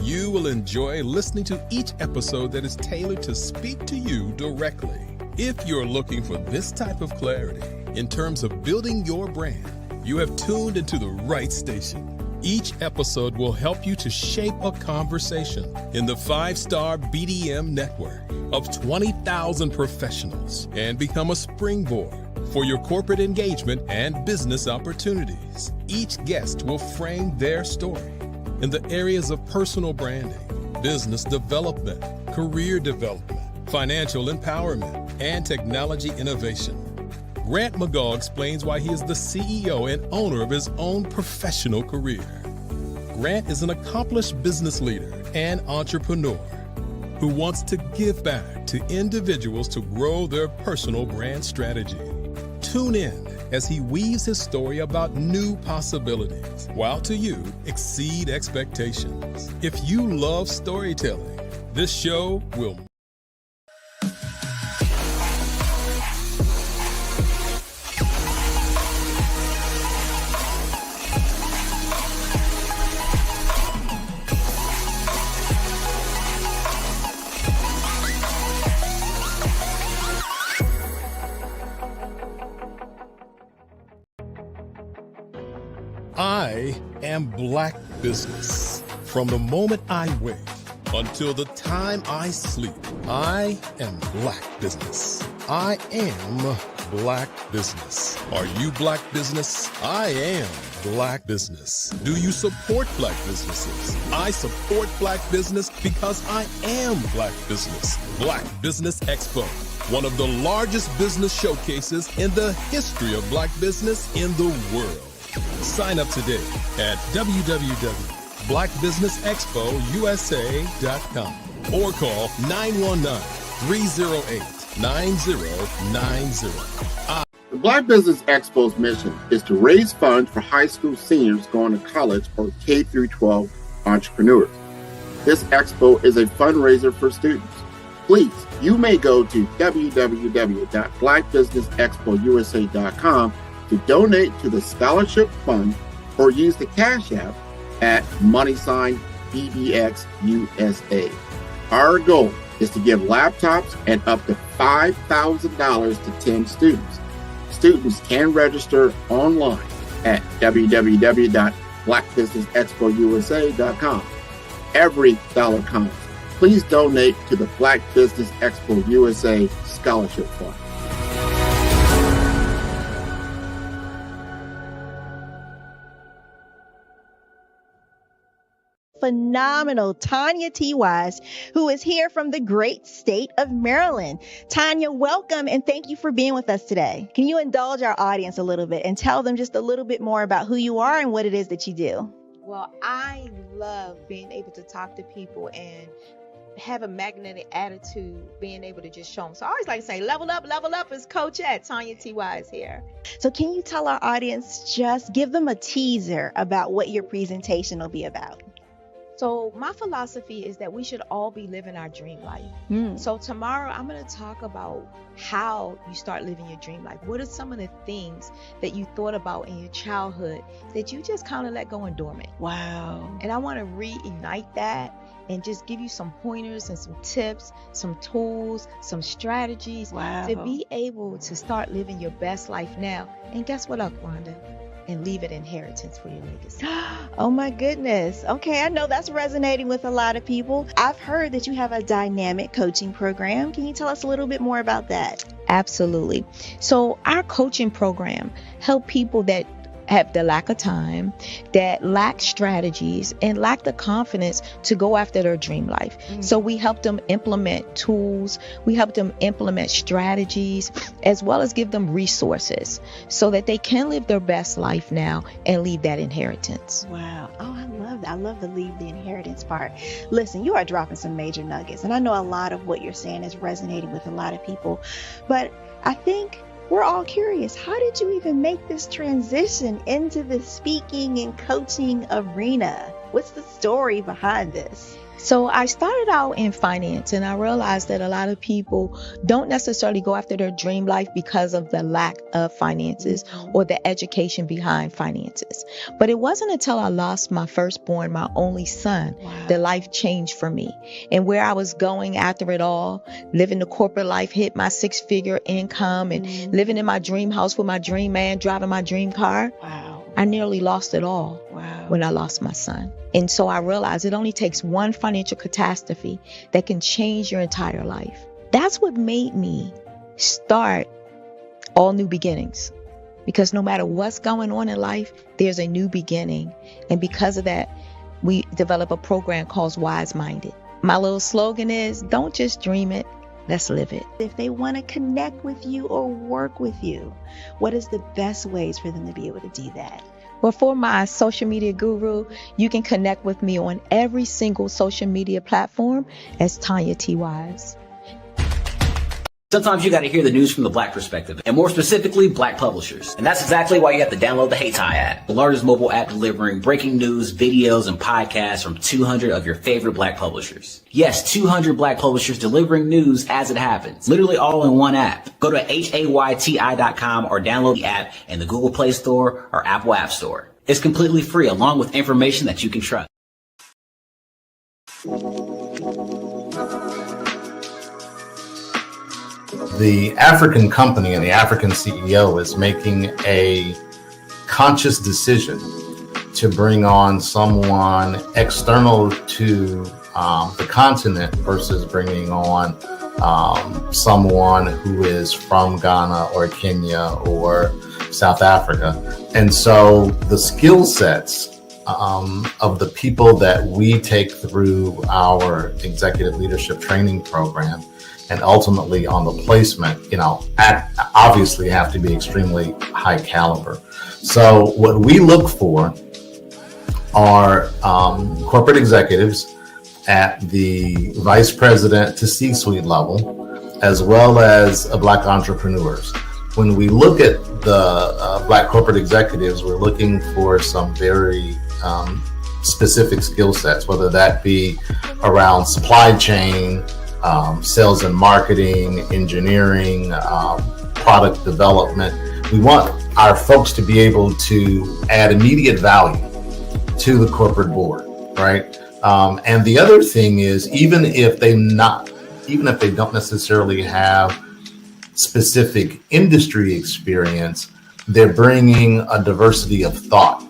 You will enjoy listening to each episode that is tailored to speak to you directly. If you're looking for this type of clarity in terms of building your brand, you have tuned into the right station. Each episode will help you to shape a conversation in the Five-Star BDM network of 20,000 professionals and become a springboard for your corporate engagement and business opportunities. Each guest will frame their story in the areas of personal branding, business development, career development, financial empowerment, and technology innovation. Grant McGaw explains why he is the CEO and owner of his own professional career. Grant is an accomplished business leader and entrepreneur who wants to give back to individuals to grow their personal brand strategy. Tune in as he weaves his story about new possibilities, while to you exceed expectations. If you love storytelling, this show will I am Black business. From the moment I wake until the time I sleep, I am Black business. I am Black business. Are you Black business? I am Black business. Do you support Black businesses? I support Black business because I am Black business. Black Business Expo, one of the largest business showcases in the history of Black business in the world. Sign up today at www.blackbusinessexpousa.com or call 919-308-9090. The Black Business Expo's mission is to raise funds for high school seniors going to college or K-12 entrepreneurs. This expo is a fundraiser for students. Please, you may go to www.blackbusinessexpousa.com to donate to the scholarship fund or use the Cash App at $BBXUSA. Our goal is to give laptops and up to $5,000 to 10 students. Students can register online at www.blackbusinessexpousa.com. Every dollar counts. Please donate to the Black Business Expo USA Scholarship Fund. Phenomenal Tanya T. Wise, who is here from the great state of Maryland. Tanya, welcome and thank you for being with us today. Can you indulge our audience a little bit and tell them just a little bit more about who you are and what it is that you do? Well, I love being able to talk to people and have a magnetic attitude, being able to just show them. So I always like to say, level up is Coach at Tanya T.Y. is here. So can you tell our audience, just give them a teaser about what your presentation will be about? So my philosophy is that we should all be living our dream life. So tomorrow I'm going to talk about how you start living your dream life. What are some of the things that you thought about in your childhood that you just kind of let go and dormant? Wow. And I want to reignite that and just give you some pointers and some tips, some tools, some strategies to be able to start living your best life now. And guess what, Aquanda? And leave an inheritance for your legacy. Oh my goodness. Okay, I know that's resonating with a lot of people. I've heard that you have a dynamic coaching program. Can you tell us a little bit more about that? Absolutely. So our coaching program help people that have the lack of time, that lack strategies, and lack the confidence to go after their dream life. So we help them implement tools, we help them implement strategies, as well as give them resources so that they can live their best life now and leave that inheritance. Wow. Oh, I love that. I love the leave the inheritance part. Listen, you are dropping some major nuggets, and I know a lot of what you're saying is resonating with a lot of people, but I think we're all curious. How did you even make this transition into the speaking and coaching arena? What's the story behind this? So I started out in finance, and I realized that a lot of people don't necessarily go after their dream life because of the lack of finances or the education behind finances. But it wasn't until I lost my firstborn, my only son, that life changed for me. And where I was going after it all, living the corporate life, hit my 6-figure income and living in my dream house with my dream man, driving my dream car. I nearly lost it all when I lost my son. And so I realized it only takes one financial catastrophe that can change your entire life. That's what made me start All New Beginnings. Because no matter what's going on in life, there's a new beginning. And because of that, we develop a program called Wise Minded. My little slogan is, don't just dream it, let's live it. If they want to connect with you or work with you, what is the best ways for them to be able to do that? Well, for my social media guru, you can connect with me on every single social media platform as Tanya T. Wise. Sometimes you got to hear the news from the Black perspective, and more specifically, Black publishers. And that's exactly why you have to download the HeyTie app, the largest mobile app delivering breaking news, videos, and podcasts from 200 of your favorite Black publishers. Yes, 200 Black publishers delivering news as it happens, literally all in one app. Go to HAYTI.com or download the app in the Google Play Store or Apple App Store. It's completely free, along with information that you can trust. The African company and the African CEO is making a conscious decision to bring on someone external to the continent versus bringing on someone who is from Ghana or Kenya or South Africa. And so the skill sets of the people that we take through our executive leadership training program and ultimately on the placement, obviously have to be extremely high caliber. So what we look for are corporate executives at the vice president to C-suite level, as well as Black entrepreneurs. When we look at the Black corporate executives, we're looking for some very specific skill sets, whether that be around supply chain, sales and marketing, engineering, product development. We want our folks to be able to add immediate value to the corporate board, right? And the other thing is, even if they don't necessarily have specific industry experience, they're bringing a diversity of thought.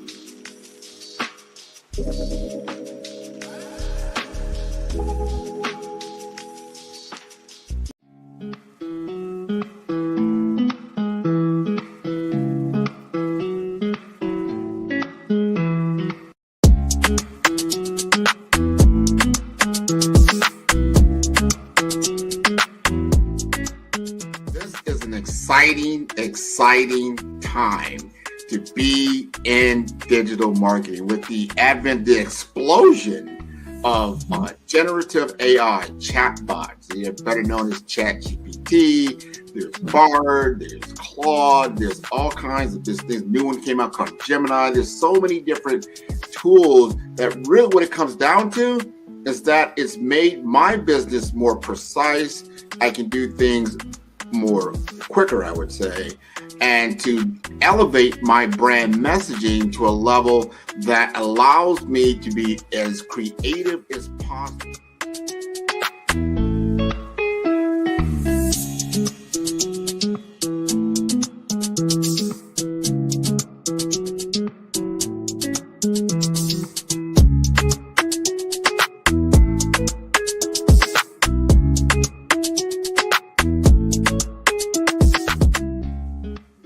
Exciting time to be in digital marketing with the advent, the explosion of generative AI chatbots, better known as ChatGPT. There's Bard, there's Claude, there's all kinds of this new one came out called Gemini. There's so many different tools that really what it comes down to is that it's made my business more precise. I can do things more quicker, I would say, and to elevate my brand messaging to a level that allows me to be as creative as possible.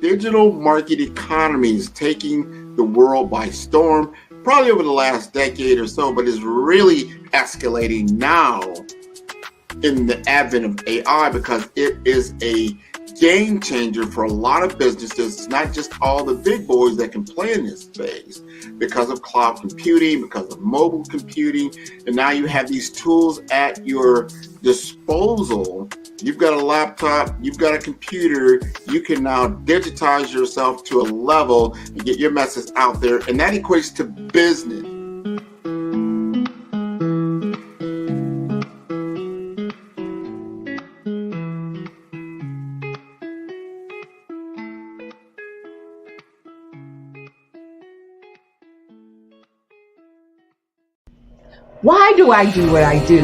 Digital market economy is taking the world by storm, probably over the last decade or so, but is really escalating now in the advent of AI because it is a game changer for a lot of businesses. It's not just all the big boys that can play in this space because of cloud computing, because of mobile computing, and now you have these tools at your disposal. You've got a laptop, you've got a computer, you can now digitize yourself to a level and get your message out there, and that equates to business. Why do I do what I do?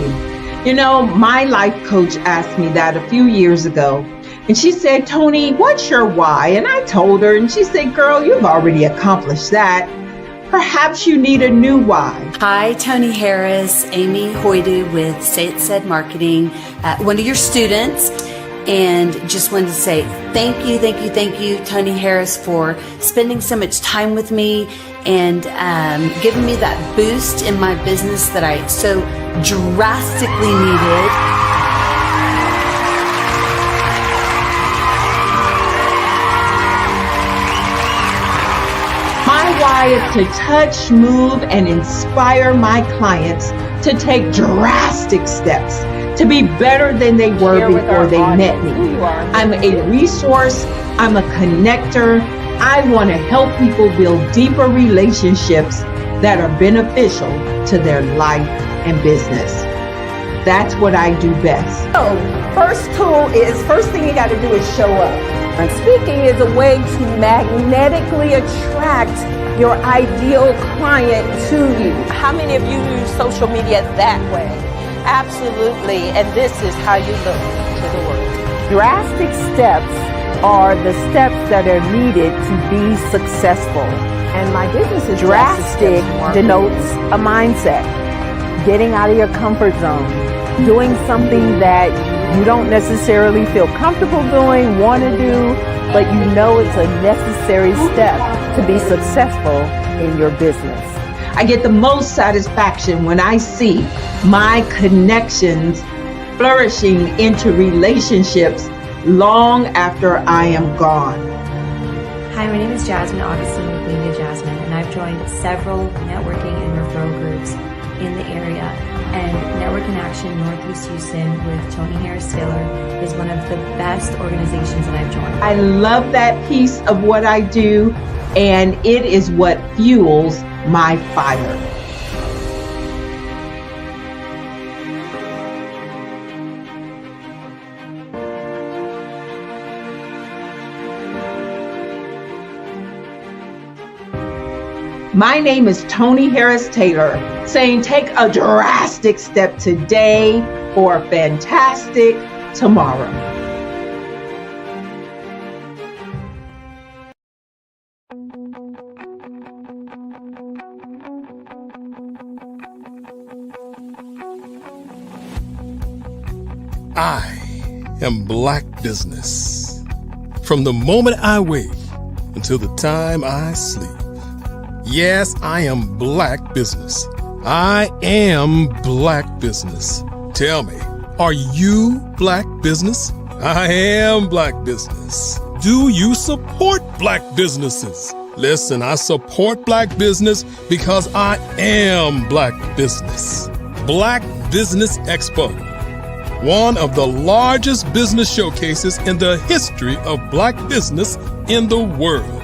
You know, my life coach asked me that a few years ago, and she said, Tony, what's your why? And I told her, and she said, girl, you've already accomplished that. Perhaps you need a new why. Hi, Tony Harris, Amy Hoydu with Say It Said Marketing, one of your students. And just wanted to say thank you, Tony Harris, for spending so much time with me and giving me that boost in my business that I so drastically needed. My why is to touch, move, and inspire my clients to take drastic steps to be better than they were before they met me. I'm a resource, I'm a connector. I want to help people build deeper relationships that are beneficial to their life and business. That's what I do best. So, first thing you got to do is show up. And speaking is a way to magnetically attract your ideal client to you. How many of you use social media that way? Absolutely, and this is how you look to the world. Drastic steps are the steps that are needed to be successful. And my business is drastic denotes a mindset. Getting out of your comfort zone. Doing something that you don't necessarily feel comfortable doing, want to do, but you know it's a necessary step to be successful in your business. I get the most satisfaction when I see my connections flourishing into relationships long after I am gone. Hi, my name is Jasmine Augustine with Media Jasmine, and I've joined several networking and referral groups in the area. And Network in Action Northeast Houston with Tony Harris Taylor is one of the best organizations that I've joined. I love that piece of what I do, and it is what fuels my fire. My name is Tony Harris Taylor, saying take a drastic step today for a fantastic tomorrow. I am Black Business. From the moment I wake until the time I sleep. Yes, I am Black Business. I am Black Business. Tell me, are you Black Business? I am Black Business. Do you support Black businesses? Listen, I support Black business because I am Black Business. Black Business Expo, one of the largest business showcases in the history of black business in the world.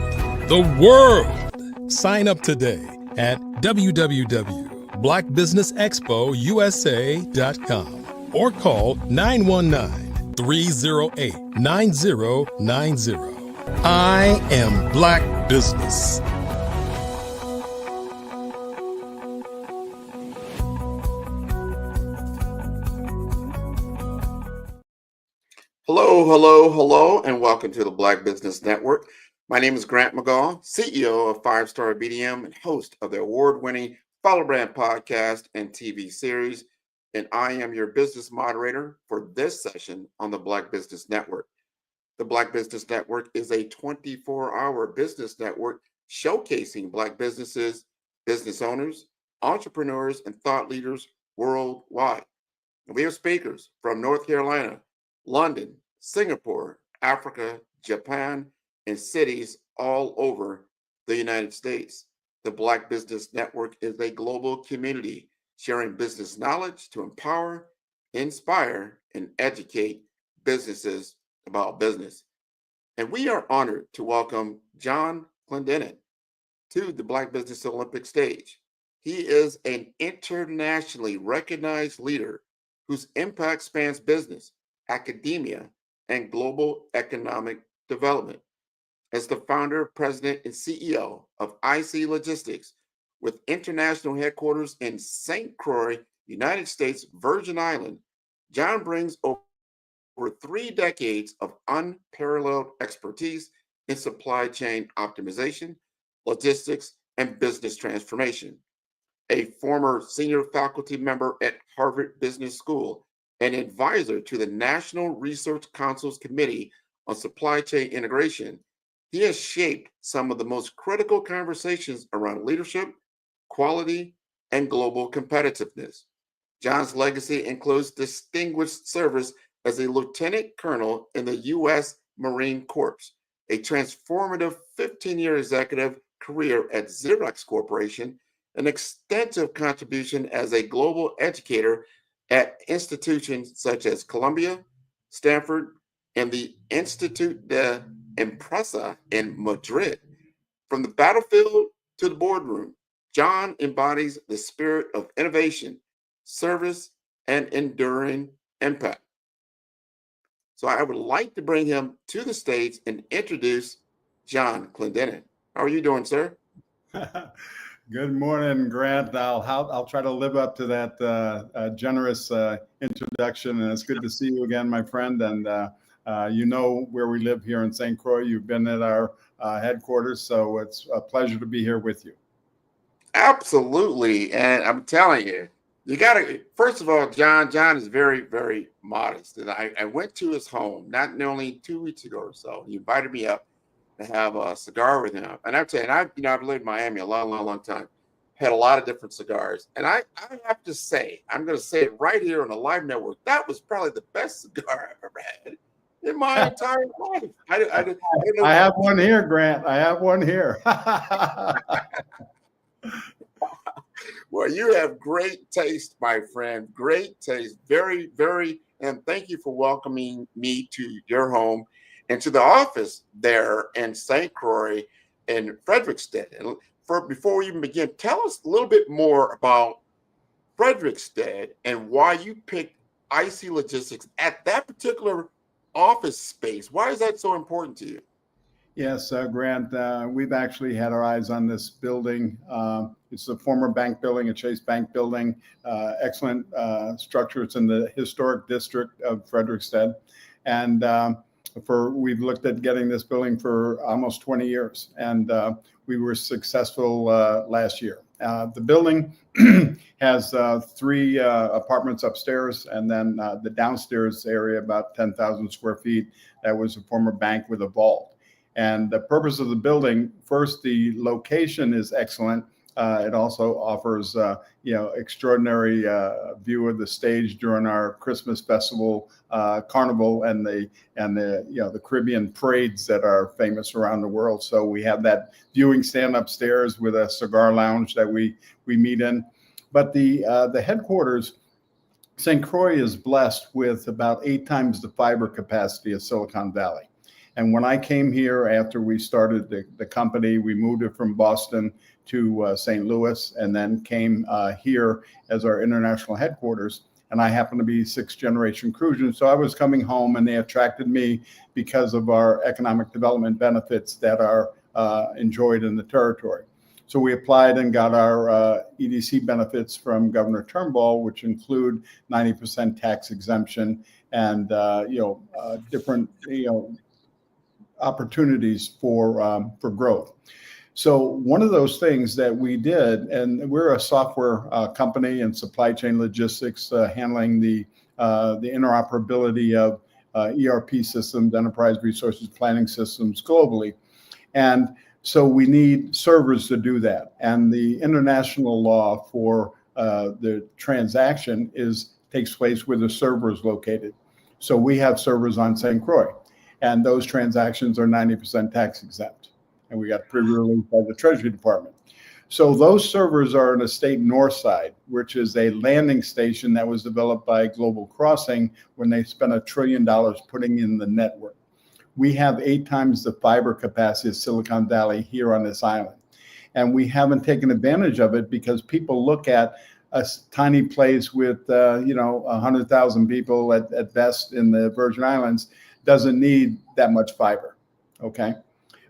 The world! Sign up today at www.blackbusinessexpousa.com or call 919-308-9090. I am Black Business. Hello, hello, hello, and welcome to the Black Business Network. My name is Grant McGaw, CEO of 5-Star BDM and host of the award-winning Follow Brand podcast and TV series, and I am your business moderator for this session on the Black Business Network. The Black Business Network is a 24-hour business network showcasing Black businesses, business owners, entrepreneurs, and thought leaders worldwide. And we have speakers from North Carolina, London, Singapore, Africa, Japan, and cities all over the United States. The Black Business Network is a global community sharing business knowledge to empower, inspire, and educate businesses about business. And we are honored to welcome John Clendenin to the Black Business Olympic stage. He is an internationally recognized leader whose impact spans business, academia, and global economic development. As the founder, president, and CEO of IC Logistics, with international headquarters in St. Croix, United States, Virgin Island, John brings over 3 decades of unparalleled expertise in supply chain optimization, logistics, and business transformation. A former senior faculty member at Harvard Business School, an advisor to the National Research Council's Committee on Supply Chain Integration, he has shaped some of the most critical conversations around leadership, quality, and global competitiveness. John's legacy includes distinguished service as a lieutenant colonel in the U.S. Marine Corps, a transformative 15-year executive career at Xerox Corporation, an extensive contribution as a global educator at institutions such as Columbia, Stanford, and the Institut de Empresa in Madrid. From the battlefield to the boardroom, John embodies the spirit of innovation, service, and enduring impact. So I would like to bring him to the stage and introduce John Clendenin. How are you doing, sir? Good morning, Grant. I'll try to live up to that generous introduction, and it's good to see you again, my friend. And you know where we live here in St. Croix. You've been at our headquarters, so it's a pleasure to be here with you. Absolutely, and I'm telling you, you got to. First of all, John is very, very modest, and I went to his home not only 2 weeks ago or so. He invited me up to have a cigar with him, and I'm saying I've lived in Miami a long time, had a lot of different cigars, and I have to say, I'm going to say it right here on the live network, that was probably the best cigar I've ever had in my entire life. I have one here, Grant. I have one here. Well, you have great taste, my friend. Great taste. Very, very, and thank you for welcoming me to your home and to the office there in St. Croix in Frederiksted. And before we even begin, tell us a little bit more about Frederiksted and why you picked IC Logistics at that particular office space. Why is that so important to you? Yes, Grant, we've actually had our eyes on this building. It's a former bank building, a Chase Bank building, excellent structure. It's in the historic district of Frederiksted. And we've looked at getting this building for almost 20 years, and we were successful last year. The building has 3 apartments upstairs, and then the downstairs area, about 10,000 square feet, that was a former bank with a vault. And the purpose of the building, first, the location is excellent. It also offers, extraordinary view of the stage during our Christmas festival, carnival, and the Caribbean parades that are famous around the world. So we have that viewing stand upstairs with a cigar lounge that we meet in. But the headquarters, St. Croix is blessed with about 8 times the fiber capacity of Silicon Valley. And when I came here after we started the company, we moved it from Boston to St. Louis, and then came here as our international headquarters. And I happen to be 6th generation Crucian. So I was coming home, and they attracted me because of our economic development benefits that are enjoyed in the territory. So we applied and got our EDC benefits from Governor Turnbull, which include 90% tax exemption and different opportunities for growth. So one of those things that we did, and we're a software company and supply chain logistics, handling the interoperability of ERP systems, enterprise resources planning systems globally. And so we need servers to do that. And the international law for the transaction takes place where the server is located. So we have servers on St. Croix, and those transactions are 90% tax exempt. And we got pre-released by the Treasury Department. So those servers are in the state north side, which is a landing station that was developed by Global Crossing when they spent $1 trillion putting in the network. We have 8 times the fiber capacity of Silicon Valley here on this island. And we haven't taken advantage of it because people look at a tiny place with 100,000 people at best in the Virgin Islands, doesn't need that much fiber, okay?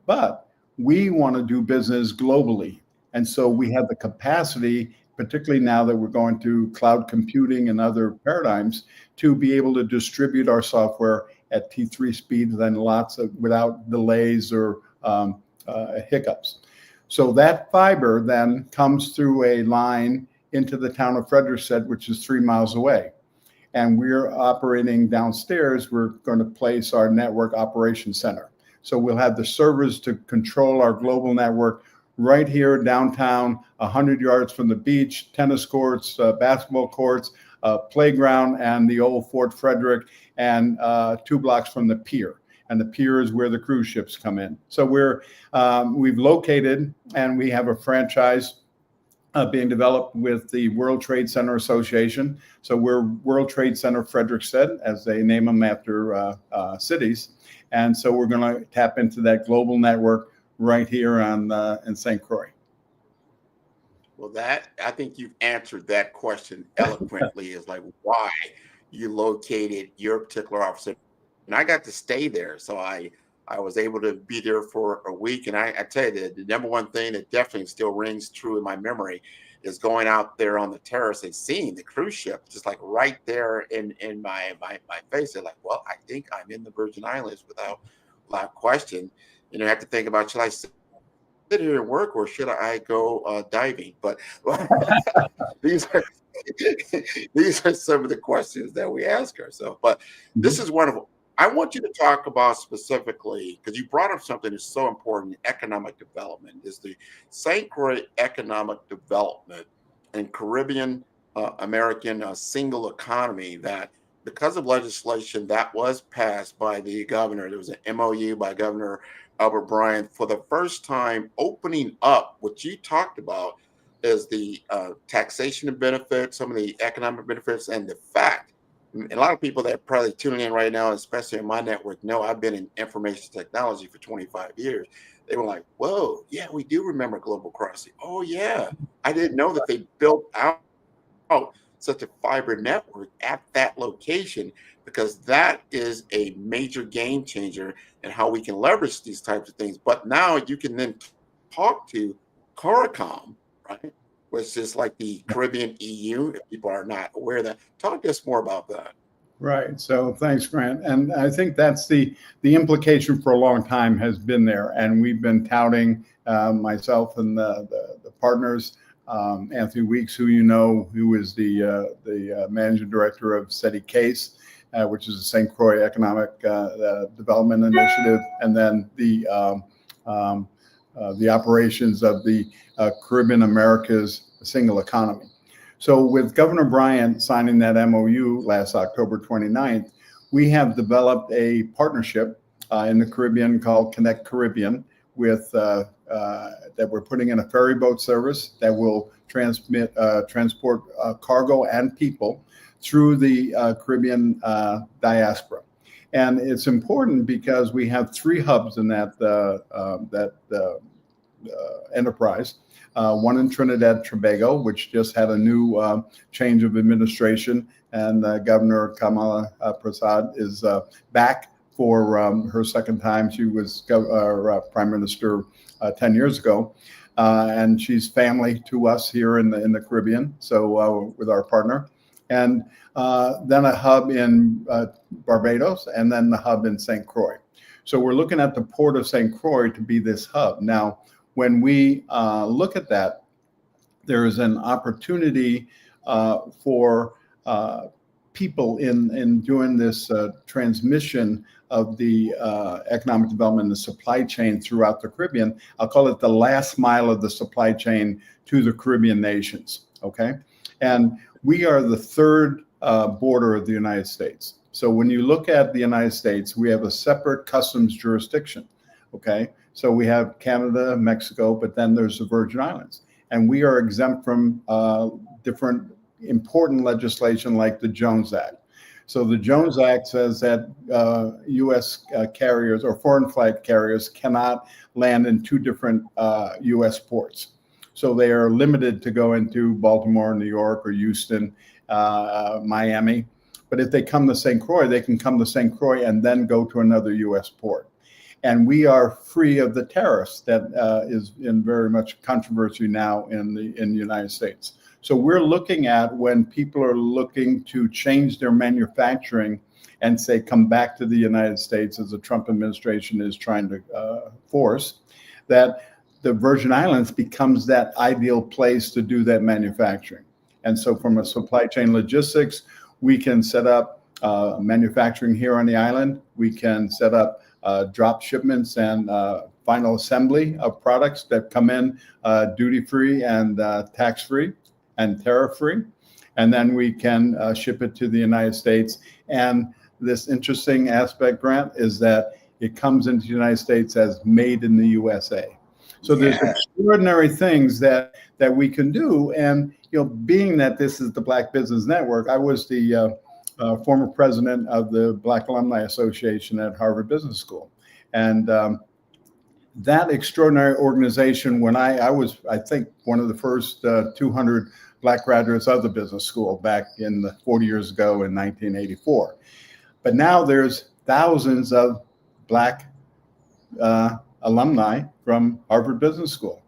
But we want to do business globally. And so we have the capacity, particularly now that we're going to cloud computing and other paradigms, to be able to distribute our software at T3 speeds and without delays or hiccups. So that fiber then comes through a line into the town of Frederiksted, which is 3 miles away. And we're operating downstairs. We're going to place our network operations center. So we'll have the servers to control our global network right here downtown, 100 yards from the beach, tennis courts, basketball courts, playground, and the old Fort Frederick, and 2 blocks from the pier. And the pier is where the cruise ships come in. So we've located, and we have a franchise being developed with the World Trade Center Association. So we're World Trade Center Frederiksted, as they name them after cities. And so we're going to tap into that global network right here in St. Croix. Well, I think you've answered that question eloquently, is like why you located your particular office. And I got to stay there. So I was able to be there for a week. And I tell you, the number one thing that definitely still rings true in my memory is going out there on the terrace and seeing the cruise ship just like right there in my face. They're like, well, I think I'm in the Virgin Islands without question. I have to think about, should I sit here and work, or should I go diving? But these are some of the questions that we ask ourselves. But this is one of them. I want you to talk about specifically, because you brought up something that's so important, economic development, is the St. Croix economic development and Caribbean American single economy, that because of legislation that was passed by the governor, there was an MOU by Governor Albert Bryant for the first time, opening up what you talked about is the taxation of benefits, some of the economic benefits, and the fact, and a lot of people that are probably tuning in right now, especially in my network, know I've been in information technology for 25 years. They were like, whoa, yeah, we do remember Global Crossing. Oh, yeah. I didn't know that they built out such a fiber network at that location, because that is a major game changer in how we can leverage these types of things. But now you can then talk to CARICOM, right? Which is like the Caribbean EU, if people are not aware of that. Talk to us more about that. Right. So thanks, Grant. And I think that's the implication for a long time has been there. And we've been touting, myself and the partners, Anthony Weeks, who who is the managing director of SETI CASE, which is the St. Croix Economic Development Initiative, and then the operations of the Caribbean America's single economy. So with Governor Bryant signing that MOU last October 29th, we have developed a partnership in the Caribbean called Connect Caribbean, with that we're putting in a ferry boat service that will transport cargo and people through the Caribbean diaspora. And it's important because we have 3 hubs in that enterprise. One in Trinidad and Tobago, which just had a new change of administration, and Governor Kamala Prasad is back for her second time. She was Prime Minister 10 years ago, and she's family to us here in the Caribbean. So with our partner, and then a hub in Barbados, and then the hub in St. Croix. So we're looking at the port of St. Croix to be this hub. Now, when we look at that, there is an opportunity for people in doing this transmission of the economic development and the supply chain throughout the Caribbean. I'll call it the last mile of the supply chain to the Caribbean nations, okay? And we are the 3rd border of the United States. So when you look at the United States, we have a separate customs jurisdiction, okay? So we have Canada, Mexico, but then there's the Virgin Islands. And we are exempt from different important legislation like the Jones Act. So the Jones Act says that U.S. carriers or foreign flag carriers cannot land in 2 different U.S. ports. So they are limited to go into Baltimore, New York, or Houston, Miami. But if they come to St. Croix, they can come to St. Croix and then go to another U.S. port. And we are free of the tariffs that is in very much controversy now in the United States. So we're looking at when people are looking to change their manufacturing and say, come back to the United States, as the Trump administration is trying to force, that the Virgin Islands becomes that ideal place to do that manufacturing. And so from a supply chain logistics, we can set up manufacturing here on the island. We can set up drop shipments and final assembly of products that come in duty-free and tax-free and tariff-free. And then we can ship it to the United States. And this interesting aspect, Grant, is that it comes into the United States as made in the USA. So there's extraordinary things that we can do. And, being that this is the Black Business Network, I was the former president of the Black Alumni Association at Harvard Business School. And that extraordinary organization, when I was, I think, one of the first 200 Black graduates of the business school back in 40 years ago in 1984. But now there's thousands of Black alumni from Harvard Business School.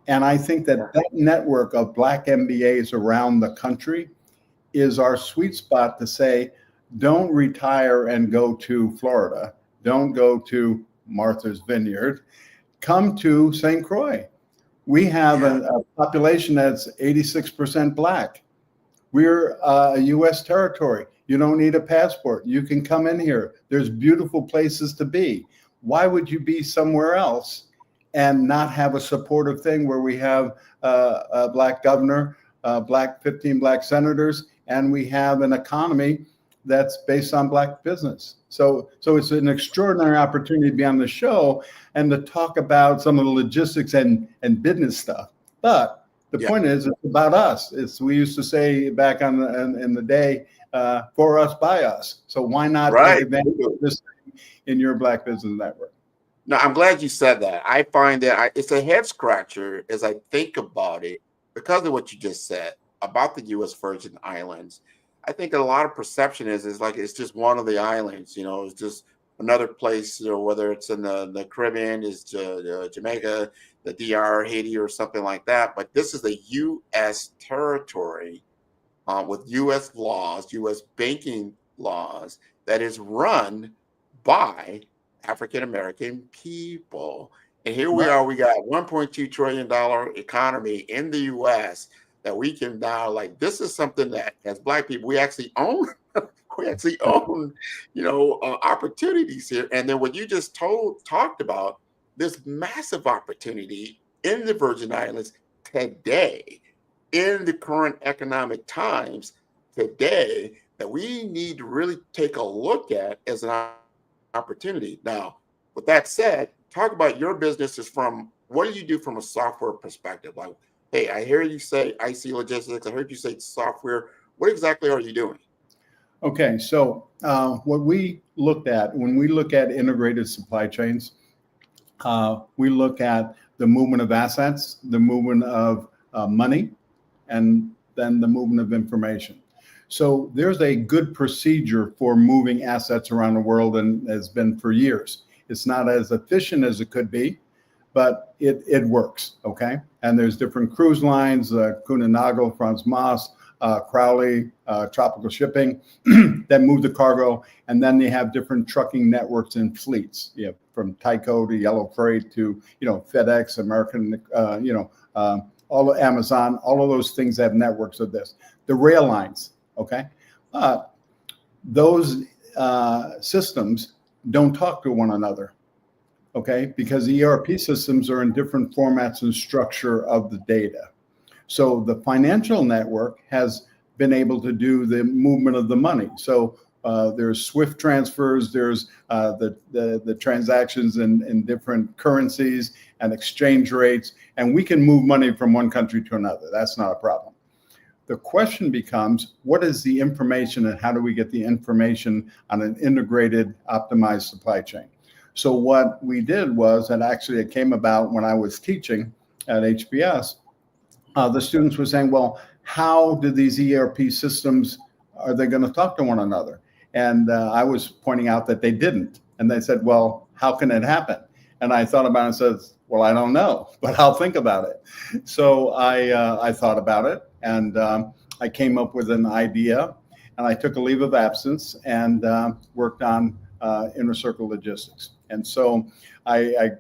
And I think that network of Black MBAs around the country is our sweet spot to say, don't retire and go to Florida. Don't go to Martha's Vineyard. Come to St. Croix. We have a population that's 86% Black. We're a U.S. territory. You don't need a passport. You can come in here. There's beautiful places to be. Why would you be somewhere else and not have a supportive thing where we have a Black governor, 15 Black senators, and we have an economy that's based on Black business? So it's an extraordinary opportunity to be on the show and to talk about some of the logistics and business stuff. But the point is, it's about us. We used to say back in the day, for us, by us. So why not take advantage of this in your Black Business Network? No, I'm glad you said that. I find that it's a head scratcher as I think about it because of what you just said about the U.S. Virgin Islands. I think a lot of perception is like it's just one of the islands, it's just another place, whether it's in the Caribbean, is Jamaica, the DR, Haiti, or something like that. But this is a U.S. territory with U.S. laws, U.S. banking laws that is run by African-American people. And here we are, we got $1.2 trillion economy in the U.S. that we can now, this is something that as Black people, we actually own, opportunities here. And then what you just talked about, this massive opportunity in the Virgin Islands today, in the current economic times today, that we need to really take a look at as an opportunity. Now, with that said, talk about your business is from, what do you do from a software perspective? Like, hey, I hear you say IC logistics. I heard you say software. What exactly are you doing? Okay, so what we looked at when we look at integrated supply chains, we look at the movement of assets, the movement of money, and then the movement of information. So there's a good procedure for moving assets around the world, and has been for years. It's not as efficient as it could be, but it works, okay? And there's different cruise lines, Kuehne+Nagel, Franz Maas, Crowley, Tropical Shipping, that move the cargo, and then they have different trucking networks and fleets, from Tyco to Yellow Freight to, FedEx, American, all of Amazon, all of those things have networks of this. The rail lines, okay? Those systems don't talk to one another, okay? Because the ERP systems are in different formats and structure of the data. So the financial network has been able to do the movement of the money. So there's SWIFT transfers, there's the transactions in different currencies and exchange rates, and we can move money from one country to another. That's not a problem. The question becomes, what is the information and how do we get the information on an integrated, optimized supply chain? So what we did was, and actually it came about when I was teaching at HBS, the students were saying, well, how do these ERP systems, are they going to talk to one another? And I was pointing out that they didn't. And they said, well, how can it happen? And I thought about it and said, well, I don't know, but I'll think about it. So I thought about it, and I came up with an idea, and I took a leave of absence and worked on Inner Circle Logistics. And so I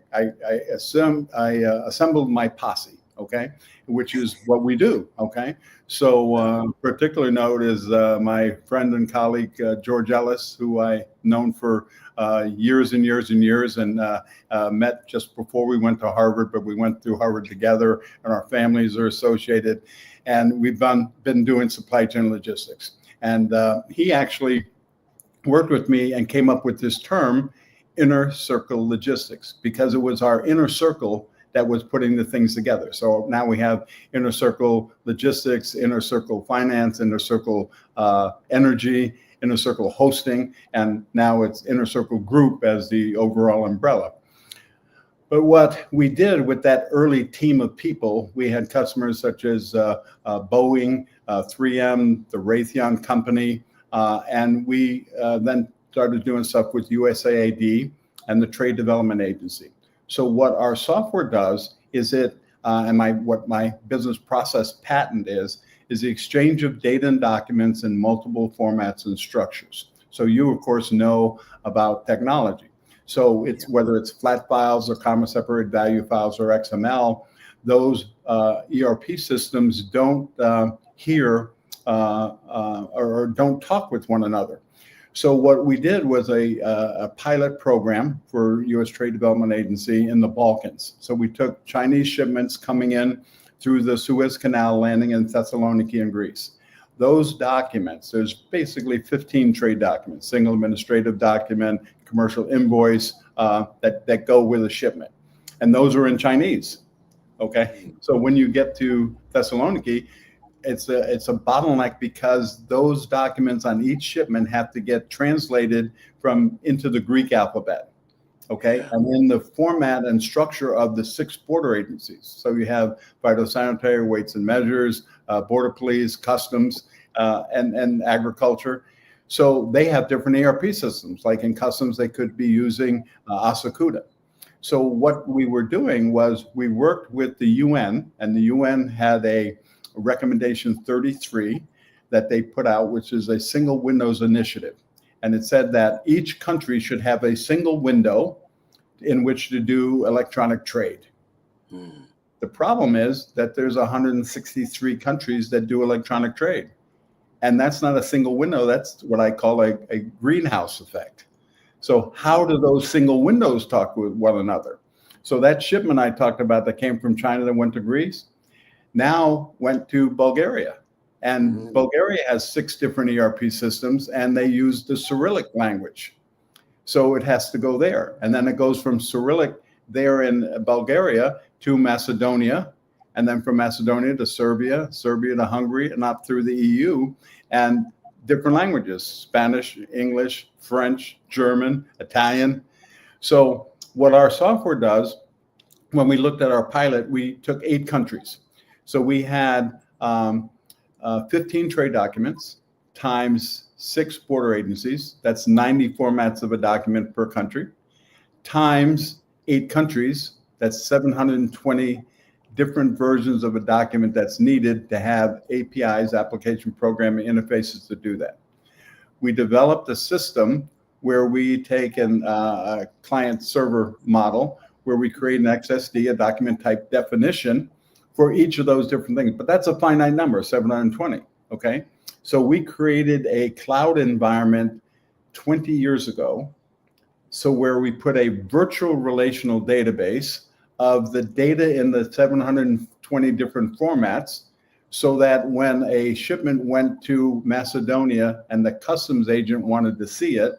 assembled my posse, okay, which is what we do, okay? So particular note is my friend and colleague, George Ellis, who I known for years and years and years, and met just before we went to Harvard, but we went through Harvard together, and our families are associated. And we've been doing supply chain logistics. And he actually worked with me and came up with this term, Inner Circle Logistics, because it was our inner circle that was putting the things together. So now we have Inner Circle Logistics, Inner Circle Finance, Inner Circle Energy, Inner Circle Hosting, and now it's Inner Circle Group as the overall umbrella. But what we did with that early team of people, we had customers such as Boeing, 3M, the Raytheon Company, and we then started doing stuff with USAID and the Trade Development Agency. So what our software does is what my business process patent is the exchange of data and documents in multiple formats and structures. So you, of course, know about technology. So it's whether it's flat files or comma separated value files or XML, those ERP systems don't hear or don't talk with one another. So what we did was a pilot program for U.S. Trade Development Agency in the Balkans. So we took Chinese shipments coming in through the Suez Canal, landing in Thessaloniki in Greece. Those documents, there's basically 15 trade documents, single administrative document, commercial invoice that go with a shipment. And those are in Chinese, okay? So when you get to Thessaloniki, it's a bottleneck because those documents on each shipment have to get translated into the Greek alphabet, okay? And in the format and structure of the 6 border agencies. So you have phytosanitary, weights and measures, border police, customs, and agriculture. So they have different ERP systems. Like in customs, they could be using Asakuda. So what we were doing was we worked with the UN, and the UN had a recommendation 33 that they put out, which is a single windows initiative. And it said that each country should have a single window in which to do electronic trade. The problem is that there's 163 countries that do electronic trade. And that's not a single window. That's what I call a greenhouse effect. So how do those single windows talk with one another? So that shipment I talked about that came from China that went to Greece now went to Bulgaria. And Bulgaria has 6 different ERP systems, and they use the Cyrillic language. So it has to go there. And then it goes from Cyrillic there in Bulgaria to Macedonia, and then from Macedonia to Serbia, Serbia to Hungary, and up through the EU, and different languages, Spanish, English, French, German, Italian. So what our software does, when we looked at our pilot, we took 8 countries. So we had 15 trade documents times 6 border agencies. That's 90 formats of a document per country, times 8 countries. That's 720 different versions of a document that's needed to have APIs, application programming interfaces to do that. We developed a system where we take a client server model where we create an XSD, a document type definition for each of those different things. But that's a finite number, 720, okay? So we created a cloud environment 20 years ago. So where we put a virtual relational database of the data in the 720 different formats, so that when a shipment went to Macedonia and the customs agent wanted to see it,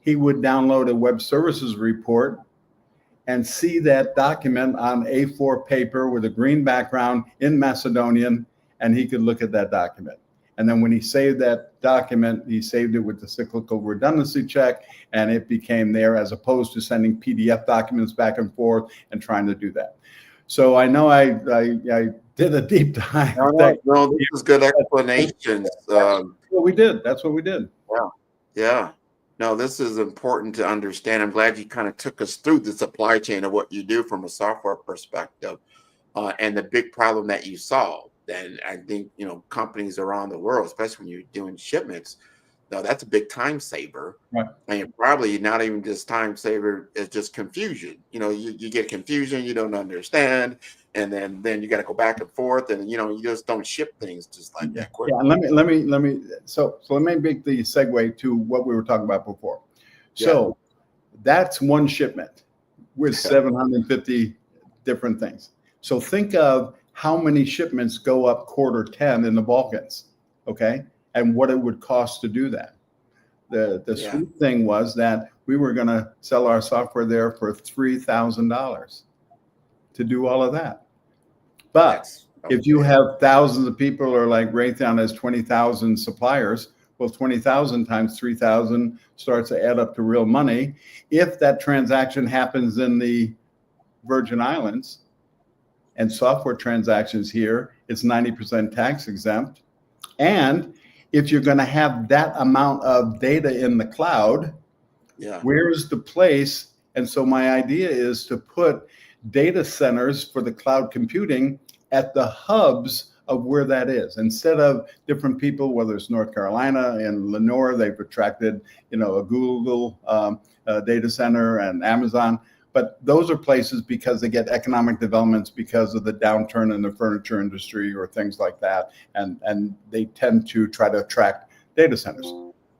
he would download a web services report and see that document on A4 paper with a green background in Macedonian, and he could look at that document. And then when he saved that document, he saved it with the cyclical redundancy check, and it became there, as opposed to sending PDF documents back and forth and trying to do that. So I know I did a deep dive. No, this is good explanations. That's what we did. That's what we did. Yeah. Yeah. No, this is important to understand. I'm glad you kind of took us through the supply chain of what you do from a software perspective, and the big problem that you solve. And I think, you know, companies around the world, especially when you're doing shipments, now that's a big time saver. Right. And probably not even just time saver, it's just confusion. You know, you get confusion, you don't understand, and then you got to go back and forth, and you know, you just don't ship things just like that quick. Yeah, let me so let me make the segue to what we were talking about before. So that's one shipment with 750 different things. So think of how many shipments go up quarter 10 in the Balkans, okay? And what it would cost to do that. The sweet thing was that we were going to sell our software there for $3,000 to do all of that. But if you have thousands of people, or like Raytheon has 20,000 suppliers, well, 20,000 times 3,000 starts to add up to real money. If that transaction happens in the Virgin Islands, and software transactions here, it's 90% tax exempt. And if you're going to have that amount of data in the cloud, where's the place? And so my idea is to put data centers for the cloud computing at the hubs of where that is. Instead of different people, whether it's North Carolina and Lenore, they've attracted, you know, a Google data center and Amazon. But those are places because they get economic developments because of the downturn in the furniture industry or things like that. And they tend to try to attract data centers.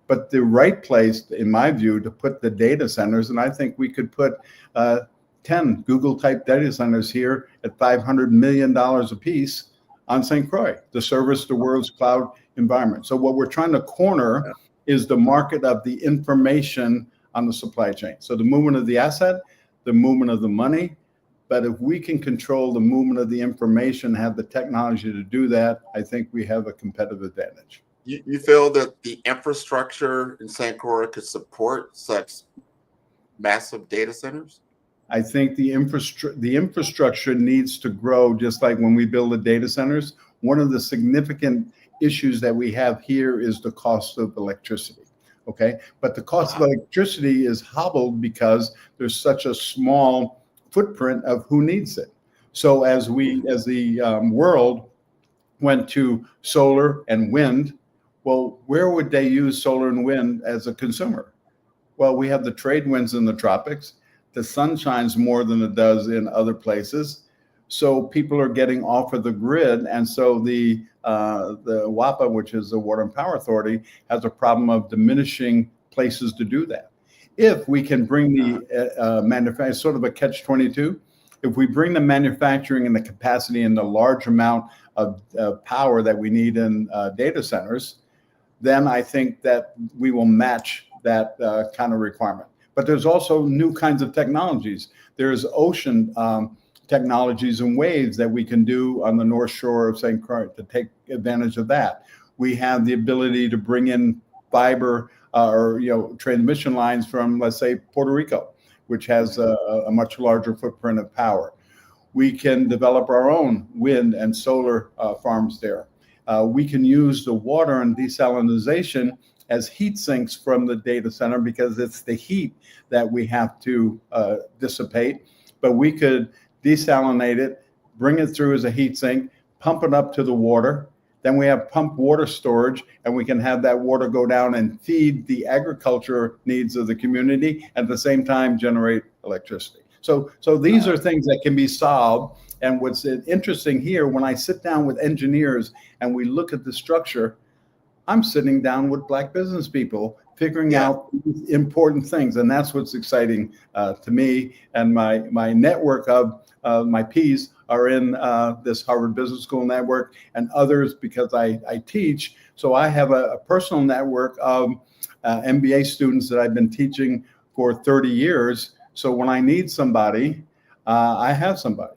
But the right place, in my view, to put the data centers, and I think we could put 10 Google-type data centers here at $500 million a piece on St. Croix to service the world's cloud environment. So what we're trying to corner is the market of the information on the supply chain. So the movement of the asset, the movement of the money, but if we can control the movement of the information, have the technology to do that, I think we have a competitive advantage. You feel that the infrastructure in St. Croix could support such massive data centers? I think the infrastructure needs to grow, just like when we build the data centers. One of the significant issues that we have here is the cost of electricity. Okay, but the cost of electricity is hobbled because there's such a small footprint of who needs it. So as the world went to solar and wind, well, where would they use solar and wind as a consumer? Well, we have the trade winds in the tropics. The sun shines more than it does in other places. So people are getting off of the grid. And so the WAPA, which is the Water and Power Authority, has a problem of diminishing places to do that. If we can bring the manufacturing, sort of a catch-22, if we bring the manufacturing and the capacity and the large amount of power that we need in data centers, then I think that we will match that kind of requirement. But there's also new kinds of technologies. There's ocean technologies and waves that we can do on the North Shore of St. Croix to take advantage of that. We have the ability to bring in fiber or transmission lines from, let's say, Puerto Rico, which has a much larger footprint of power. We can develop our own wind and solar farms there. We can use the water and desalinization as heat sinks from the data center because it's the heat that we have to dissipate. But we could desalinate it, bring it through as a heat sink, pump it up to the water. Then we have pumped water storage, and we can have that water go down and feed the agriculture needs of the community, at the same time generate electricity. So these are things that can be solved. And what's interesting here, when I sit down with engineers and we look at the structure, I'm sitting down with Black business people figuring out important things. And that's what's exciting to me. And my network of my Ps are in this Harvard Business School network, and others because I teach. So I have a personal network of MBA students that I've been teaching for 30 years. So when I need somebody, I have somebody.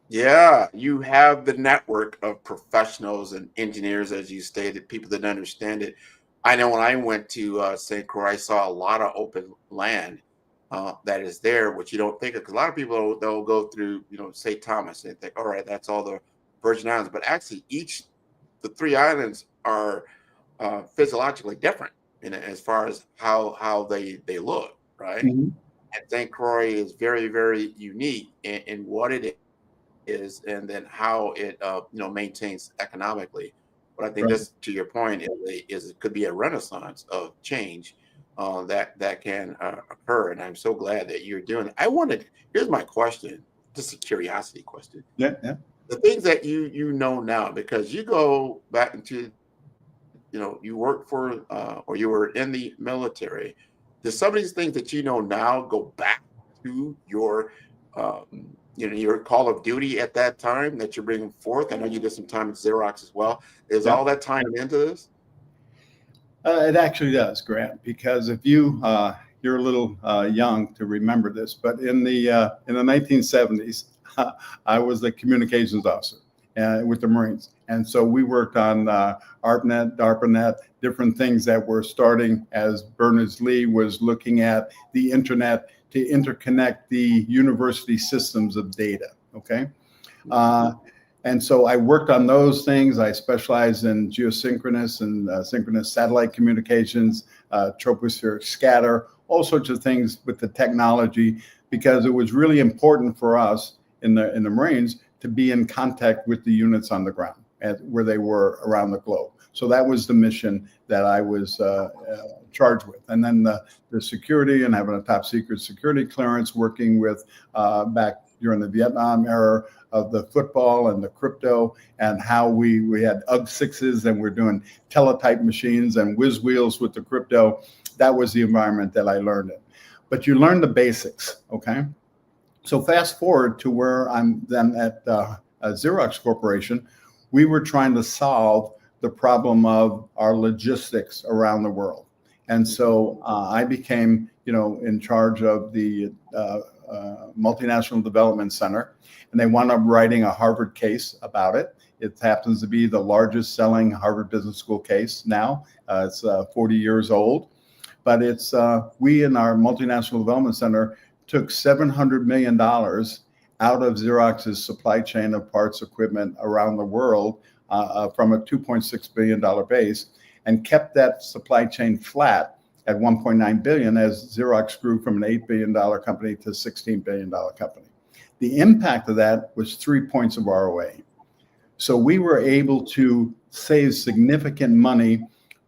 Yeah, you have the network of professionals and engineers, as you stated, people that understand it. I know when I went to St. Croix, I saw a lot of open land that is there, which you don't think of, because a lot of people, they'll go through, St. Thomas and think, all right, that's all the Virgin Islands. But actually, the 3 islands are physiologically different as far as how they look, right? Mm-hmm. And St. Croix is very, very unique in what it is, and then how it maintains economically. But I think this, to your point, it could be a renaissance of change that can occur, and I'm so glad that you're doing it. Here's my question, just a curiosity question. Yeah. The things that you know now, because you go back into, you work for or you were in the military. Does some of these things that you know now go back to your your call of duty at that time that you're bringing forth? I know you did some time at Xerox as well. Is all that time into this? It actually does, Grant, because if you're a little young to remember this, but in the 1970s, I was the communications officer with the Marines. And so we worked on ARPANET, DARPANET, different things that were starting as Berners-Lee was looking at the internet to interconnect the university systems of data, okay? And so I worked on those things. I specialized in geosynchronous and synchronous satellite communications, tropospheric scatter, all sorts of things with the technology, because it was really important for us in the Marines to be in contact with the units on the ground where they were around the globe. So that was the mission that I was charged with. And then the security, and having a top secret security clearance, working with back during the Vietnam era of the football and the crypto, and how we had UG6s and we're doing teletype machines and whiz wheels with the crypto. That was the environment that I learned in. But you learn the basics, okay? So fast forward to where I'm then at Xerox Corporation. We were trying to solve the problem of our logistics around the world. And so I became, in charge of the Multinational Development Center, and they wound up writing a Harvard case about it. It happens to be the largest selling Harvard Business School case now. It's 40 years old, but it's we in our Multinational Development Center took $700 million out of Xerox's supply chain of parts, equipment around the world from a $2.6 billion base, and kept that supply chain flat at $1.9 billion as Xerox grew from an $8 billion company to a $16 billion company. The impact of that was 3 points of ROA. So we were able to save significant money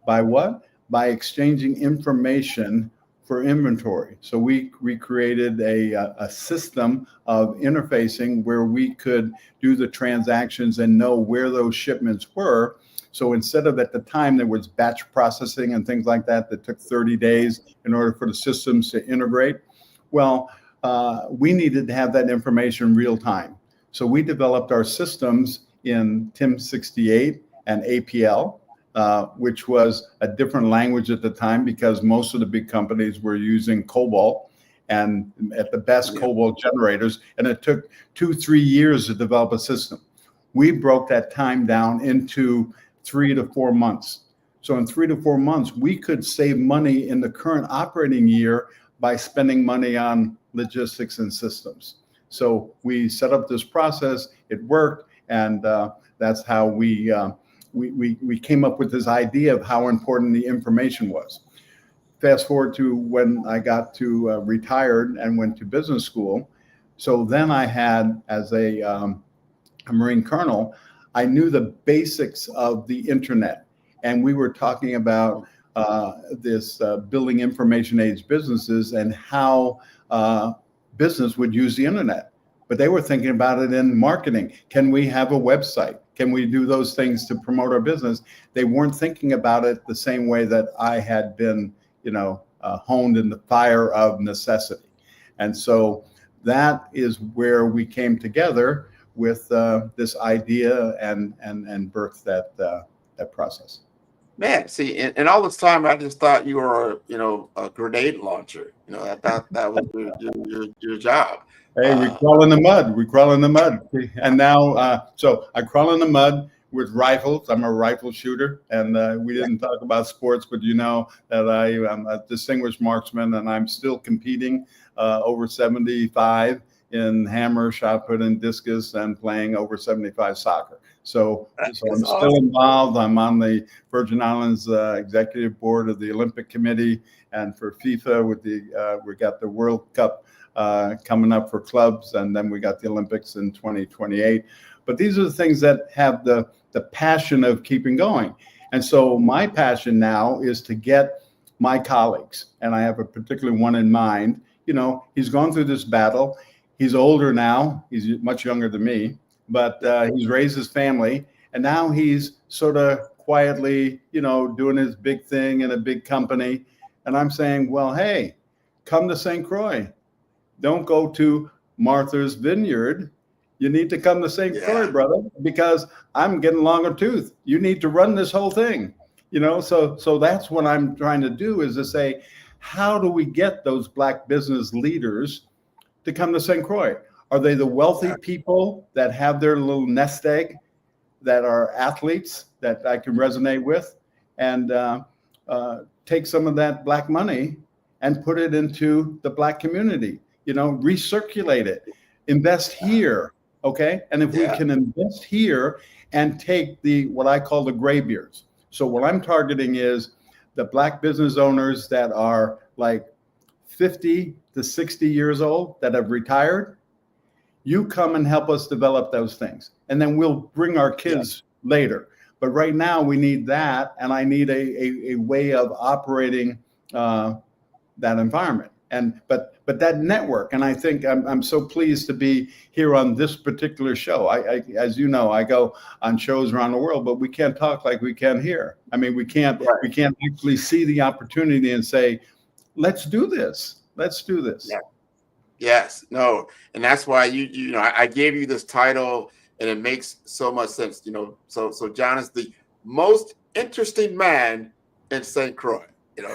by what? By exchanging information for inventory. So we created a system of interfacing where we could do the transactions and know where those shipments were. So instead of, at the time, there was batch processing and things like that took 30 days in order for the systems to integrate. Well, we needed to have that information real time. So we developed our systems in TIM 68 and APL. which was a different language at the time because most of the big companies were using COBOL and at the best COBOL generators. And it took 2-3 years to develop a system. We broke that time down into 3 to 4 months. So in 3 to 4 months, we could save money in the current operating year by spending money on logistics and systems. So we set up this process, it worked, and that's how we came up with this idea of how important the information was. Fast forward to when I got to retired and went to business school. So then I had, as a Marine colonel, I knew the basics of the internet. And we were talking about this building information age businesses and how business would use the internet. But they were thinking about it in marketing. Can we have a website? Can we do those things to promote our business? They weren't thinking about it the same way that I had been, honed in the fire of necessity. And so that is where we came together with this idea and birthed that process. Man, see, and all this time, I just thought you were, a grenade launcher. I thought that was your job. Hey, we crawl in the mud. We crawl in the mud. And now, so I crawl in the mud with rifles. I'm a rifle shooter. And we didn't talk about sports, but you know that I am a distinguished marksman, and I'm still competing over 75 in hammer, shot put, and discus, and playing over 75 soccer. So I'm still involved. I'm on the Virgin Islands executive board of the Olympic Committee, and for FIFA with we got the World Cup coming up for clubs, and then we got the Olympics in 2028. But these are the things that have the passion of keeping going. And so my passion now is to get my colleagues, and I have a particular one in mind. He's gone through this battle. He's older now. He's much younger than me. But he's raised his family, and now he's sort of quietly, doing his big thing in a big company. And I'm saying, well, hey, come to St. Croix. Don't go to Martha's Vineyard. You need to come to St. Croix, brother, because I'm getting longer tooth. You need to run this whole thing, So that's what I'm trying to do, is to say, how do we get those Black business leaders to come to St. Croix? Are they the wealthy people that have their little nest egg, that are athletes that I can resonate with, and take some of that Black money and put it into the Black community? Recirculate it, invest here, okay? And if we can invest here and take what I call the graybeards. So what I'm targeting is the Black business owners that are like 50 to 60 years old that have retired. You come and help us develop those things, and then we'll bring our kids later. But right now we need that, and I need a way of operating that environment. But that network, and I think I'm so pleased to be here on this particular show. I as you know, I go on shows around the world, but we can't talk like we can here. I mean, we can't actually see the opportunity and say, let's do this. Let's do this. Yeah. Yes, no, and that's why I gave you this title, and it makes so much sense. So John is the most interesting man in St. Croix. And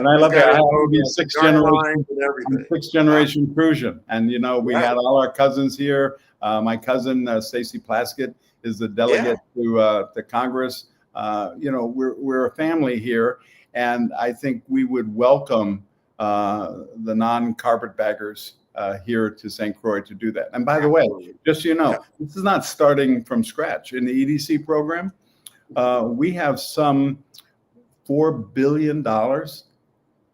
I love that. I have to be sixth generation Prussian, and we had all our cousins here. My cousin Stacy Plaskett is the delegate to Congress. We're a family here, and I think we would welcome the non-carpetbaggers here to St. Croix to do that. And by the way, just so you know, this is not starting from scratch. In the EDC program, we have some $4 billion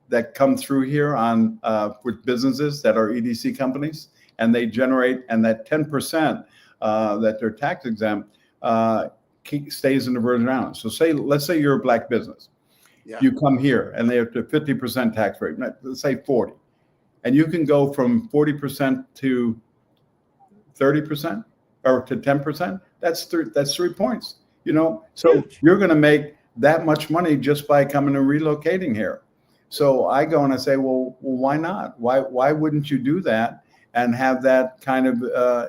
that come through here on with businesses that are EDC companies, and they generate, and that 10% that they're tax exempt stays in the Virgin Islands. So let's say you're a Black business. You come here and they have to 50% tax rate, let's say 40. And you can go from 40% to 30% or to 10%. That's 3 points, So you're going to make that much money just by coming and relocating here. So I go and I say, well, why not? Why wouldn't you do that and have that kind of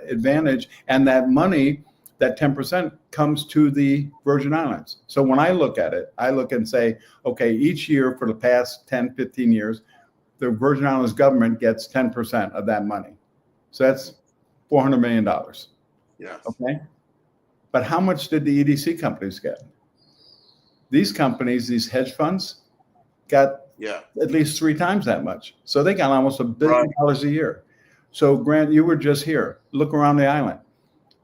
advantage? And that money that 10% comes to the Virgin Islands. So when I look at it, I look and say, okay, each year for the past 10, 15 years, the Virgin Islands government gets 10% of that money. So that's $400 million. Yes. Okay. But how much did the EDC companies get? These companies, these hedge funds, got at least 3 times that much. So they got almost $1 billion a year. So Grant, you were just here. Look around the island.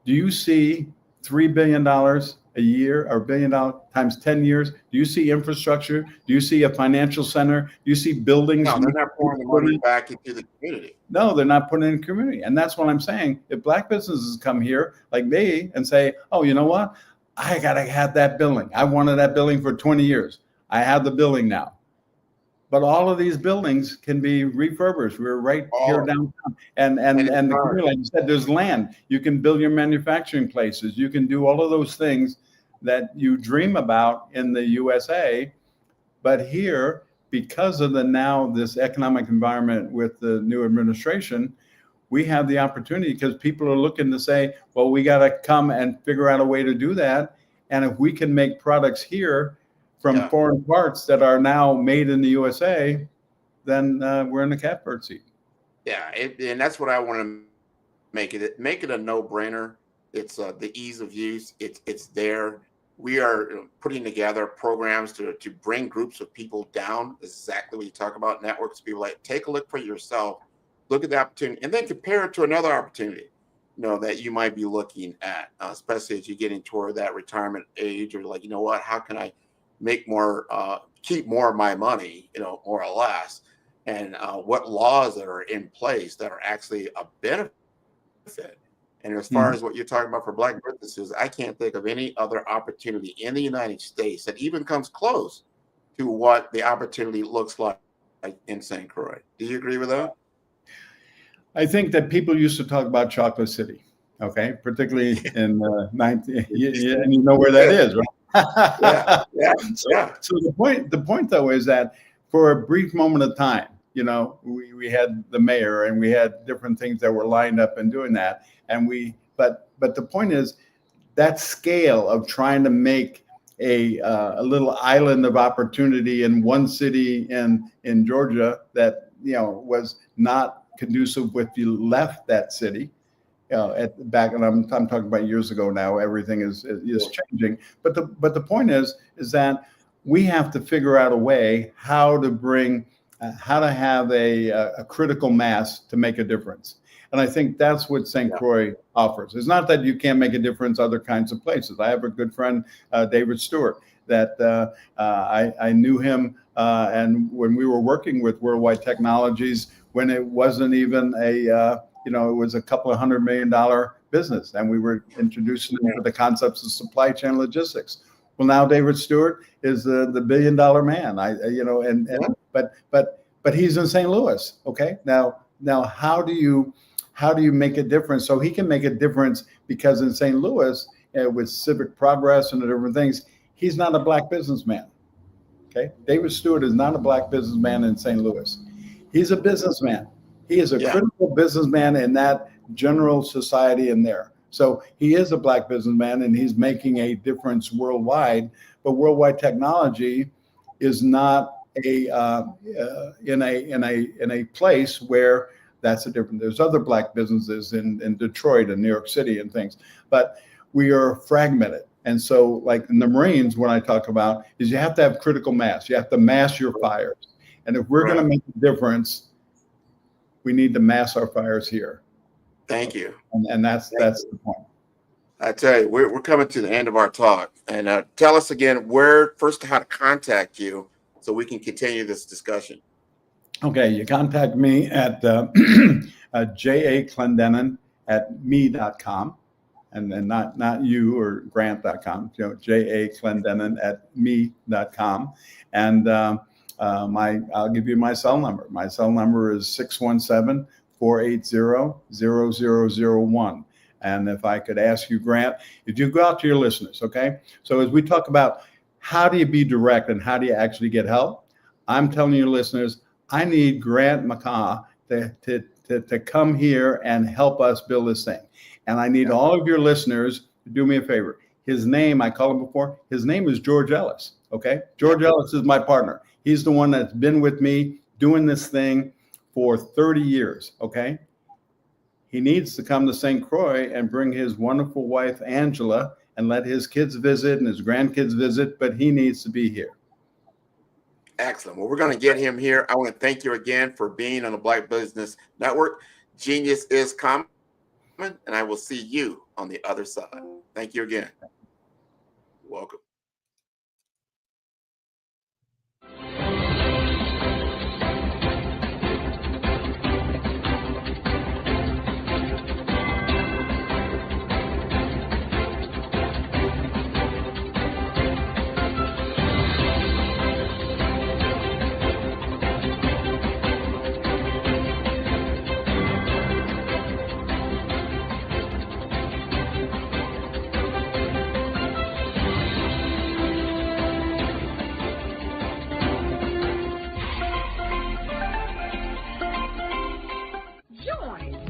Do you see $3 billion a year, or $1 billion times 10 years? Do you see infrastructure? Do you see a financial center? Do you see buildings? No, they're not pouring the money back into the community. No, they're not putting it in the community. And that's what I'm saying. If black businesses come here like me and say, oh, you know what? I got to have that building. I wanted that building for 20 years. I have the building now. But all of these buildings can be refurbished. We're right here downtown. And the community, like you said, there's land. You can build your manufacturing places. You can do all of those things that you dream about in the USA. But here, because of this economic environment with the new administration, we have the opportunity, because people are looking to say, well, we got to come and figure out a way to do that. And if we can make products here from foreign parts that are now made in the USA, then we're in the catbird seat. Yeah, and that's what I want to make it a no-brainer. It's the ease of use. It's there. We are putting together programs to bring groups of people down. Exactly what you talk about, networks. People like, take a look for yourself, look at the opportunity, and then compare it to another opportunity, that you might be looking at, especially as you're getting toward that retirement age, or like, you know what, how can I make more, keep more of my money, more or less, and what laws that are in place that are actually a benefit. And as far as what you're talking about for black businesses, I can't think of any other opportunity in the United States that even comes close to what the opportunity looks like in St. Croix. Do you agree with that? I think that people used to talk about Chocolate City, okay, particularly in 19, and you know where that is, right? So the point though is that for a brief moment of time, we had the mayor and we had different things that were lined up and doing that, and but the point is that scale of trying to make a little island of opportunity in one city in Georgia that was not conducive if you left that city. Back, and I'm talking about years ago now. Everything is changing, but the point is that we have to figure out a way how to have a critical mass to make a difference. And I think that's what St. Croix offers. It's not that you can't make a difference other kinds of places. I have a good friend, David Stewart, that I knew him, and when we were working with Worldwide Technologies, when it wasn't even it was a couple of $100 million business, and we were introducing them to the concepts of supply chain logistics. Well, now David Stewart is the $1 billion man. But he's in St. Louis. Okay, now how do you make a difference? So he can make a difference because in St. Louis, with civic progress and the different things, he's not a black businessman. Okay, David Stewart is not a black businessman in St. Louis. He's a businessman. He is a critical businessman in that general society in there. So he is a black businessman and he's making a difference worldwide. But Worldwide Technology is not in a place where that's a different. There's other black businesses in Detroit and New York City and things, but we are fragmented. And so, like in the Marines, what I talk about is you have to have critical mass. You have to mass your fires. And if we're going to make a difference, we need to mass our fires here. Thank you. And that's the point. I tell you, we're coming to the end of our talk. And tell us again how to contact you so we can continue this discussion. Okay, you contact me at jaclendenin@me.com. And not you or grant.com, jaclendenin@me.com. And I'll give you my cell number. My cell number is 617-480-0001. And if I could ask you, Grant, if you go out to your listeners, okay? So as we talk about how do you be direct and how do you actually get help, I'm telling your listeners, I need Grant McCaw to come here and help us build this thing. And I need all of your listeners do me a favor. His name, I called him before, his name is George Ellis, okay? George Ellis is my partner. He's the one that's been with me doing this thing for 30 years, okay? He needs to come to St. Croix and bring his wonderful wife, Angela, and let his kids visit and his grandkids visit, but he needs to be here. Excellent. Well, we're going to get him here. I want to thank you again for being on the Black Business Network. Genius is coming, and I will see you on the other side. Thank you again. You're welcome.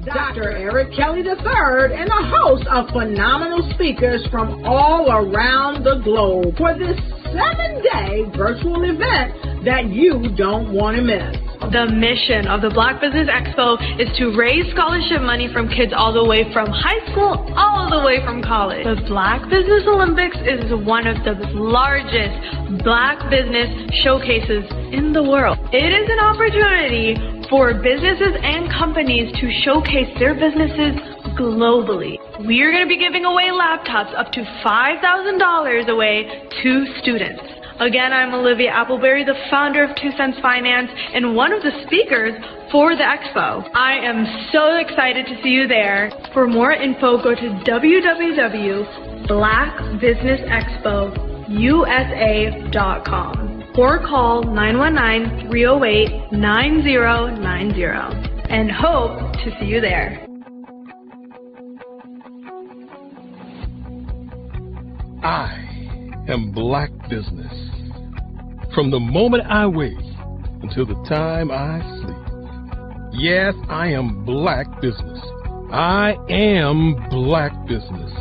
Dr. Eric Kelly III and a host of phenomenal speakers from all around the globe for this 7-day virtual event that you don't want to miss. The mission of the Black Business Expo is to raise scholarship money from kids all the way from high school all the way from college. The Black Business Olympics is one of the largest Black business showcases in the world. It is an opportunity for businesses and companies to showcase their businesses globally. We are going to be giving away laptops up to $5,000 away to students. Again, I'm Olivia Appleberry, the founder of 2 Cents Finance and one of the speakers for the expo. I am so excited to see you there. For more info, go to www.blackbusinessexpousa.com or call 919-308-9090 and hope to see you there. I am Black Business. From the moment I wake until the time I sleep. Yes, I am Black Business. I am Black Business.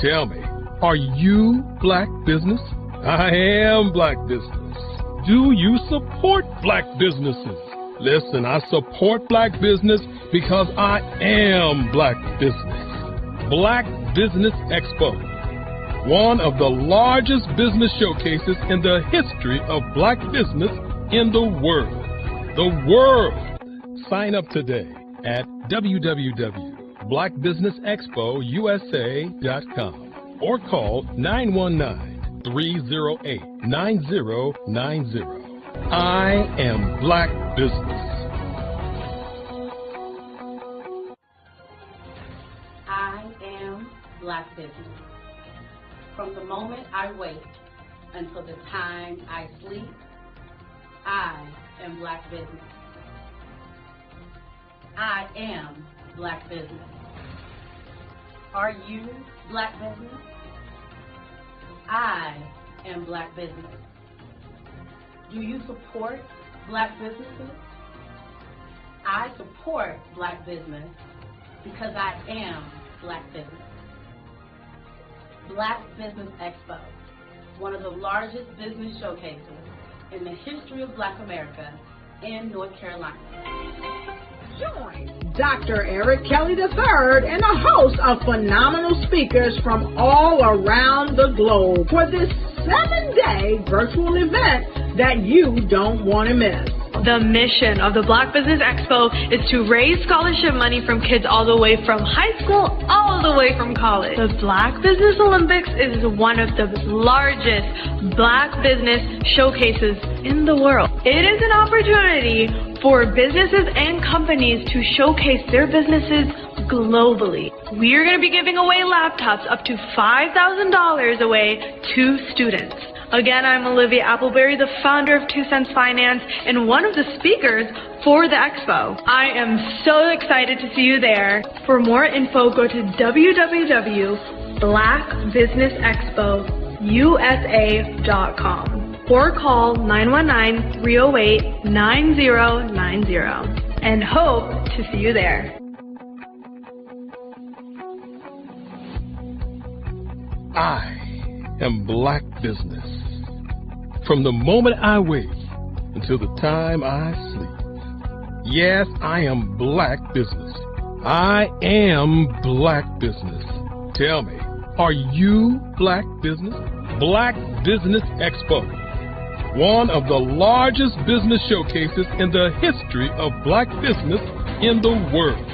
Tell me, are you Black Business? I am Black Business. Do you support Black businesses? Listen, I support Black business because I am Black Business. Black Business Expo, one of the largest business showcases in the history of Black business in the world. The world! Sign up today at www.blackbusinessexpousa.com or call 919-308-9090. I am Black Business. I am Black Business. From the moment I wake until the time I sleep, I am Black Business. I am Black Business. Are you Black Business? I am Black Business. Do you support Black businesses? I support Black business because I am Black Business. Black Business Expo, one of the largest business showcases in the history of Black America in North Carolina. Join Dr. Eric Kelly III and a host of phenomenal speakers from all around the globe for this 7-day virtual event that you don't want to miss. The mission of the Black Business Expo is to raise scholarship money from kids all the way from high school all the way from college. The Black Business Olympics is one of the largest Black business showcases in the world. It is an opportunity for businesses and companies to showcase their businesses globally. We are going to be giving away laptops up to $5,000 away to students. Again, I'm Olivia Appleberry, the founder of 2 Cents Finance and one of the speakers for the expo. I am so excited to see you there. For more info, go to www.blackbusinessexpousa.com or call 919-308-9090 and hope to see you there. I am Black Business. From the moment I wake until the time I sleep. Yes, I am Black Business. I am Black Business. Tell me, are you Black Business? Black Business Expo, one of the largest business showcases in the history of Black business in the world.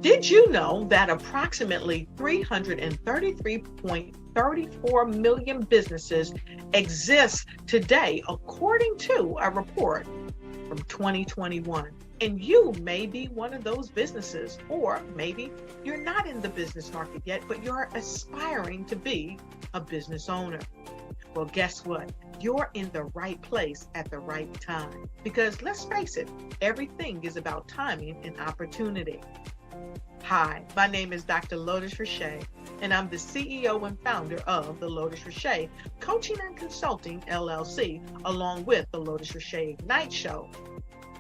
Did you know that approximately 333.34 million businesses exist today, according to a report from 2021? And you may be one of those businesses, or maybe you're not in the business market yet, but you're aspiring to be a business owner. Well, guess what? You're in the right place at the right time. Because let's face it, everything is about timing and opportunity. Hi, my name is Dr. Lotus Richey, and I'm the CEO and founder of the Lotus Richey Coaching and Consulting LLC, along with the Lotus Richey Ignite Show.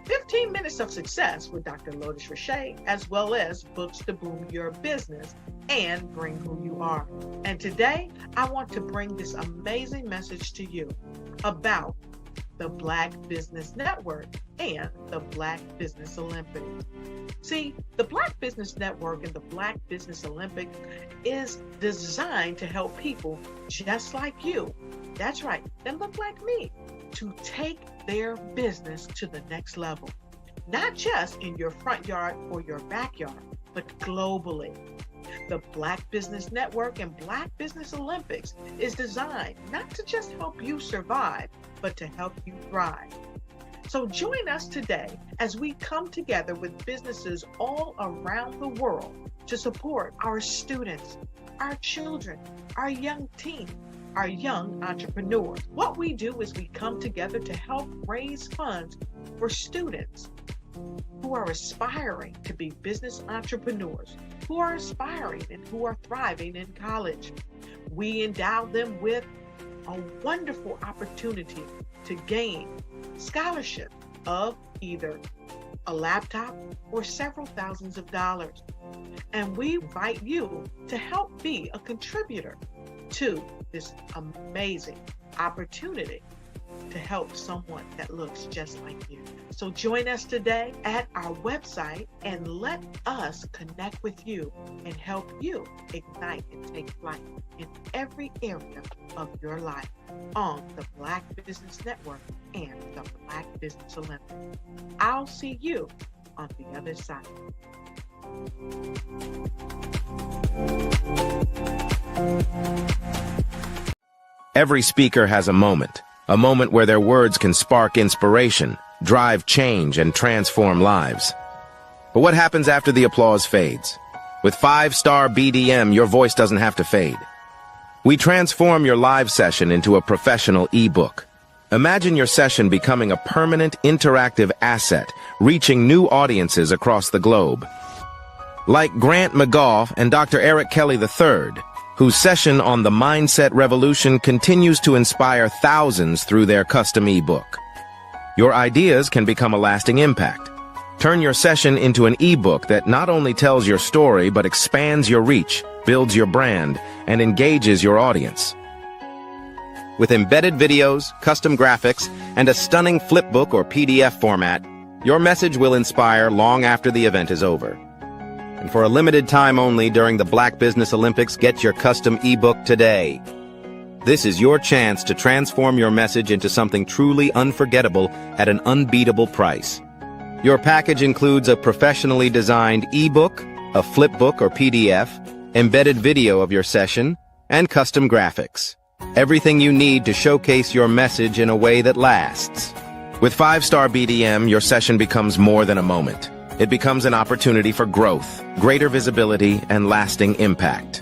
15 minutes of success with Dr. Lotus Richey, as well as books to boom your business and bring who you are. And today, I want to bring this amazing message to you about the Black Business Network and the Black Business Olympics. See, the Black Business Network and the Black Business Olympics is designed to help people just like you, that's right, that look like me, to take their business to the next level. Not just in your front yard or your backyard, but globally. The Black Business Network and Black Business Olympics is designed not to just help you survive, but to help you thrive. So join us today as we come together with businesses all around the world to support our students, our children, our young teens, our young entrepreneurs. What we do is we come together to help raise funds for students who are aspiring to be business entrepreneurs, who are aspiring and who are thriving in college. We endow them with a wonderful opportunity to gain scholarship of either a laptop or several thousands of dollars. And we invite you to help be a contributor to this amazing opportunity to help someone that looks just like you. So join us today at our website and let us connect with you and help you ignite and take flight in every area of your life on the Black Business Network and the Black Business Olympics. I'll see you on the other side. Every speaker has a moment where their words can spark inspiration, drive change, and transform lives. But what happens after the applause fades? With 5-star BDM, your voice doesn't have to fade. We transform your live session into a professional ebook. Imagine your session becoming a permanent, interactive asset, reaching new audiences across the globe. Like Grant McGaugh and Dr. Eric Kelly III, whose session on the Mindset Revolution continues to inspire thousands through their custom ebook. Your ideas can become a lasting impact. Turn your session into an ebook that not only tells your story, but expands your reach, builds your brand, and engages your audience. With embedded videos, custom graphics, and a stunning flipbook or PDF format, your message will inspire long after the event is over. And for a limited time only during the Black Business Olympics, get your custom ebook today. This is your chance to transform your message into something truly unforgettable at an unbeatable price. Your package includes a professionally designed ebook, a flipbook or PDF, embedded video of your session, and custom graphics. Everything you need to showcase your message in a way that lasts. With 5-star BDM, your session becomes more than a moment. It becomes an opportunity for growth, greater visibility, and lasting impact.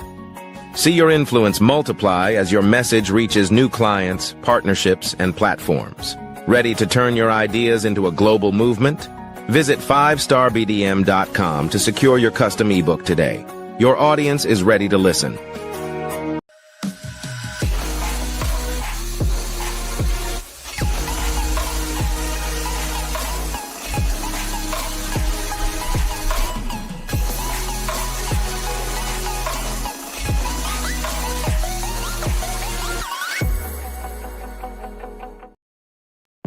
See your influence multiply as your message reaches new clients, partnerships, and platforms. Ready to turn your ideas into a global movement? Visit 5starbdm.com to secure your custom ebook today. Your audience is ready to listen.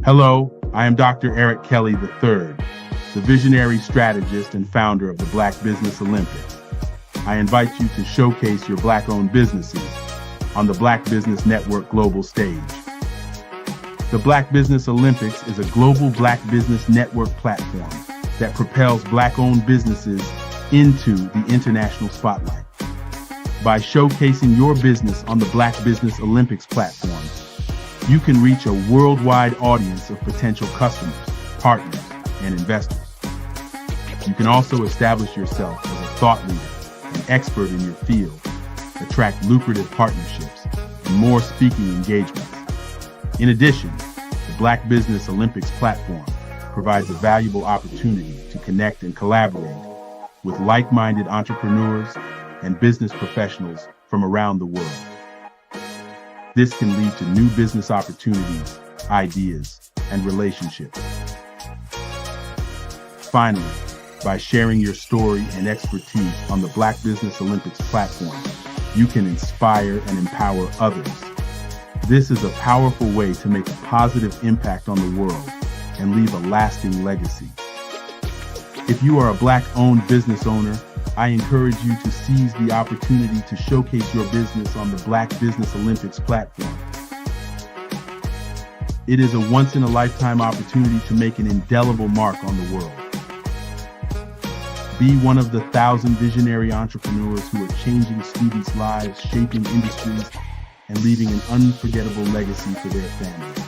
Hello, I am Dr. Eric Kelly III, the visionary strategist and founder of the Black Business Olympics. I invite you to showcase your Black-owned businesses on the Black Business Network global stage. The Black Business Olympics is a global Black Business Network platform that propels Black-owned businesses into the international spotlight. By showcasing your business on the Black Business Olympics platform, you can reach a worldwide audience of potential customers, partners, and investors. You can also establish yourself as a thought leader, an expert in your field, attract lucrative partnerships, and more speaking engagements. In addition, the Black Business Olympics platform provides a valuable opportunity to connect and collaborate with like-minded entrepreneurs and business professionals from around the world. This can lead to new business opportunities, ideas, and relationships. Finally, by sharing your story and expertise on the Black Business Olympics platform, you can inspire and empower others. This is a powerful way to make a positive impact on the world and leave a lasting legacy. If you are a Black-owned business owner, I encourage you to seize the opportunity to showcase your business on the Black Business Olympics platform. It is a once-in-a-lifetime opportunity to make an indelible mark on the world. Be one of the 1,000 visionary entrepreneurs who are changing students' lives, shaping industries, and leaving an unforgettable legacy for their families.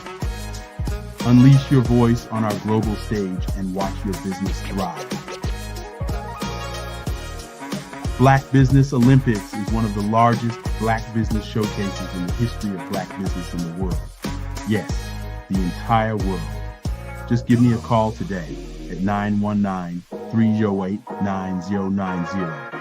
Unleash your voice on our global stage and watch your business thrive. Black Business Olympics is one of the largest Black business showcases in the history of Black business in the world. Yes, the entire world. Just give me a call today at 919-308-9090.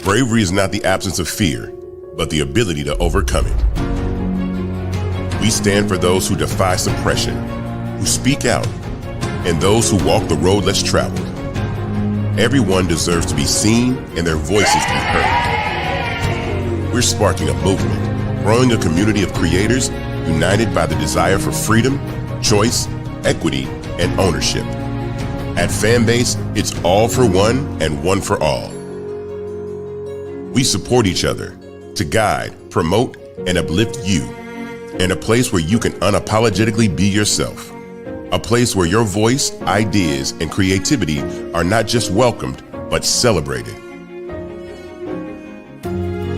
Bravery is not the absence of fear, but the ability to overcome it. We stand for those who defy suppression, who speak out, and those who walk the road less traveled. Everyone deserves to be seen and their voices to be heard. We're sparking a movement, growing a community of creators united by the desire for freedom, choice, equity, and ownership. At Fanbase, it's all for one and one for all. We support each other to guide, promote, and uplift you in a place where you can unapologetically be yourself. A place where your voice, ideas, and creativity are not just welcomed, but celebrated.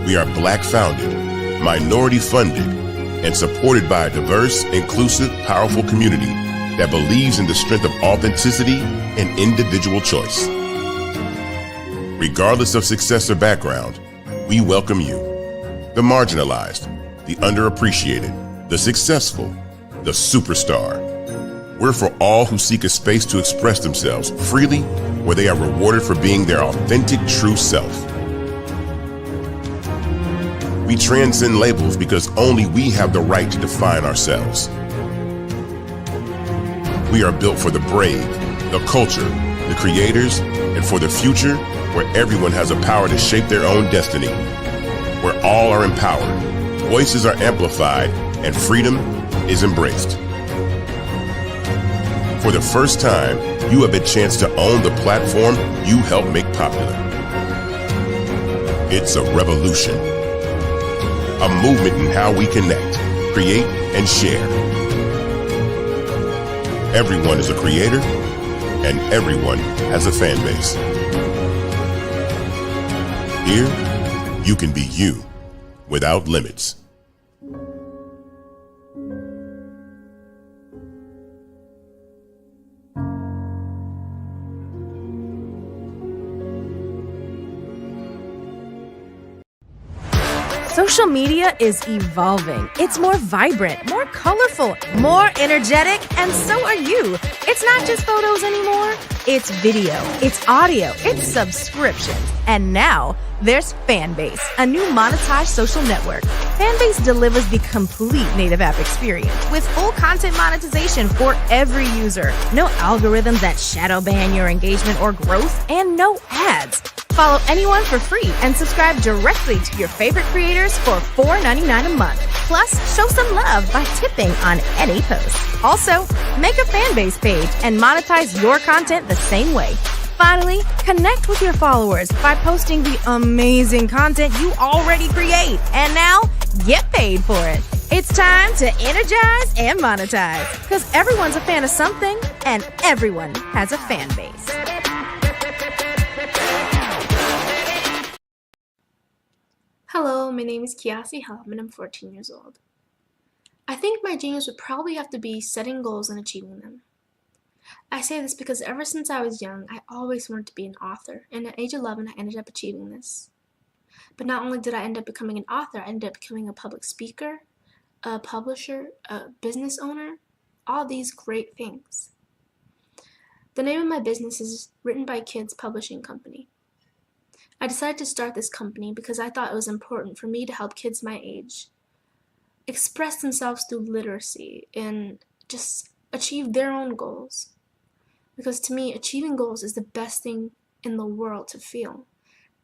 We are Black founded, minority funded, and supported by a diverse, inclusive, powerful community that believes in the strength of authenticity and individual choice. Regardless of success or background, we welcome you. The marginalized, the underappreciated, the successful, the superstar. We're for all who seek a space to express themselves freely, where they are rewarded for being their authentic, true self. We transcend labels because only we have the right to define ourselves. We are built for the brave, the culture, the creators, and for the future where everyone has the power to shape their own destiny. Where all are empowered, voices are amplified, and freedom is embraced. For the first time, you have a chance to own the platform you helped make popular. It's a revolution, a movement in how we connect, create, and share. Everyone is a creator, and everyone has a fan base. Here, you can be you without limits. Social media is evolving. It's more vibrant, more colorful, more energetic, and so are you. It's It's not just photos anymore. It's video, it's audio, it's subscriptions. And now there's Fanbase, a new monetized social network. Fanbase delivers the complete native app experience with full content monetization for every user. No algorithms that shadow ban your engagement or growth, and no ads. Follow anyone for free and subscribe directly to your favorite creators for $4.99 a month. Plus, show some love by tipping on any post. Also, make a Fanbase page and monetize your content the same way. Finally, connect with your followers by posting the amazing content you already create. And now, get paid for it. It's time to energize and monetize, because everyone's a fan of something and everyone has a fan base. Hello, my name is Kiasi Helm and I'm 14 years old. I think my genius would probably have to be setting goals and achieving them. I say this because ever since I was young, I always wanted to be an author, and at age 11, I ended up achieving this. But not only did I end up becoming an author, I ended up becoming a public speaker, a publisher, a business owner, all these great things. The name of my business is Written by Kids Publishing Company. I decided to start this company because I thought it was important for me to help kids my age express themselves through literacy and just achieve their own goals. Because to me, achieving goals is the best thing in the world to feel.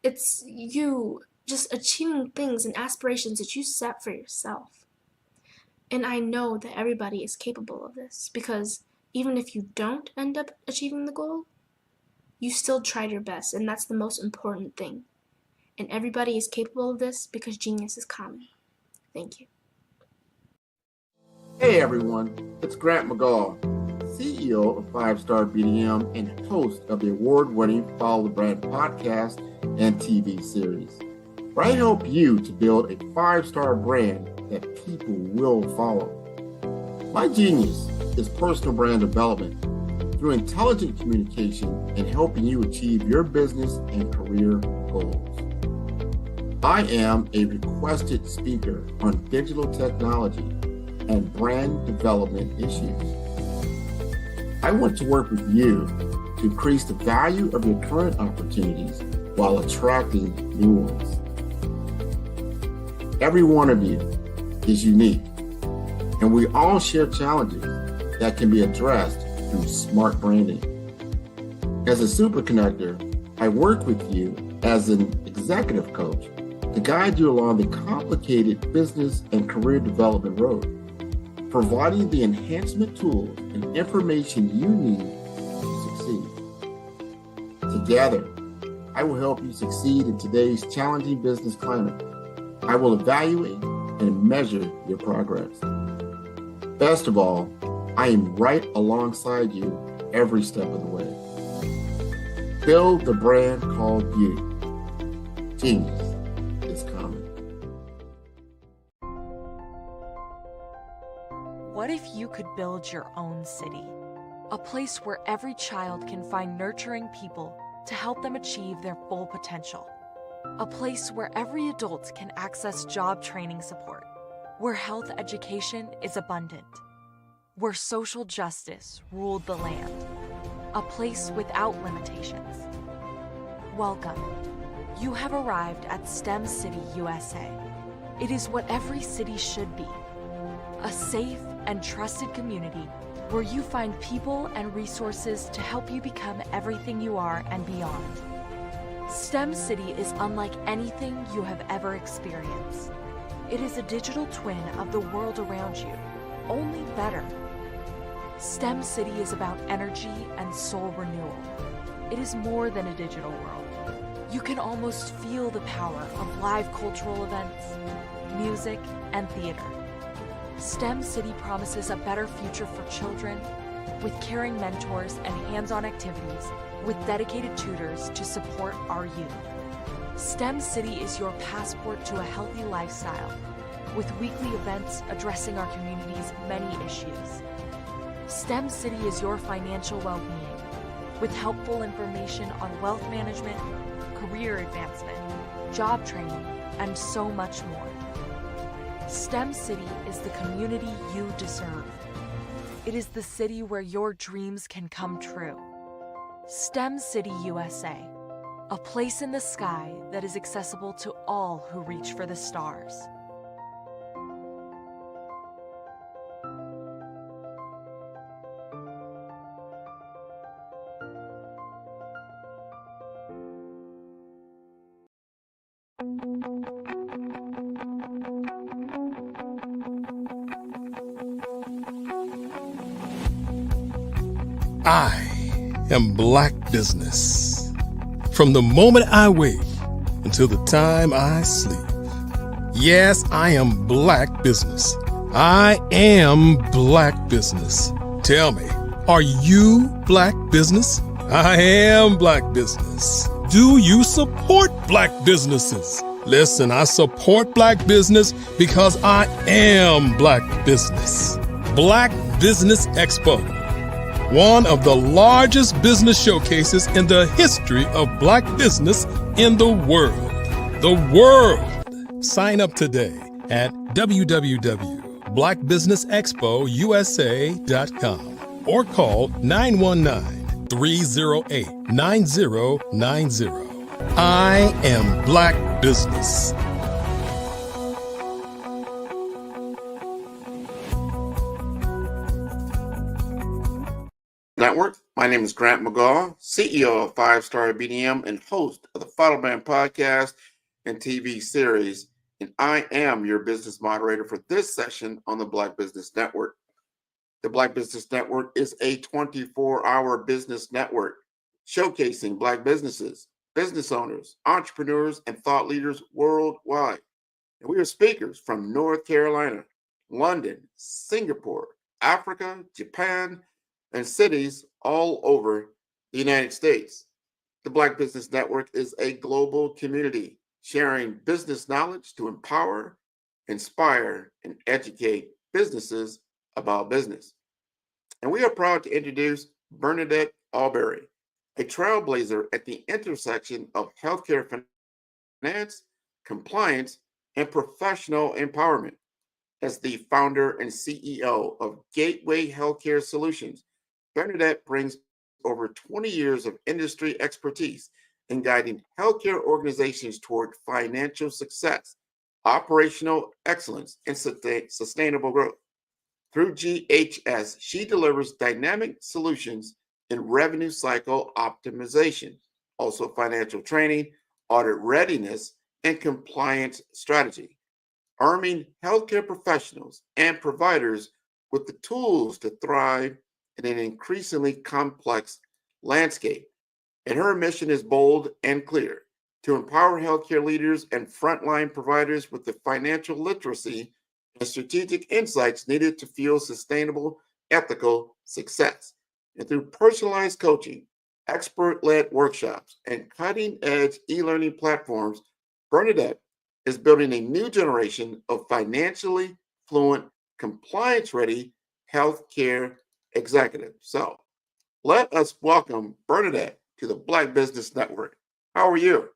It's you just achieving things and aspirations that you set for yourself. And I know that everybody is capable of this, because even if you don't end up achieving the goal, you still tried your best, and that's the most important thing. And everybody is capable of this because genius is common. Thank you. Hey everyone, it's Grant McGaw, CEO of 5-Star BDM and host of the award-winning Follow the Brand podcast and TV series, where I help you to build a 5-star brand that people will follow. My genius is personal brand development through intelligent communication and helping you achieve your business and career goals. I am a requested speaker on digital technology and brand development issues. I want to work with you to increase the value of your current opportunities while attracting new ones. Every one of you is unique, and we all share challenges that can be addressed through smart branding. As a super connector, I work with you as an executive coach to guide you along the complicated business and career development road, providing the enhancement tools and information you need to succeed. Together, I will help you succeed in today's challenging business climate. I will evaluate and measure your progress. Best of all, I am right alongside you every step of the way. Build the brand called you. Genius is common. What if you could build your own city? A place where every child can find nurturing people to help them achieve their full potential. A place where every adult can access job training support. Where health education is abundant. Where social justice ruled the land. A place without limitations. Welcome. You have arrived at STEM City, USA. It is what every city should be. A safe and trusted community where you find people and resources to help you become everything you are and beyond. STEM City is unlike anything you have ever experienced. It is a digital twin of the world around you, only better. STEM City is about energy and soul renewal. It is more than a digital world. You can almost feel the power of live cultural events, music, and theater. STEM City promises a better future for children with caring mentors and hands-on activities with dedicated tutors to support our youth. STEM City is your passport to a healthy lifestyle with weekly events addressing our community's many issues. STEM City is your financial well-being with helpful information on wealth management, career advancement, job training, and so much more. STEM City is the community you deserve. It is the city where your dreams can come true. STEM City USA, a place in the sky that is accessible to all who reach for the stars. I am Black Business. From the moment I wake until the time I sleep. Yes, I am Black Business. I am Black Business. Tell me, are you Black Business? I am Black Business. Do you support Black businesses? Listen, I support Black business because I am Black Business. Black Business Expo, one of the largest business showcases in the history of Black business in the world. The world! Sign up today at www.blackbusinessexpousa.com or call 919-308-9090. I am Black Business. Network. My name is Grant McGaw, CEO of 5-Star BDM and host of the Fiddlebrand podcast and TV series. And I am your business moderator for this session on the Black Business Network. The Black Business Network is a 24-hour business network showcasing Black businesses, business owners, entrepreneurs, and thought leaders worldwide. And we are speakers from North Carolina, London, Singapore, Africa, Japan, and cities all over the United States. The Black Business Network is a global community sharing business knowledge to empower, inspire, and educate businesses about business. And we are proud to introduce Bernadette Alberry, a trailblazer at the intersection of healthcare finance, compliance, and professional empowerment. As the founder and CEO of Gateway Healthcare Solutions, Bernadette brings over 20 years of industry expertise in guiding healthcare organizations toward financial success, operational excellence, and sustainable growth. Through GHS, she delivers dynamic solutions in revenue cycle optimization, also financial training, audit readiness, and compliance strategy, arming healthcare professionals and providers with the tools to thrive in an increasingly complex landscape. And her mission is bold and clear: to empower healthcare leaders and frontline providers with the financial literacy and strategic insights needed to fuel sustainable, ethical success. And through personalized coaching, expert-led workshops, and cutting-edge e-learning platforms, Bernadette is building a new generation of financially fluent, compliance-ready healthcare executives. So let us welcome Bernadette to the Black Business Network. How are you?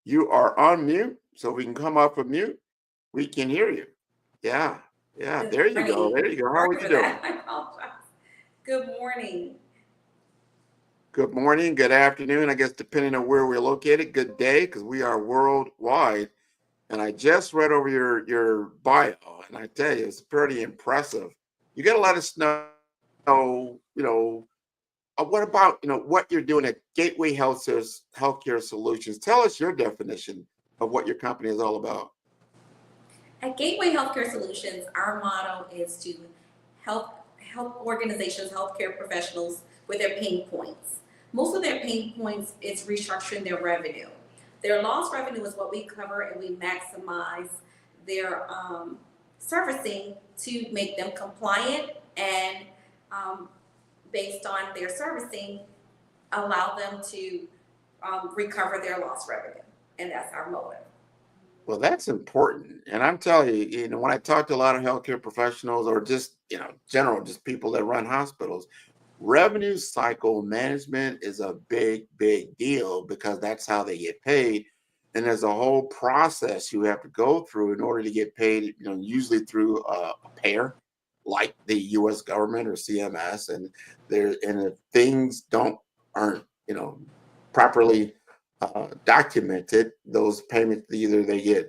You are on mute, so we can come off of mute. We can hear you. Yeah. There you go. How are you doing? Good morning. Good morning, good afternoon, I guess, depending on where we're located. Good day, because we are worldwide. And I just read over your bio, and I tell you, it's pretty impressive. You got to let us know, what about, what you're doing at Gateway Healthcare Solutions. Tell us your definition of what your company is all about. At Gateway Healthcare Solutions, our motto is to help organizations, healthcare professionals with their pain points. Most of their pain points is restructuring their revenue. Their lost revenue is what we cover, and we maximize their servicing to make them compliant and based on their servicing, allow them to recover their lost revenue. And that's our motive. Well, that's important. And I'm telling you, when I talk to a lot of healthcare professionals or just, just people that run hospitals, revenue cycle management is a big, big deal because that's how they get paid. and there's a whole process you have to go through in order to get paid, usually through a payer like the U.S. government or CMS, and if things aren't properly documented, those payments either they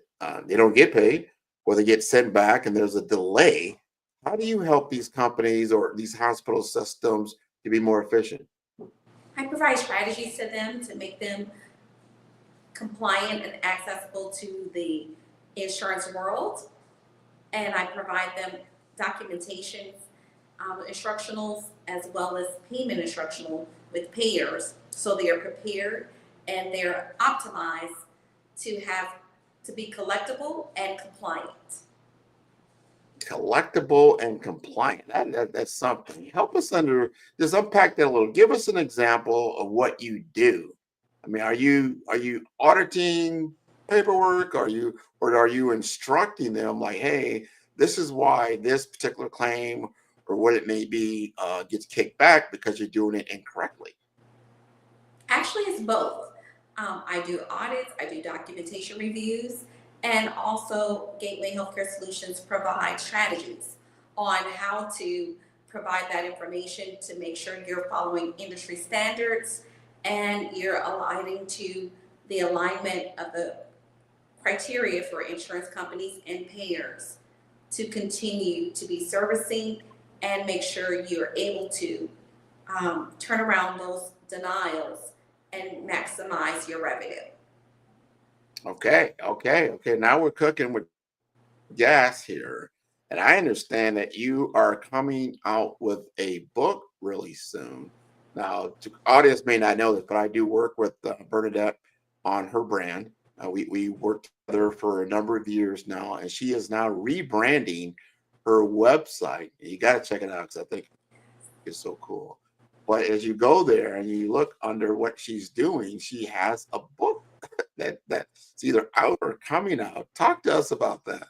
don't get paid or they get sent back, and there's a delay. How do you help these companies or these hospital systems to be more efficient? I provide strategies to them to make them compliant and accessible to the insurance world, and I provide them documentation, instructionals, as well as payment instructional with payers, so they are prepared and they're optimized to be collectible and compliant. Collectible and compliant. That's something. Help us just unpack that a little. Give us an example of what you do. I mean, are you auditing paperwork? Or are you instructing them like, hey, this is why this particular claim or what it may be gets kicked back because you're doing it incorrectly? Actually, it's both. I do audits, I do documentation reviews, and also Gateway Healthcare Solutions provide strategies on how to provide that information to make sure you're following industry standards and you're aligning to the alignment of the criteria for insurance companies and payers to continue to be servicing and make sure you're able to turn around those denials and maximize your revenue. Okay. Now we're cooking with gas here. And I understand that you are coming out with a book really soon. Now, the audience may not know this, but I do work with Bernadette on her brand. We worked together for a number of years now, and she is now rebranding her website. You got to check it out because I think it's so cool. But as you go there and you look under what she's doing, she has a book that's either out or coming out. Talk to us about that.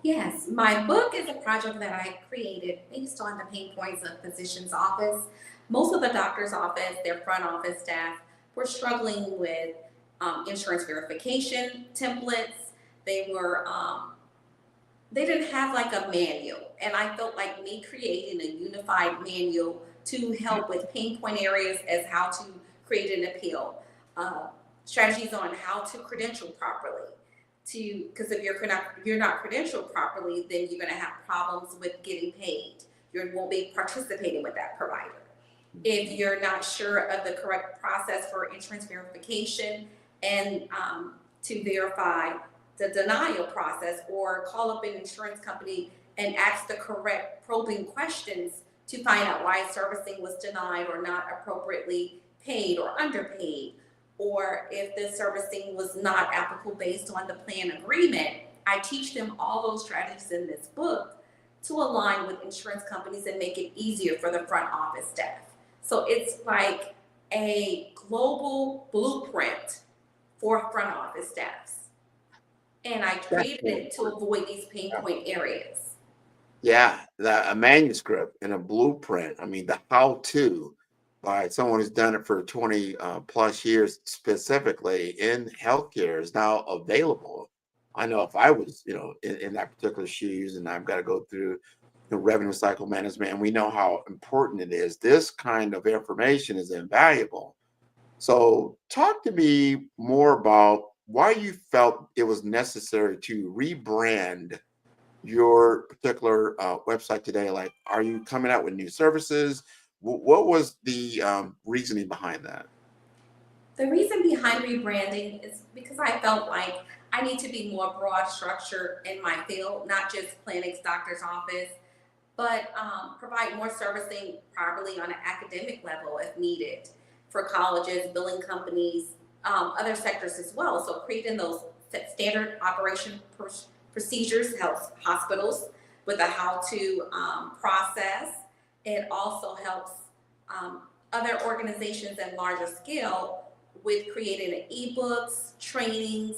Yes, my book is a project that I created based on the pain points of physicians' office. Most of the doctor's office, their front office staff, were struggling with insurance verification templates. They didn't have like a manual, and I felt like me creating a unified manual to help with pain point areas as how to create an appeal, strategies on how to credential properly. Because if you're not credentialed properly, then you're going to have problems with getting paid. You won't be participating with that provider. If you're not sure of the correct process for insurance verification and to verify the denial process, or call up an insurance company and ask the correct probing questions to find out why servicing was denied or not appropriately paid or underpaid, or if the servicing was not applicable based on the plan agreement. I teach them all those strategies in this book to align with insurance companies and make it easier for the front office staff. So it's like a global blueprint for front office staffs. And I created it to avoid these pain point areas. Yeah, a manuscript and a blueprint. I mean, the how-to by someone who's done it for 20 plus years specifically in healthcare is now available. I know if I was, in that particular shoes, and I've got to go through the revenue cycle management, and we know how important it is. This kind of information is invaluable. So talk to me more about why you felt it was necessary to rebrand your particular website today. Like, are you coming out with new services? What was the reasoning behind that? The reason behind rebranding is because I felt like I need to be more broad structured in my field, not just clinics, doctor's office, but provide more servicing properly on an academic level if needed for colleges, billing companies, other sectors as well. So creating those standard operation procedures helps hospitals with a how-to process. It also helps other organizations at larger scale with creating ebooks, trainings,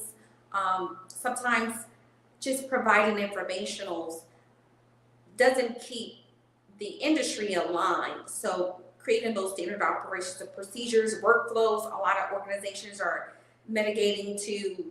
sometimes just providing informationals doesn't keep the industry aligned. So creating those standard operations and procedures, workflows, a lot of organizations are mitigating to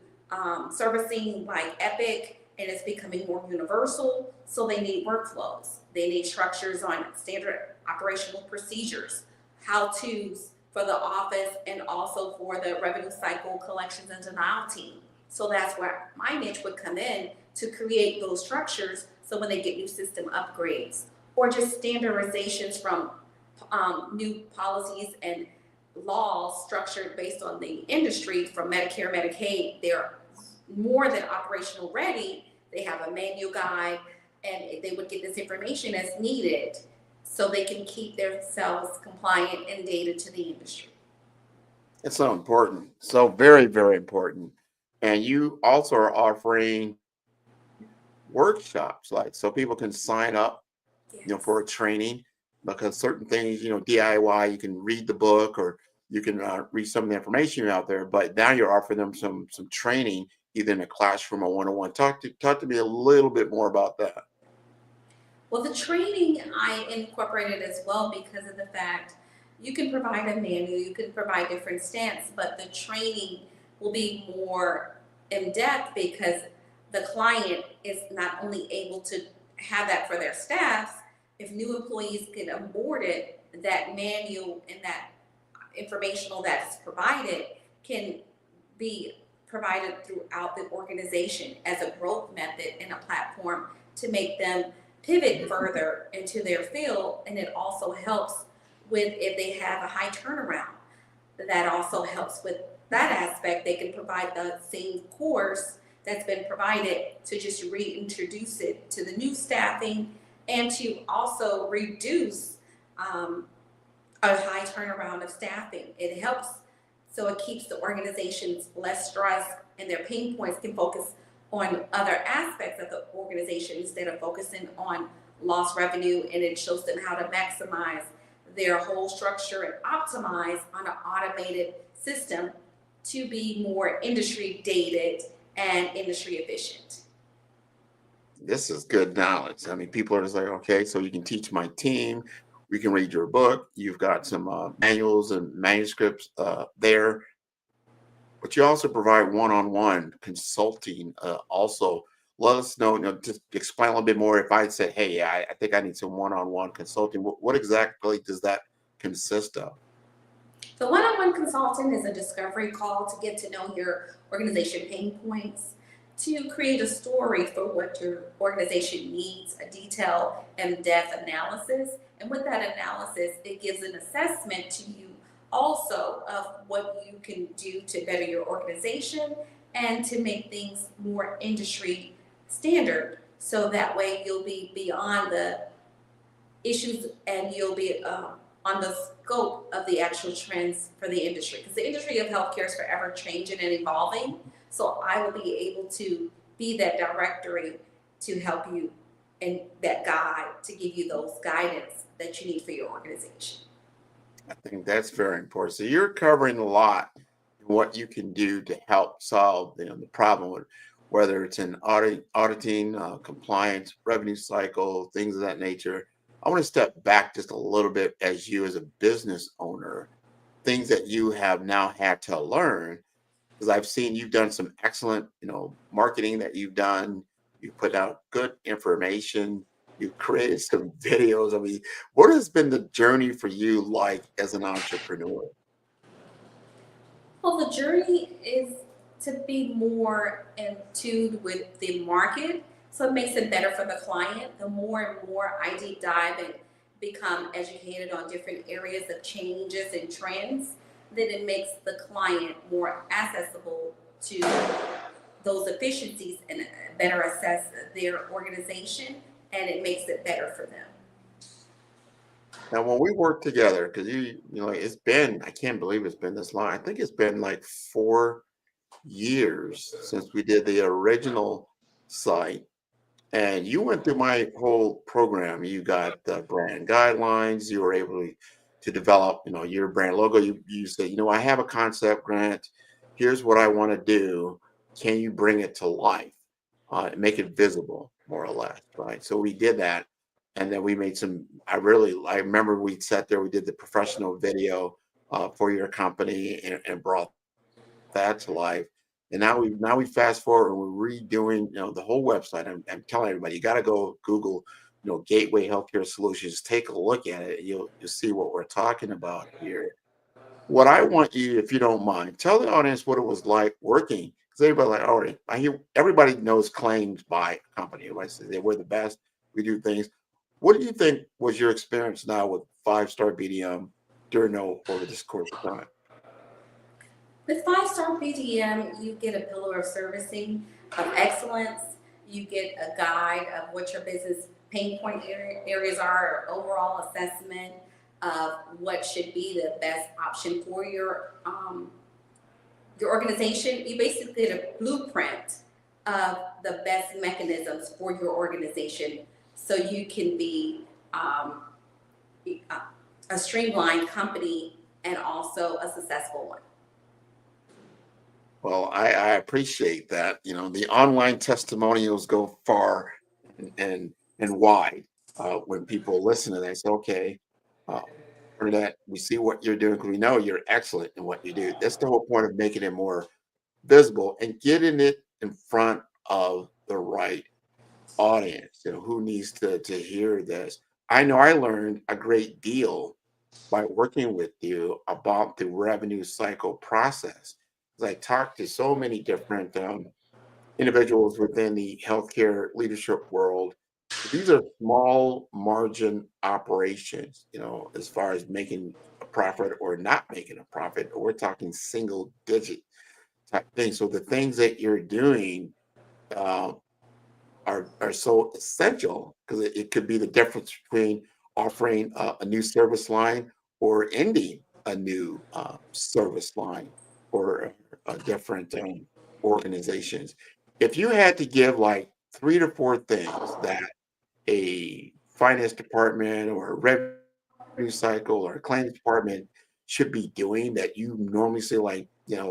servicing like Epic, and it's becoming more universal. So they need workflows. They need structures on standard operational procedures, how-tos for the office, and also for the revenue cycle collections and denial team. So that's where my niche would come in to create those structures. So when they get new system upgrades or just standardizations from new policies and laws structured based on the industry from Medicare, Medicaid, they're more than operational ready. They have a manual guide, and they would get this information as needed so they can keep themselves compliant and dated to the industry. It's so important. So very, very important. And you also are offering workshops, like, so people can sign up, for a training, because certain things, DIY, you can read the book or you can read some of the information out there, but now you're offering them some training, either in a classroom or one-on-one. Talk to me a little bit more about that. Well, the training I incorporated as well because of the fact you can provide a manual, you can provide different stamps, but the training will be more in depth because the client is not only able to have that for their staffs. If new employees get onboarded, that manual and that informational that's provided can be provided throughout the organization as a growth method and a platform to make them pivot further into their field. And it also helps with if they have a high turnaround. That also helps with that aspect. They can provide the same course that's been provided to just reintroduce it to the new staffing and to also reduce a high turnaround of staffing. It helps, so it keeps the organizations less stressed and their pain points can focus on other aspects of the organization instead of focusing on lost revenue, and it shows them how to maximize their whole structure and optimize on an automated system to be more industry dated and industry efficient. This is good knowledge. I mean, people are just like, okay, so you can teach my team, we can read your book, you've got some manuals and manuscripts there, but you also provide one-on-one consulting. Also, let us know, just explain a little bit more. If I said, hey, I think I need some one-on-one consulting, what exactly does that consist of? The one-on-one consulting is a discovery call to get to know your organization pain points, to create a story for what your organization needs, a detailed and depth analysis. And with that analysis, it gives an assessment to you also of what you can do to better your organization and to make things more industry standard. So that way you'll be beyond the issues and you'll be on the scope of the actual trends for the industry. Because the industry of healthcare is forever changing and evolving. So I will be able to be that directory to help you and that guide to give you those guidance that you need for your organization. I think that's very important. So you're covering a lot in what you can do to help solve the problem, whether it's in auditing, compliance, revenue cycle, things of that nature. I want to step back just a little bit as you as a business owner, things that you have now had to learn, because I've seen you've done some excellent, marketing that you've done. You put out good information. You've created some videos. I mean, what has been the journey for you like as an entrepreneur? Well, the journey is to be more in tune with the market. So it makes it better for the client. The more and more I deep dive and become educated on different areas of changes and trends, then it makes the client more accessible to those efficiencies and better assess their organization, and it makes it better for them. Now, when we work together, because it's been, I can't believe it's been this long. I think it's been like 4 years since we did the original site. And you went through my whole program. You got the brand guidelines. You were able to develop, your brand logo. You said, I have a concept, Grant. Here's what I want to do. Can you bring it to life? Make it visible, more or less, right? So we did that. And then we made I remember we sat there, we did the professional video for your company and brought that to life. And now we fast forward and we're redoing, the whole website. I'm telling everybody, you got to go Google, Gateway Healthcare Solutions. Take a look at it. You'll see what we're talking about here. What I want you, if you don't mind, tell the audience what it was like working. Because everybody like, oh, I hear everybody knows claims by a company. Everybody says we're the best. We do things. What do you think was your experience now with 5-star BDM during over this course of time? With 5-star BDM, you get a pillar of servicing, of excellence. You get a guide of what your business pain point areas are, overall assessment of what should be the best option for your organization. You basically get a blueprint of the best mechanisms for your organization, so you can be a streamlined company and also a successful one. Well, I appreciate that. The online testimonials go far and wide. When people listen to that, say, okay, for that, we see what you're doing because we know you're excellent in what you do. That's the whole point of making it more visible and getting it in front of the right audience, who needs to hear this. I know I learned a great deal by working with you about the revenue cycle process. I talked to so many different individuals within the healthcare leadership world. These are small margin operations, as far as making a profit or not making a profit. We're talking single digit type things. So the things that you're doing are so essential, because it could be the difference between offering a new service line or ending a new service line for different organizations. If you had to give like 3 to 4 things that a finance department or a revenue cycle or a claims department should be doing that you normally say, like,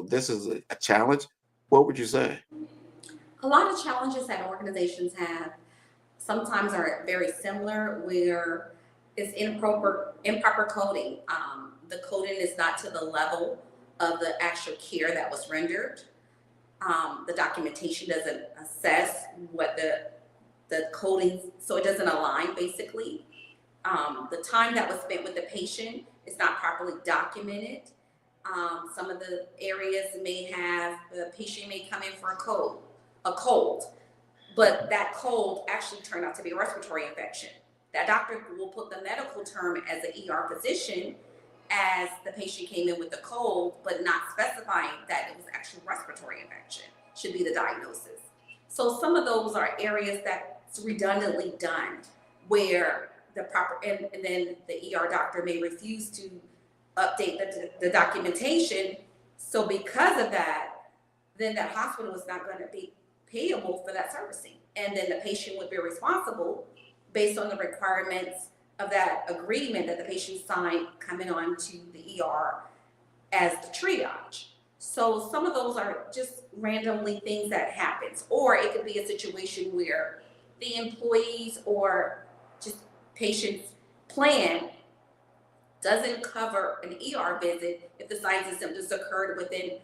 this is a challenge, what would you say? A lot of challenges that organizations have sometimes are very similar, where it's improper coding. The coding is not to the level of the actual care that was rendered. The documentation doesn't assess what the coding, so it doesn't align basically. The time that was spent with the patient is not properly documented. Some of the areas may have, the patient may come in for a cold, but that cold actually turned out to be a respiratory infection. That doctor will put the medical term as an ER physician as the patient came in with a cold, but not specifying that it was actually respiratory infection should be the diagnosis. So some of those are areas that's redundantly done, where the proper, and then the ER doctor may refuse to update the documentation. So because of that, then that hospital is not going to be payable for that servicing. And then the patient would be responsible based on the requirements of that agreement that the patient signed coming on to the ER as the triage. So some of those are just randomly things that happens, or it could be a situation where the employees or just patient's plan doesn't cover an ER visit if the signs and symptoms occurred within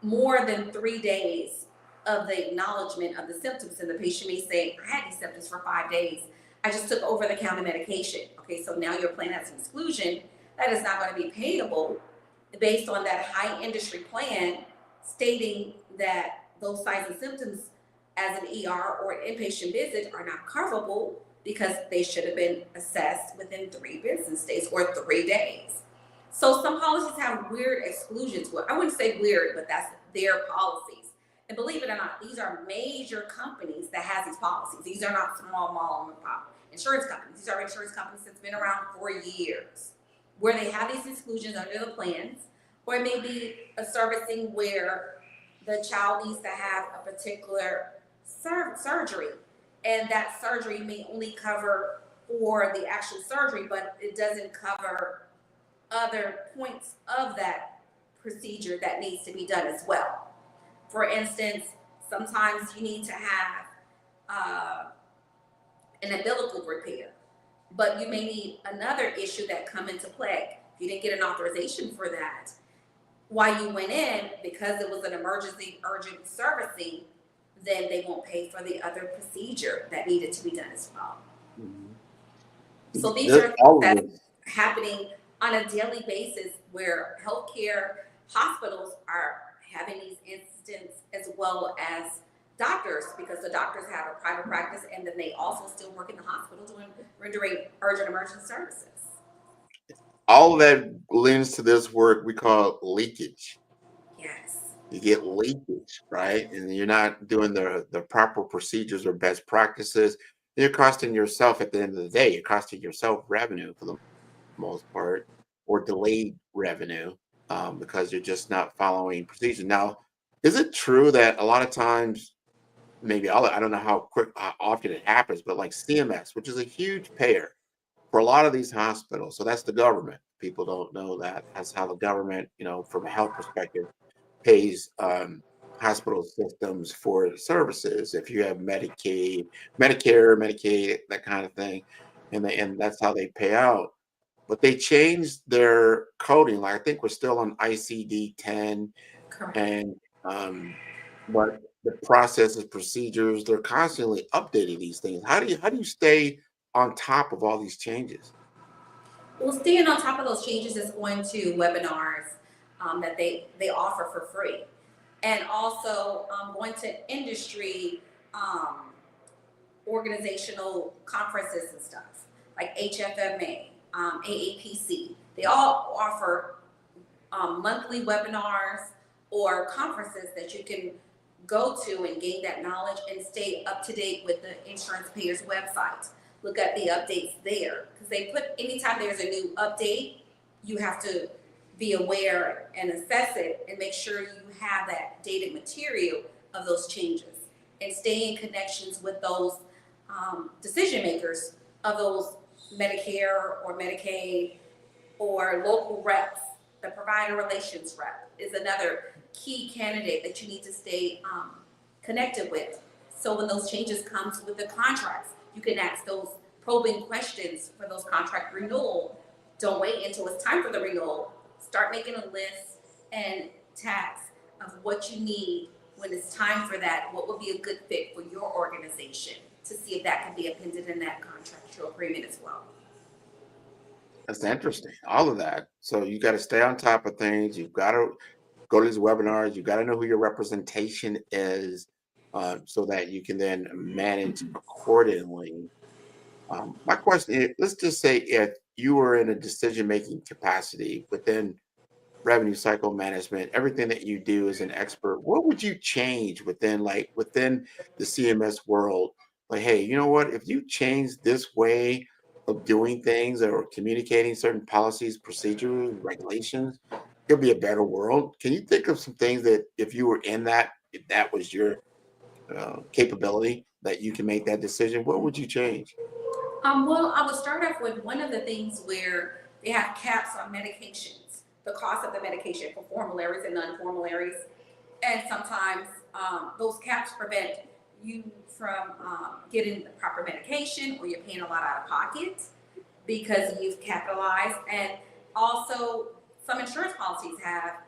more than 3 days of the acknowledgement of the symptoms. And the patient may say, I had these symptoms for 5 days. I just took over-the-counter medication. Okay, so now your plan has an exclusion that is not going to be payable based on that high industry plan stating that those signs and symptoms as an ER or an inpatient visit are not coverable because they should have been assessed within 3 business days or 3 days. So some policies have weird exclusions. Well, I wouldn't say weird, but that's their policies. And believe it or not, these are major companies that have these policies. These are not small mom and pop insurance companies. These are insurance companies that's been around for years, where they have these exclusions under the plans. Or it may be a servicing where the child needs to have a particular surgery, and that surgery may only cover for the actual surgery, but it doesn't cover other points of that procedure that needs to be done as well. For instance, sometimes you need to have an umbilical repair, but you may need another issue that come into play. If you didn't get an authorization for that, while you went in, because it was an emergency urgent servicing, then they won't pay for the other procedure that needed to be done as well. So these are things that's happening on a daily basis where healthcare hospitals are having these incidents, as well as doctors, because the doctors have a private practice and then they also still work in the hospital rendering urgent emergency services. All of that lends to this word we call leakage. Yes. You get leakage, right? And you're not doing the proper procedures or best practices. You're costing yourself at the end of the day. You're costing yourself revenue for the most part, or delayed revenue, because you're just not following procedures. Now, is it true that a lot of times, maybe I don't know how often it happens, but like CMS, which is a huge payer for a lot of these hospitals, so that's the government. People don't know that. That's how the government, from a health perspective, pays hospital systems for services. If you have Medicaid, Medicare, Medicaid, that kind of thing, and that's how they pay out. But they changed their coding. Like I think we're still on ICD-10, Correct. and but the processes, procedures, they're constantly updating these things. How do you stay on top of all these changes? Well, staying on top of those changes is going to webinars that they offer for free, and also going to industry organizational conferences and stuff like HFMA, AAPC. They all offer monthly webinars or conferences that you can go to and gain that knowledge and stay up to date with the insurance payers website. Look at the updates there, because they put, anytime there's a new update, you have to be aware and assess it and make sure you have that dated material of those changes and stay in connections with those decision makers of those Medicare or Medicaid or local reps. The provider relations rep is another key candidate that you need to stay connected with. So when those changes come with the contracts, you can ask those probing questions for those contract renewal. Don't wait until it's time for the renewal. Start making a list and tags of what you need when it's time for that. What would be a good fit for your organization, to see if that can be appended in that contractual agreement as well. That's interesting. All of that. So you got to stay on top of things. You've got to go to these webinars. You got to know who your representation is, so that you can then manage accordingly. My question is, let's just say if you were in a decision-making capacity within revenue cycle management, everything that you do as an expert, what would you change within the CMS world? Like, hey, you know what? If you change this way of doing things or communicating certain policies, procedures, regulations, it'll be a better world. Can you think of some things that if you were in that, if that was your capability, that you can make that decision, what would you change? Well, I would start off with one of the things where they have caps on medications, the cost of the medication for formularies and non-formularies. And sometimes those caps prevent you from getting the proper medication, or you're paying a lot out of pocket because you've capitalized. And also, some insurance policies have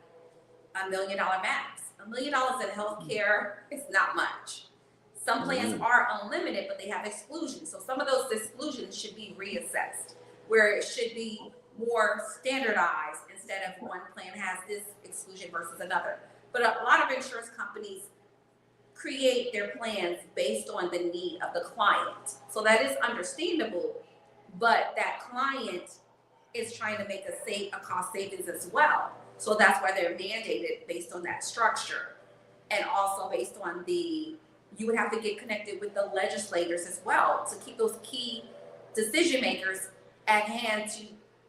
$1 million max. $1 million in healthcare is not much. Some plans are unlimited, but they have exclusions. So some of those exclusions should be reassessed, where it should be more standardized instead of one plan has this exclusion versus another. But a lot of insurance companies create their plans based on the need of the client. So that is understandable, but that client is trying to make a cost savings as well. So that's why they're mandated based on that structure. And also based on you would have to get connected with the legislators as well to keep those key decision makers at hand to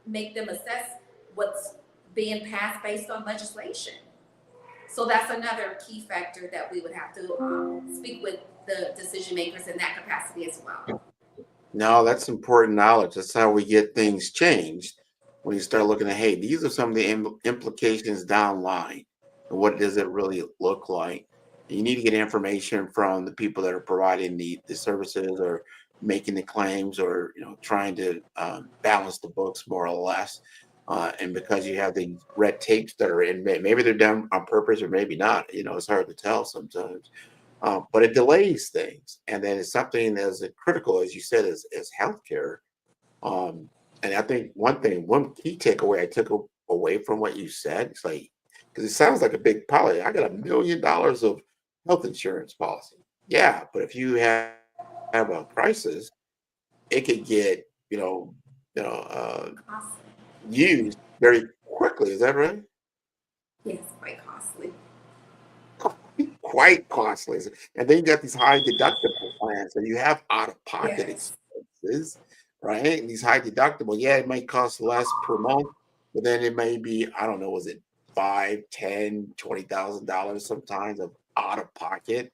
make them assess what's being passed based on legislation. So that's another key factor that we would have to speak with the decision makers in that capacity as well. No, that's important knowledge. That's how we get things changed. When you start looking at, hey, these are some of the implications down line, and what does it really look like? You need to get information from the people that are providing the services or making the claims, or trying to balance the books more or less. And because you have these red tapes that are in, maybe they're done on purpose or maybe not. It's hard to tell sometimes. But it delays things. And then it's something as critical, as you said, as healthcare. And I think one key takeaway I took away from what you said, it's like, because it sounds like a big policy. I got $1 million of health insurance policy. Yeah, but if you have a crisis, it could get, used very quickly. Is that right? Yes, quite costly. Quite costly. And then you got these high deductible plans, so you have out-of-pocket expenses, right? And these high deductible, yeah, it might cost less per month, but then it may be, I don't know, was it $5, $10, $20,000 sometimes of out-of-pocket?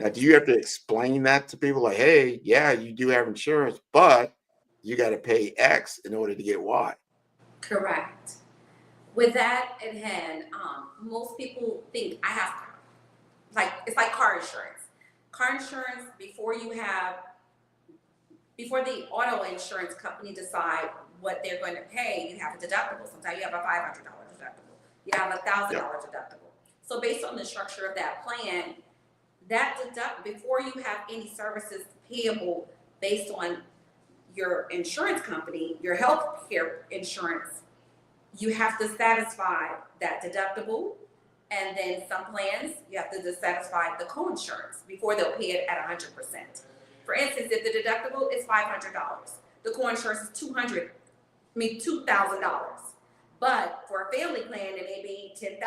Now, do you have to explain that to people? Like, hey, yeah, you do have insurance, but you got to pay X in order to get Y. Correct. With that in hand, most people think it's like car insurance. Car insurance, before the auto insurance company decide what they're going to pay, you have a deductible. Sometimes you have a $500 deductible. You have a $1,000 deductible. So based on the structure of that plan, before you have any services payable based on your insurance company, your health care insurance, you have to satisfy that deductible. And then some plans, you have to satisfy the co-insurance before they'll pay it at 100%. For instance, if the deductible is $500, the co-insurance is $2,000. But for a family plan, it may be $10,000.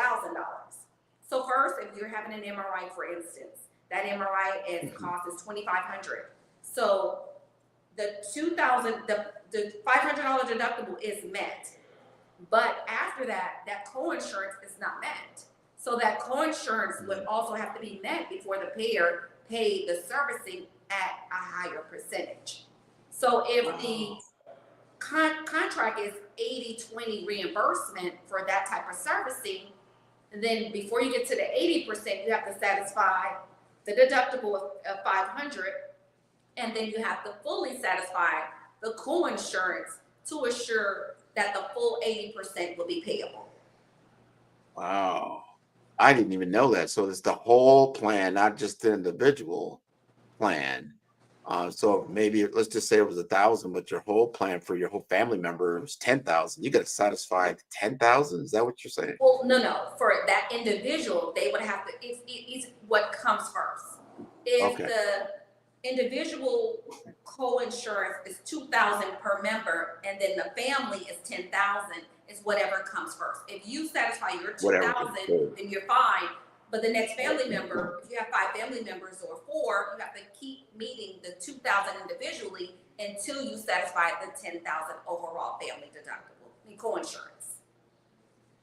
So first, if you're having an MRI, for instance, that MRI cost is $2,500. So the the $500 deductible is met. But after that, that co-insurance is not met. So that co-insurance would also have to be met before the payer paid the servicing at a higher percentage. So if the contract is 80-20 reimbursement for that type of servicing, then before you get to the 80%, you have to satisfy the deductible of $500, and then you have to fully satisfy the co-insurance to assure that the full 80% will be payable. Wow. I didn't even know that. So it's the whole plan, not just the individual plan. So maybe let's just say it was 1,000, but your whole plan for your whole family member was 10,000. You got to satisfy 10,000. Is that what you're saying? Well, no. For that individual, they would have to. It's what comes first. If the individual co-insurance is $2,000 per member, and then the family is $10,000, is whatever comes first. If you satisfy your $2,000, then you're fine. But the next family member, if you have 5 family members or 4, you have to keep meeting the $2,000 individually until you satisfy the $10,000 overall family deductible and co-insurance.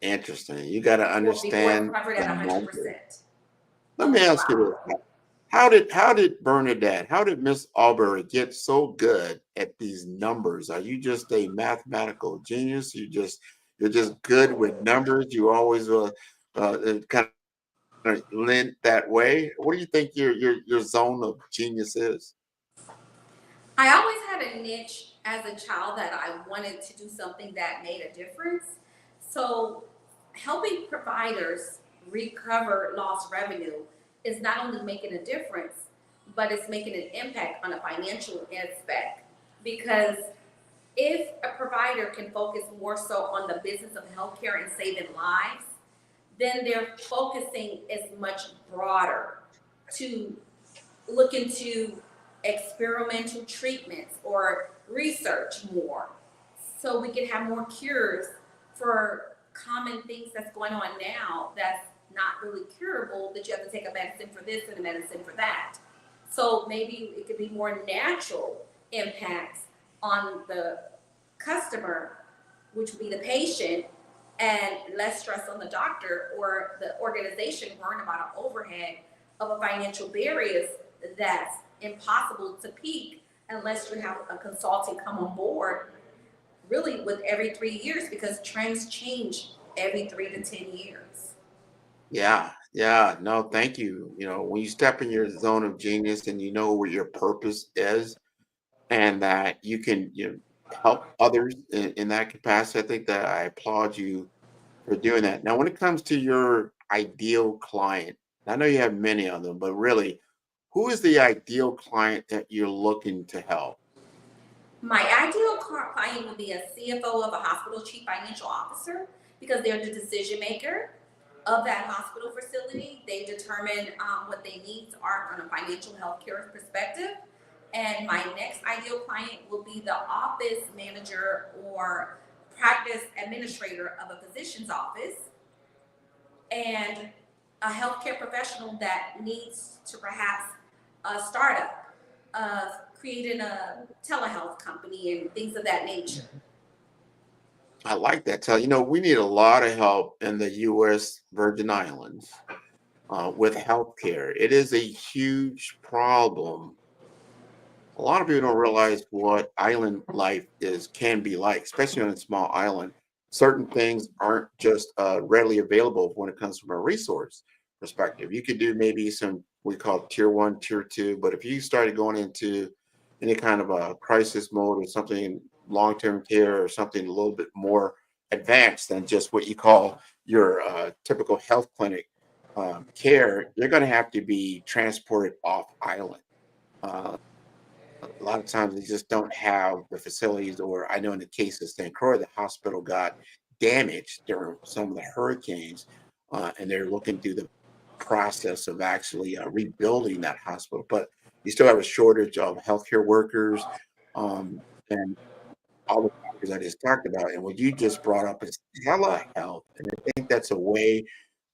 Interesting. You got to understand. Before it's covered at 100%. Let me ask you this. How did Bernadette, how did Miss Albury get so good at these numbers? Are you just a mathematical genius? You're just good with numbers. You always kind of lent that way. What do you think your zone of genius is? I always had a niche as a child that I wanted to do something that made a difference. So helping providers recover lost revenue is not only making a difference, but it's making an impact on a financial aspect. Because if a provider can focus more so on the business of healthcare and saving lives, then their focusing is much broader to look into experimental treatments or research more, so we can have more cures for common things that's going on now that's not really curable, that you have to take a medicine for this and a medicine for that. So maybe it could be more natural impacts on the customer, which would be the patient, and less stress on the doctor or the organization worrying about an overhead of a financial barriers that's impossible to peak unless you have a consultant come on board really with every 3 years, because trends change every 3 to 10 years. Yeah. No, thank you. When you step in your zone of genius and you know what your purpose is, and that you can help others in that capacity. I think that I applaud you for doing that. Now, when it comes to your ideal client, I know you have many of them, but really, who is the ideal client that you're looking to help? My ideal client would be a CFO of a hospital, chief financial officer, because they're the decision maker of that hospital facility. They determine what their needs are from a financial healthcare perspective. And my next ideal client will be the office manager or practice administrator of a physician's office and a healthcare professional that needs to perhaps a startup, creating a telehealth company and things of that nature. I like that. So, we need a lot of help in the U.S. Virgin Islands with healthcare. It is a huge problem. A lot of people don't realize what island life can be like, especially on a small island. Certain things aren't just readily available when it comes from a resource perspective. You could do maybe some we call tier 1, tier 2, but if you started going into any kind of a crisis mode or something long-term care or something a little bit more advanced than just what you call your typical health clinic care, you're going to have to be transported off island. A lot of times they just don't have the facilities, or I know in the case of St. Croix, the hospital got damaged during some of the hurricanes, and they're looking through the process of actually rebuilding that hospital. But you still have a shortage of healthcare workers and all the factors I just talked about. And what you just brought up is telehealth. And I think that's a way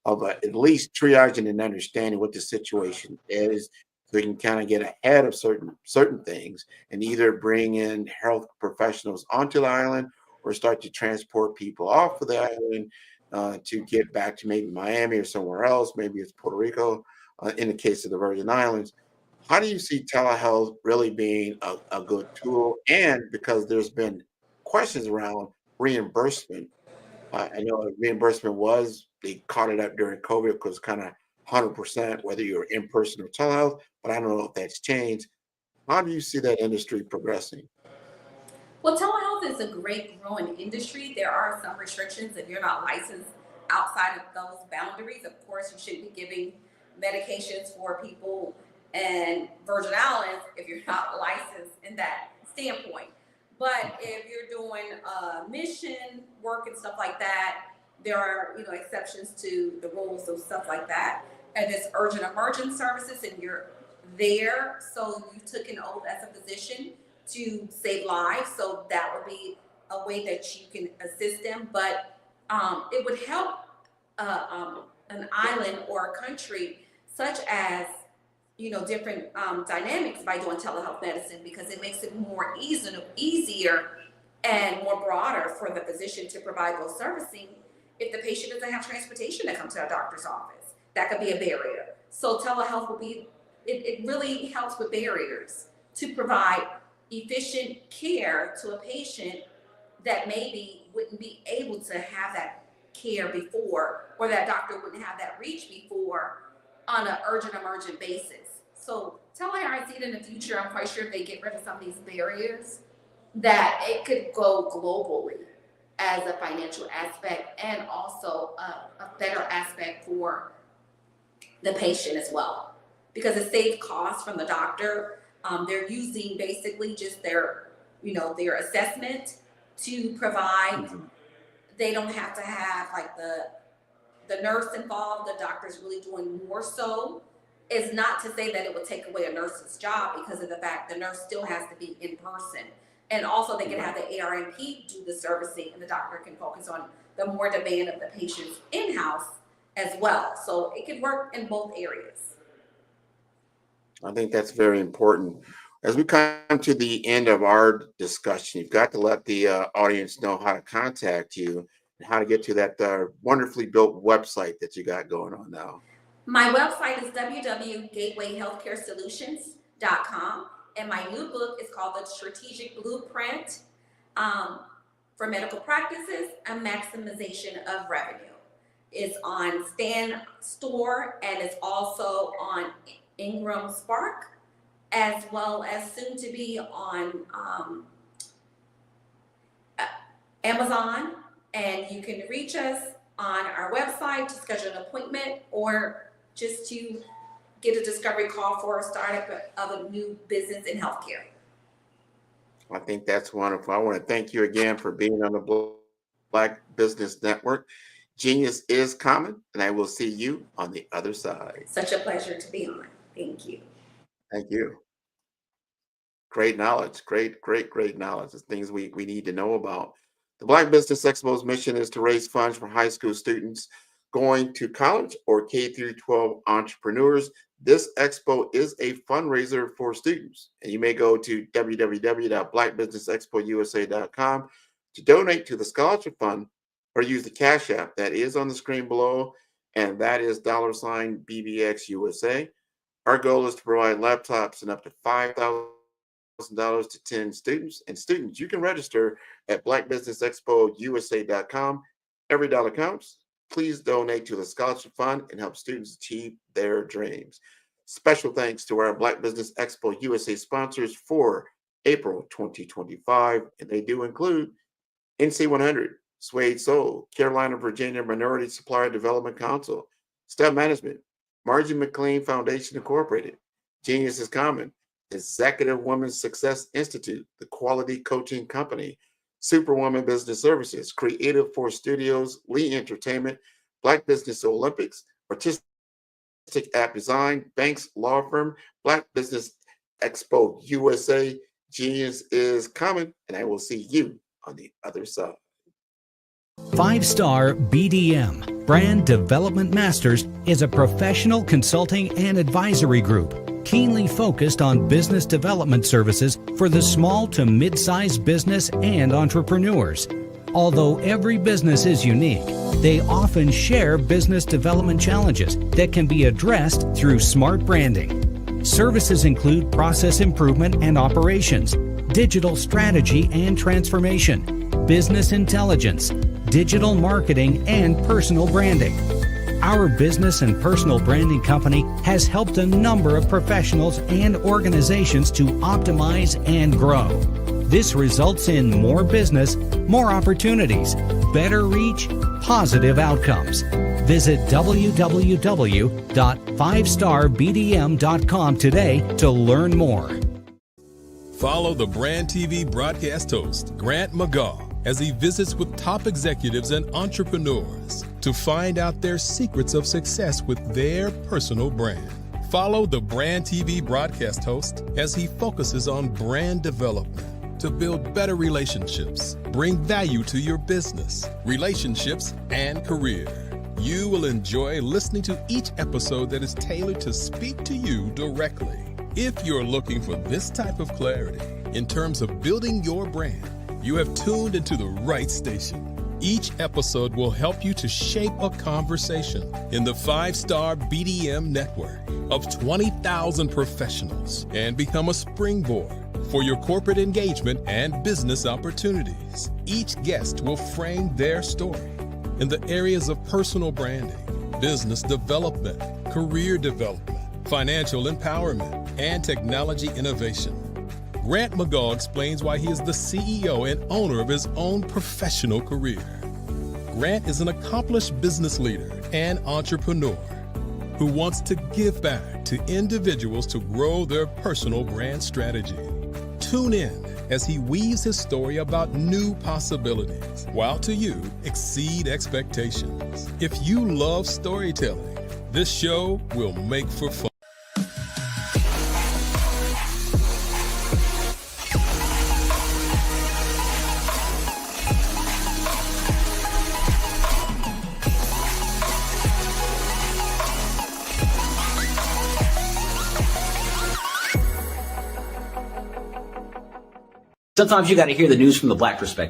of at least triaging and understanding what the situation is, so we can kind of get ahead of certain things and either bring in health professionals onto the island or start to transport people off of the island to get back to maybe Miami or somewhere else. Maybe it's Puerto Rico in the case of the Virgin Islands. How do you see telehealth really being a good tool? And because there's been questions around reimbursement, I know reimbursement they caught it up during COVID because kind of 100% whether you're in person or telehealth, but I don't know if that's changed. How do you see that industry progressing? Well, telehealth is a great growing industry. There are some restrictions if you're not licensed outside of those boundaries. Of course, you shouldn't be giving medications for people in Virgin Islands if you're not licensed in that standpoint. But if you're doing mission work and stuff like that, there are exceptions to the rules of stuff like that. And it's urgent emergent services, and you're there, so you took an oath as a physician to save lives. So that would be a way that you can assist them. But it would help an island or a country such as different dynamics by doing telehealth medicine, because it makes it more easier and more broader for the physician to provide those servicing if the patient doesn't have transportation to come to a doctor's office. That could be a barrier. So telehealth it really helps with barriers to provide efficient care to a patient that maybe wouldn't be able to have that care before, or that doctor wouldn't have that reach before on an urgent emergent basis. So telehealth, I see it in the future. I'm quite sure if they get rid of some of these barriers, that it could go globally as a financial aspect and also a better aspect for the patient as well, because it saves costs from the doctor. They're using basically just their assessment to provide. They don't have to have like the nurse involved. The doctor's really doing more so. It's not to say that it would take away a nurse's job, because of the fact the nurse still has to be in person. And also they can have the ARNP do the servicing, and the doctor can focus on the more demand of the patient's in-house as well. So it could work in both areas. I think that's very important. As we come to the end of our discussion, you've got to let the audience know how to contact you and how to get to that wonderfully built website that you got going on now. My website is www.gatewayhealthcaresolutions.com, and my new book is called The Strategic Blueprint for Medical Practices and Maximization of Revenue. It's on Stan Store, and it's also on Ingram Spark, as well as soon to be on Amazon, and you can reach us on our website to schedule an appointment or just to get a discovery call for a startup of a new business in healthcare. I think that's wonderful. I want to thank you again for being on the Black Business Network. Genius is common, and I will see you on the other side. Such a pleasure to be on. Thank you. Thank you. Great knowledge, great knowledge. It's things we need to know about. The Black Business Expo's mission is to raise funds for high school students going to college or K through 12 entrepreneurs. This expo is a fundraiser for students, and you may go to www.blackbusinessexpousa.com to donate to the scholarship fund or use the Cash App that is on the screen below, and that is $BBXUSA. Our goal is to provide laptops and up to $5,000 to 10 students. And students, you can register at blackbusinessexpousa.com. Every dollar counts. Please donate to the scholarship fund and help students achieve their dreams. Special thanks to our Black Business Expo USA sponsors for April 2025, and they do include NC100, Suede Soul, Carolina, Virginia Minority Supplier Development Council, Step Management, Margie McLean Foundation Incorporated, Genius is Common, Executive Women's Success Institute, The Quality Coaching Company, Superwoman Business Services, Creative Force Studios, Lee Entertainment, Black Business Olympics, Artistic App Design, Banks Law Firm, Black Business Expo USA. Genius is Common, and I will see you on the other side. 5-Star BDM, Brand Development Masters, is a professional consulting and advisory group keenly focused on business development services for the small to mid-sized business and entrepreneurs. Although every business is unique, they often share business development challenges that can be addressed through smart branding. Services include process improvement and operations, digital strategy and transformation, business intelligence, digital marketing, and personal branding. Our business and personal branding company has helped a number of professionals and organizations to optimize and grow. This results in more business, more opportunities, better reach, positive outcomes. Visit www.5starbdm.com today to learn more. Follow the Brand TV broadcast host, Grant McGaw, as he visits with top executives and entrepreneurs to find out their secrets of success with their personal brand. Follow the Brand TV broadcast host as he focuses on brand development to build better relationships, bring value to your business, relationships, and career. You will enjoy listening to each episode that is tailored to speak to you directly. If you're looking for this type of clarity in terms of building your brand, you have tuned into the right station. Each episode will help you to shape a conversation in the 5-Star BDM network of 20,000 professionals and become a springboard for your corporate engagement and business opportunities. Each guest will frame their story in the areas of personal branding, business development, career development, financial empowerment, and technology innovation. Grant McGaw explains why he is the CEO and owner of his own professional career. Grant is an accomplished business leader and entrepreneur who wants to give back to individuals to grow their personal brand strategy. Tune in as he weaves his story about new possibilities, while to you exceed expectations. If you love storytelling, this show will make for fun. Sometimes you got to hear the news from the Black perspective.